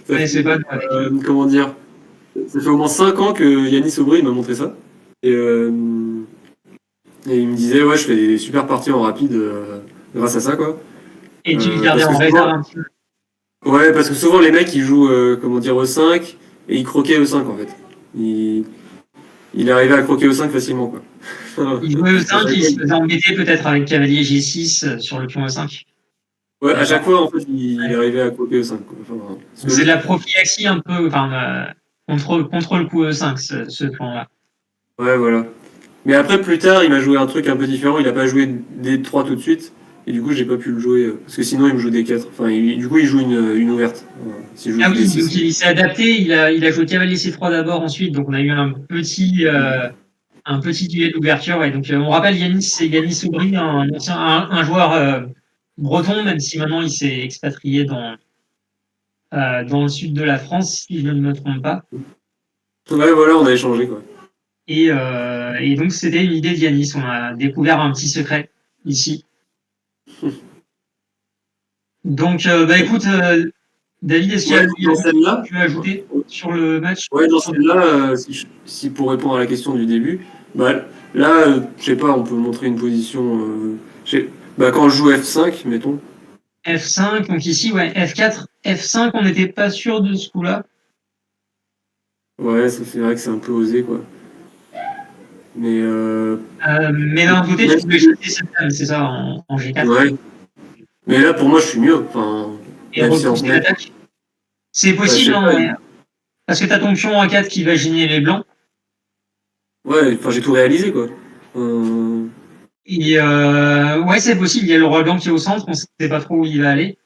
Ça c'est fait, pas. comment dire. Ça fait au moins 5 ans que Yanis Aubry m'a montré ça. Et, et il me disait, ouais, je fais des super parties en rapide grâce à ça, quoi. Et tu le gardais Parce que en réserve souvent, un petit peu. ouais, parce que souvent les mecs ils jouent, comment dire, E5 et ils croquaient E5 en fait. Il, il arrivait à croquer E5 facilement, quoi. Il jouait À E5, chaque il fois, se faisait embêter peut-être avec cavalier G6 sur le pion E5. ouais, à chaque D'accord. fois, en fait, il Ouais. arrivait à croquer E5, quoi. Enfin, parce Donc que c'est de la prophylaxie un peu, enfin, contre le coup E5, ce plan-là. ouais, voilà. Mais après, plus tard, il m'a joué un truc un peu différent. Il a pas joué D3 tout de suite. Et du coup, j'ai pas pu le jouer. Parce que sinon, il me joue D4. Enfin, du coup, il joue une ouverte. Voilà. S'il joue Ah oui, donc D6. il s'est adapté, il a joué cavalier C3 d'abord, ensuite, donc on a eu un petit duel d'ouverture. Et donc on rappelle Yanis, c'est Yanis Aubry, un joueur breton, même si maintenant il s'est expatrié dans le sud de la France, si je ne me trompe pas. Ouais, voilà, on a échangé, quoi. Et donc c'était une idée de Yanis, on a découvert un petit secret ici. Donc bah écoute, David, est-ce qu'il y a Ouais, quelque dans chose que celle-là, tu veux ajouter sur le match? ouais, dans celle-là, si pour répondre à la question du début, bah, là, je sais pas, on peut montrer une position. Bah, quand je joue F5, mettons. F5, donc ici, ouais, F4, F5, on n'était pas sûr de ce coup-là. Ouais, ça c'est vrai que c'est un peu osé, quoi. Mais Mais d'un autre côté, même tu pouvais si- chasser cette dame, c'est ça, en G4. ouais. Mais là, pour moi, je suis mieux. Enfin, Et même si en repousser vrai, l'attaque. C'est bah, je possible, sais hein, pas. ouais. Parce que tu as ton pion A4 qui va gêner les blancs. Ouais, enfin, j'ai tout réalisé, quoi. Euh, Et ouais, c'est possible, il y a le roi blanc qui est au centre, on ne sait pas trop où il va aller.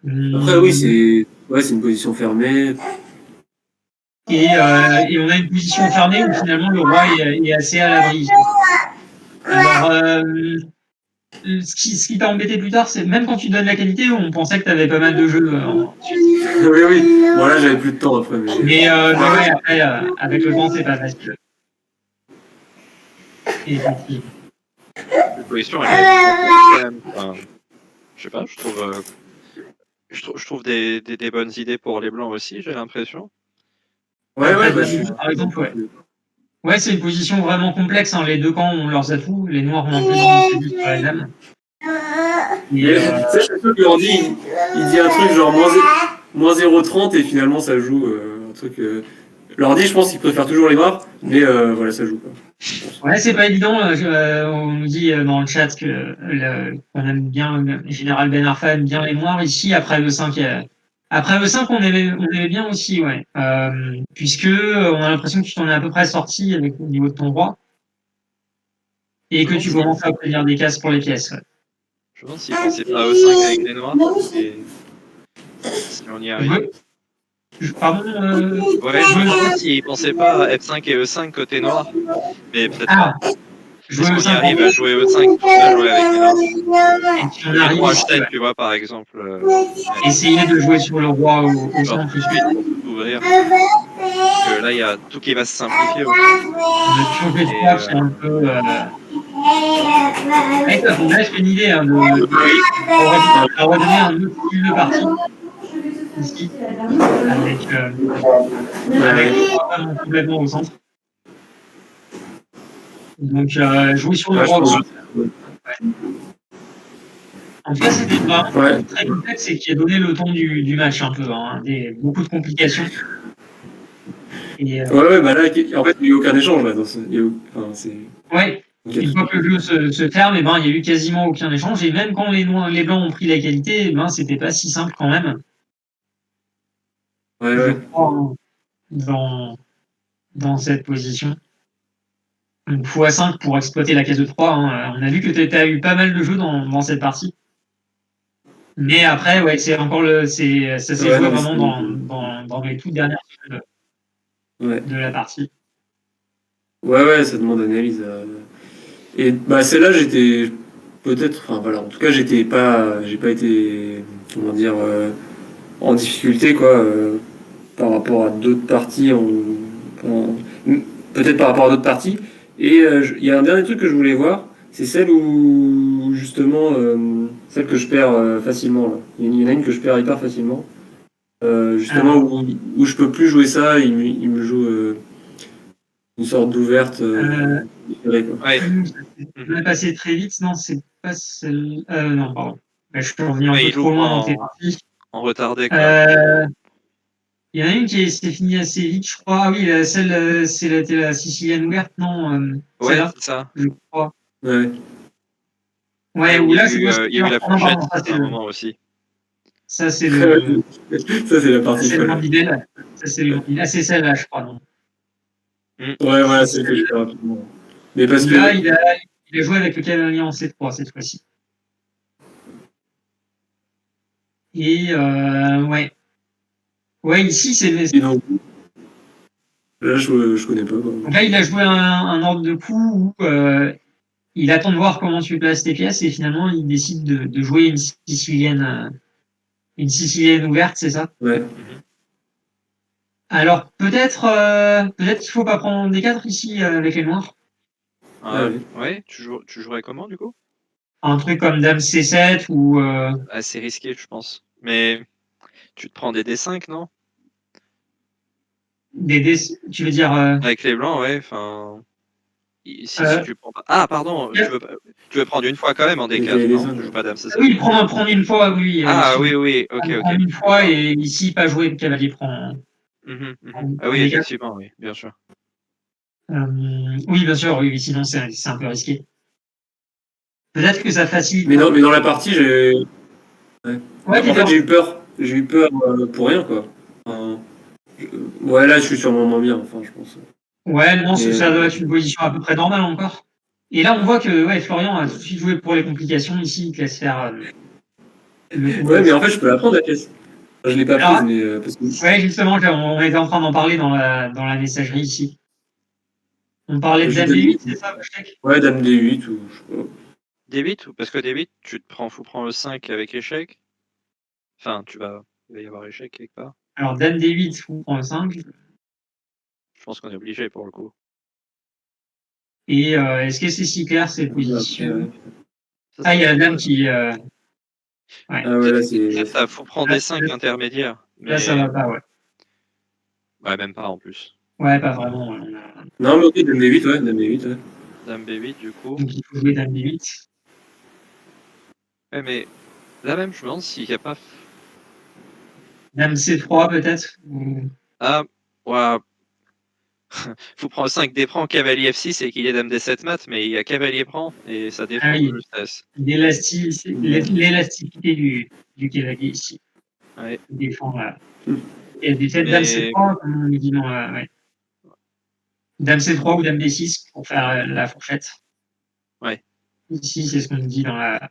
Après, oui, Hum, c'est une position fermée. et on a une position fermée où finalement le roi est assez à l'abri. Alors ce qui t'a embêté plus tard, c'est même quand tu donnes la qualité, on pensait que tu avais pas mal de jeux ensuite. Oui, oui. Bon, là, j'avais plus de temps après. Mais ouais, après, avec le temps, c'est pas facile. Et effectivement. La position, elle est quand même. Enfin, je sais pas, je trouve des bonnes idées pour les blancs aussi, j'ai l'impression. Ouais, Après, bah, je suis. par exemple, ouais. Ouais, c'est une position vraiment complexe. Hein. Les deux camps ont leurs atouts. Les noirs ont un peu d'avance sur la dame. Mais ça, je suis sûr que Andy, il dit un truc genre moins 0,30 et finalement ça joue un truc. L'ordi, je pense qu'il préfère toujours les noirs, mais voilà, ça joue. Quoi. Ouais, c'est pas évident. On nous dit dans le chat qu'on aime bien, Général Ben Arfa aime bien les noirs ici. Après le 5, après le 5 on aimait bien aussi, ouais. Puisque on a l'impression que tu t'en es à peu près sorti avec au niveau de ton roi. Et que tu commences à obtenir des cases pour les pièces. Ouais. Je me demande s'il pensait pas à E5 avec les noirs, et si on y arrive. Pardon Ouais, je me demande s'il pensait pas à F5 et E5 côté noir, mais peut-être pas. Est-ce qu'on y arrive à jouer E5 à jouer avec les noirs? Et puis on arrive roi ici, H7, tu vois, par exemple. Essayer de jouer sur le roi au centre tout de suite. Ouvrir. Parce que là, il y a tout qui va se simplifier. Changer de place, c'est un peu. Ouais, ça on a une idée hein, de redonner un autre style de partie ici, avec le roi vraiment complètement au centre. Donc jouer sur le roi au centre. Ouais. En tout cas, c'était vraiment très complexe et qui a donné le ton du match un peu, hein, beaucoup de complications. Et, ouais, bah là, en fait, il n'y a eu aucun échange là. ouais. Une fois que le jeu se termine, il n'y a eu quasiment aucun échange. Et même quand les blancs ont pris la qualité, c'était pas si simple quand même. Ouais, je crois dans cette position. Donc x5 pour exploiter la case de 3. Hein. On a vu que tu as eu pas mal de jeux dans cette partie. Mais après, ouais, c'est encore ça s'est joué vraiment dans les toutes dernières secondes de la partie. Ouais, ça demande analyse. Et bah celle-là, j'étais peut-être, enfin voilà, en tout cas, j'ai pas été, comment dire, en difficulté quoi, par rapport à d'autres parties, peut-être par rapport à d'autres parties. Et il y a un dernier truc que je voulais voir, c'est celle où justement, celle que je perds facilement là. Il y en a une que je perds hyper facilement. Justement où je peux plus jouer ça, il me joue une sorte d'ouverte. Ouais. On est passé très vite, non, c'est pas celle. Non, pardon. Je suis revenu un peu trop loin dans tes parties. En retardé, quoi. Il y en a une qui s'est finie assez vite, je crois. Ah oui, c'était la Sicilienne ouverte, non ouais, c'est ça. Je crois. Ouais. Ouais, où là, c'est il y a eu la fourchette à un moment aussi. Ça, c'est le. Ça, c'est la partie. C'est le Mandibel. Ça, c'est le. Ah, c'est celle-là, je crois, non. Ouais, voilà, c'est que je fais rapidement. Mais parce là, que. il a joué avec le cavalier en C3 cette fois-ci. Et ouais. Ouais, ici, c'est. Non. Là, je connais pas. Quoi. Donc là, il a joué un ordre de coup où il attend de voir comment tu places tes pièces et finalement, il décide de jouer une Sicilienne ouverte, c'est ça? Ouais. Alors, peut-être qu'il faut pas prendre des 4 ici avec les noirs. Ouais, tu jouerais comment, du coup? Un truc comme Dame C7 ou... Assez risqué, je pense. Mais tu te prends des D5, non? Tu veux dire... Avec les blancs, ouais, enfin... Si tu prends pas... Ah, pardon, tu veux prendre une fois quand même en D4, non? Tu joues pas Dame C7. Oui, prendre une fois, oui. Oui, ok. Prendre une fois et ici, pas jouer, le cavalier prend... Ah oui, effectivement, oui, bien sûr. Oui, bien sûr, oui, sinon c'est un peu risqué. Peut-être que ça facilite. Mais non, mais dans la partie, j'ai. Ouais. En fait, j'ai eu peur. J'ai eu peur pour rien, quoi. Ouais, là, je suis sûrement moins bien, enfin, je pense. Ouais, non, ça doit être une position à peu près normale encore. Et là, on voit que Florian a tout de suite joué pour les complications ici, il te laisse faire. Ouais, mais en fait, je peux la prendre la pièce. Je l'ai pas prise, mais. Parce que... Ouais, justement, on était en train d'en parler dans la messagerie ici. On parlait de Dame D8, c'est ça, Bachtek? Ouais, Dame D8 ou je sais pas. D8 parce que D8, tu te prends, prends le 5 avec échec. Enfin, il va y avoir échec quelque part. Alors, Dame D8, fou prend le 5. Je pense qu'on est obligé pour le coup. Et est-ce que c'est si clair ces Après, positions? Ça, Ah, il y a la se dame voit. qui. Ouais. Ah ouais, là, c'est. Peut-être ça, faut prendre Là, des 5 intermédiaires. là, ça va pas, ouais. Ouais, même pas en plus. Ouais, pas vraiment. Ouais. Non, mais ok, Dame D8, ouais, Dame D8, ouais. Dame B8 du coup. Donc, il faut jouer Dame D8. Ouais, mais là même, je me demande s'il n'y a pas. Dame C3, peut-être. Ah, ouais. Faut prendre 5 des prend cavalier F6 et qu'il est dame D7 mat, mais il y a cavalier prend et ça Ah défend de oui, justesse. l'élasticité du cavalier ici. Ouais. Il défend. Et des têtes Dame Mais C3, comme on dit dans ouais. Dame C3 ou Dame D6 pour faire la fourchette. ouais. Ici, c'est ce qu'on dit dans la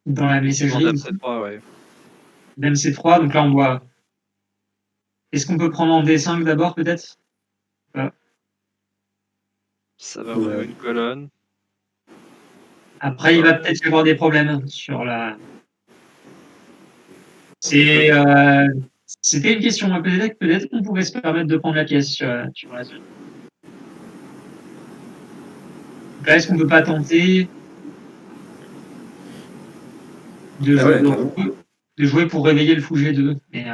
Effectivement, messagerie. dame Ici. C3, ouais. Dame C3, donc là, on voit. Est-ce qu'on peut prendre en D5 d'abord, peut-être? Ça va ouvrir une colonne. Après, il va peut-être y avoir des problèmes sur la. C'était une question. Peut-être qu'on pourrait se permettre de prendre la pièce sur la zone. Là, est-ce qu'on peut pas tenter de Ah jouer, ouais, carrément. de jouer pour réveiller le fou G2? Mais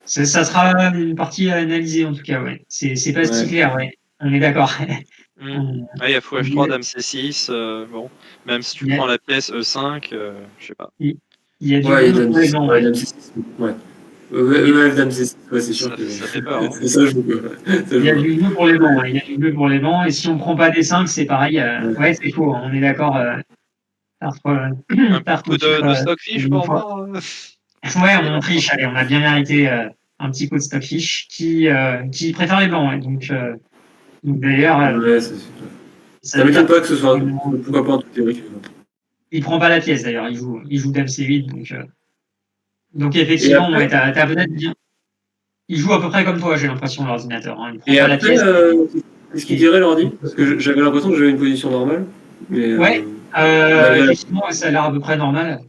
ça sera une partie à analyser en tout cas, ouais. C'est pas si Ouais. clair, ouais. On est d'accord. Ouais, il y a fou H3, dame C6. Bon, même si tu prends la pièce E5, je sais pas. Il y a du Ouais, et bleu Dame pour les C6, blancs, ouais, ouais. Dame C6, ouais. Ouais, Dame C6, ouais, c'est sûr que. Ça fait peur. Hein. Ça joue, quoi. Ça Il y a joue. du bleu pour les blancs, ouais. Il y a du bleu pour les blancs. Et si on prend pas des 5, c'est pareil. Ouais, c'est faux. On est d'accord. Un Tarte coup au sucre de stockfish une pour fois. voir. Ouais, on triche. Allez, on a bien mérité un petit coup de stockfish qui préfère les blancs. Ouais. Donc d'ailleurs, Ouais, c'est sûr. Ça ça veut m'étonne dire pas que ce soit. qu'il Pourquoi pas en tout théorique. il prend pas la pièce d'ailleurs. Il joue Dame C8. Donc Et effectivement, ouais, après, t'as peut-être bien. Il joue à peu près comme toi, j'ai l'impression, l'ordinateur. Hein. Il prend et pas la après pièce. qu'est-ce qu'il dirait l'ordi? Parce que j'avais l'impression que j'avais une position normale. Mais Ouais, malgré la. effectivement, ça a l'air à peu près normal.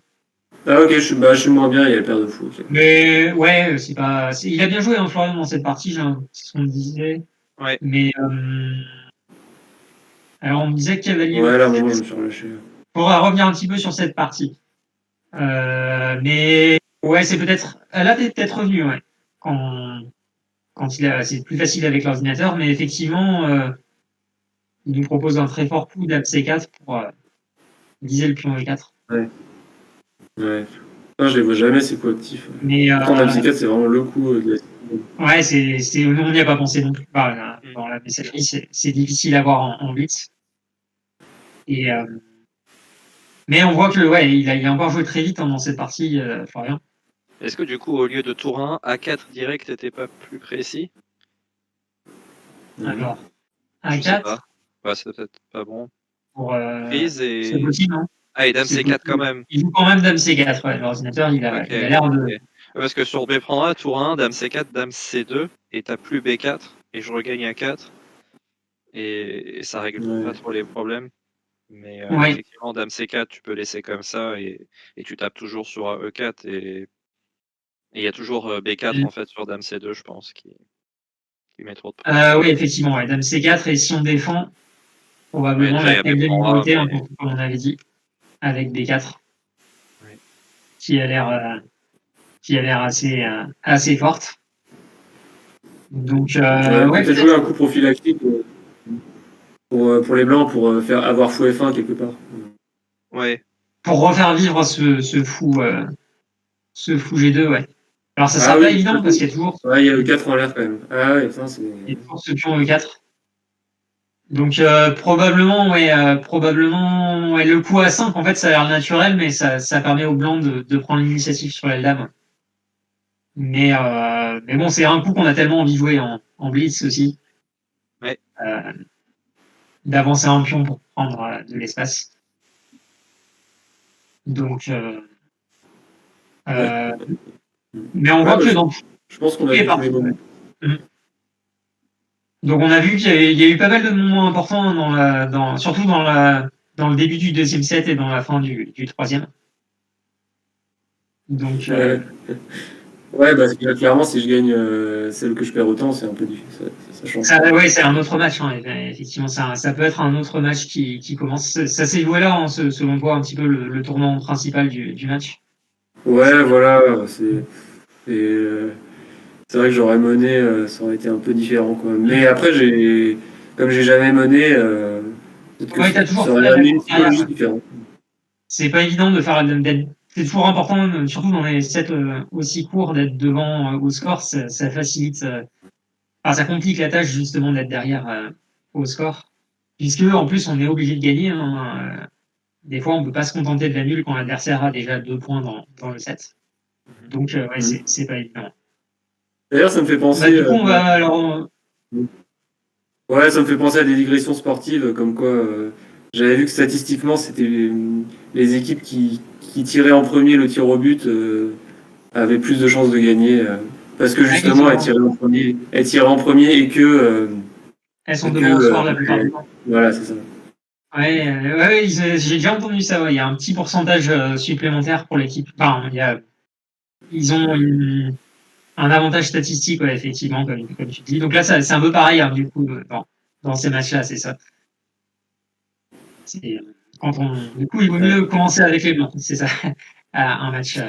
Ah ok, je suis moins bien, il y a le père de fou. Ok. Mais ouais, c'est pas. Il a bien joué, hein, Florian, dans cette partie, c'est ce qu'on me disait. Ouais. Mais alors on me disait que cavalier Ouais, là, E7. vraiment, je me suis relâché. On va revenir un petit peu sur cette partie. Mais ouais, c'est peut-être. Elle a peut-être revenu, ouais. Quand c'est plus facile avec l'ordinateur, mais effectivement, il nous propose un très fort coup d'Ab C4 pour viser le pion E4. Ouais. Ouais. Non, je les vois jamais, ces coups actifs. Mais Pourtant, Dame C4, c'est vraiment le coup de la. ouais, on n'y a pas pensé non plus. Dans la messagerie, c'est difficile à voir en blitz. Et mais on voit que ouais, il a encore joué très vite dans cette partie, Florian. Est-ce que du coup, au lieu de tour 1, A4 direct n'était pas plus précis? Alors, Je sais A4 pas. Bah, c'est peut-être pas bon. pour Prise c'est et. possible, hein. Ah, et dame C'est C4 quand possible. même. Il joue quand même Dame C4, ouais. L'ordinateur, il a Ok. l'air de. Ok. Parce que sur B prendra, tour 1, dame C4, dame C2, et t'as plus B4, et je regagne A4, et ça règle pas Ouais. trop les problèmes. Mais Ouais. effectivement, dame C4, tu peux laisser comme ça, et tu tapes toujours sur E4, et il y a toujours B4 en fait sur dame C2, je pense, qui met trop de pression. Oui, effectivement, ouais. Dame C4, et si on défend, Ouais, probablement déjà, il la y a B tête de prend A, minorité, mais. hein, comme on avait dit, avec B4, Ouais. qui a l'air assez forte. Donc, ouais, Peut-être jouer peut-être un coup prophylactique pour les blancs, pour faire avoir fou F1 quelque part. Ouais. pour refaire vivre ce fou G2, ouais. Alors, ça Ah sera pas oui, évident parce qu'il y a toujours, ouais, il y a le 4 en l'air quand même. Ah ouais, ça c'est. il y a toujours ce pion E4. Donc, probablement, ouais, le coup A5, en fait, ça a l'air naturel, mais ça permet aux blancs de prendre l'initiative sur la dame. Mais bon, c'est un coup qu'on a tellement envie de jouer en blitz aussi. Ouais. D'avancer un pion pour prendre de l'espace. Donc, Ouais. mais on Ouais, voit bah, que dans je pense qu'on a toutes les vu tous les parties. moments. Donc on a vu qu'il y a eu pas mal de moments importants surtout dans dans le début du deuxième set et dans la fin du troisième. Donc, Ouais, bah, clairement, si je gagne celle que je perds autant, c'est un peu difficile. Ça change. ouais, c'est un autre match. Hein, effectivement, ça peut être un autre match qui commence. Ça s'est joué là, hein, selon toi, un petit peu le tournant principal du match. Ouais, voilà. C'est vrai que j'aurais mené, ça aurait été un peu différent, quoi. Mais après, comme j'ai jamais mené, peut-être que Ouais, t'as toujours ça aurait fait la amené une course derrière. psychologie différente. C'est pas évident de faire c'est toujours important, surtout dans les sets aussi courts, d'être devant au score. Ça facilite, enfin, ça complique la tâche justement d'être derrière au score, puisque en plus on est obligé de gagner. Hein, des fois, on peut pas se contenter de la nulle quand l'adversaire a déjà 2 points dans le set. Donc, ouais, c'est pas évident. D'ailleurs, ça me fait Bah, penser. du coup, on va alors. Ouais, ça me fait penser à des digressions sportives, comme quoi j'avais vu que statistiquement, c'était les équipes qui tiraient en premier le tir au but avaient plus de chances de gagner. Parce que justement, elles tiraient en premier Elles sont devant au score la plupart du temps. Voilà, c'est ça. Ouais, j'ai déjà entendu ça. Ouais. Il y a un petit pourcentage supplémentaire pour l'équipe. Enfin, ils ont un avantage statistique, ouais, effectivement, comme tu dis. Donc là, c'est un peu pareil, hein, du coup, dans ces matchs-là, c'est ça. Du coup, il vaut mieux commencer avec les blancs, c'est ça, un match,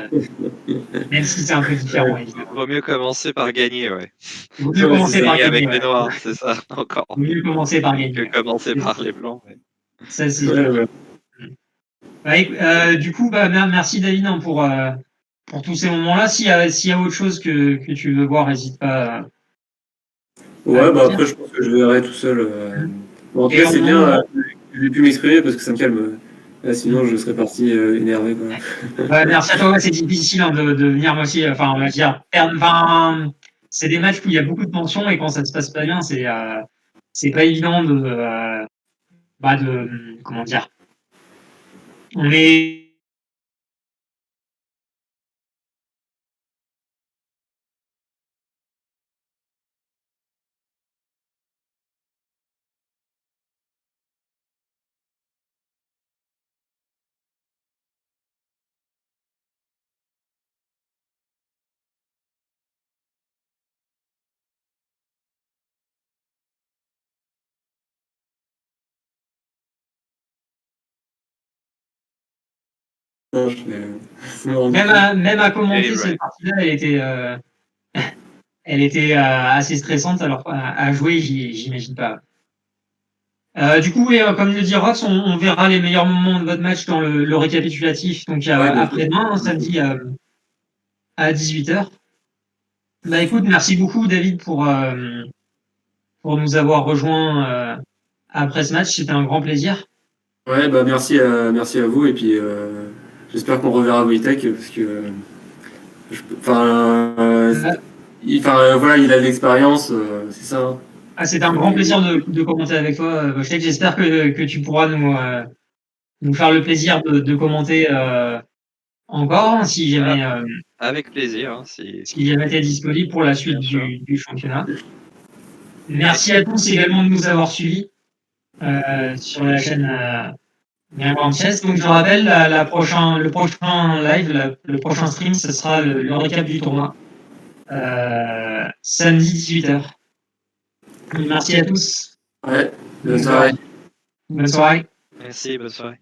même si c'est un peu différent, évidemment. Vaut mieux commencer par gagner, ouais. Il vaut mieux commencer par Gagner gagner. avec les Ouais. noirs, c'est ça, encore. Il vaut mieux commencer par gagner. Que commencer par les blancs. Ouais. Ça, c'est sûr. Ouais, du coup, bah, merci David hein, pour tous ces moments-là. S'il y a autre chose que tu veux voir, n'hésite pas. Ouais, bah après, je pense que je verrai tout seul. Bon, en tout cas, c'est bien que j'ai pu m'exprimer parce que ça me calme. Là, sinon, je serais parti énervé, quoi. Ouais, merci à toi. Ouais, c'est difficile hein, de venir moi aussi. Enfin, on va dire, c'est des matchs où il y a beaucoup de tension et quand ça se passe pas bien, c'est pas évident comment dire. On est Non, même à commenter cette partie-là, elle était assez stressante. Alors à jouer, j'imagine pas. Du coup, comme le dit Rox, on verra les meilleurs moments de votre match dans le récapitulatif. Donc après-demain, samedi à 18h. Bah écoute, merci beaucoup David pour nous avoir rejoints après ce match. C'était un grand plaisir. Ouais, bah merci à vous et puis j'espère qu'on reverra Wojtek parce que voilà, il a de l'expérience, c'est ça. Hein. C'était un grand plaisir de commenter avec toi, Wojtek. J'espère que tu pourras nous faire le plaisir de commenter encore, hein, si jamais avec plaisir. Hein, si jamais tu es disponible pour la suite du championnat. Merci à tous également de nous avoir suivis sur la chaîne Grand Chess. Donc je rappelle, le prochain live, le prochain stream, ce sera le récap du tournoi. Samedi 18h. Merci à tous. Ouais, bonne soirée. Bonne soirée. Merci, bonne soirée.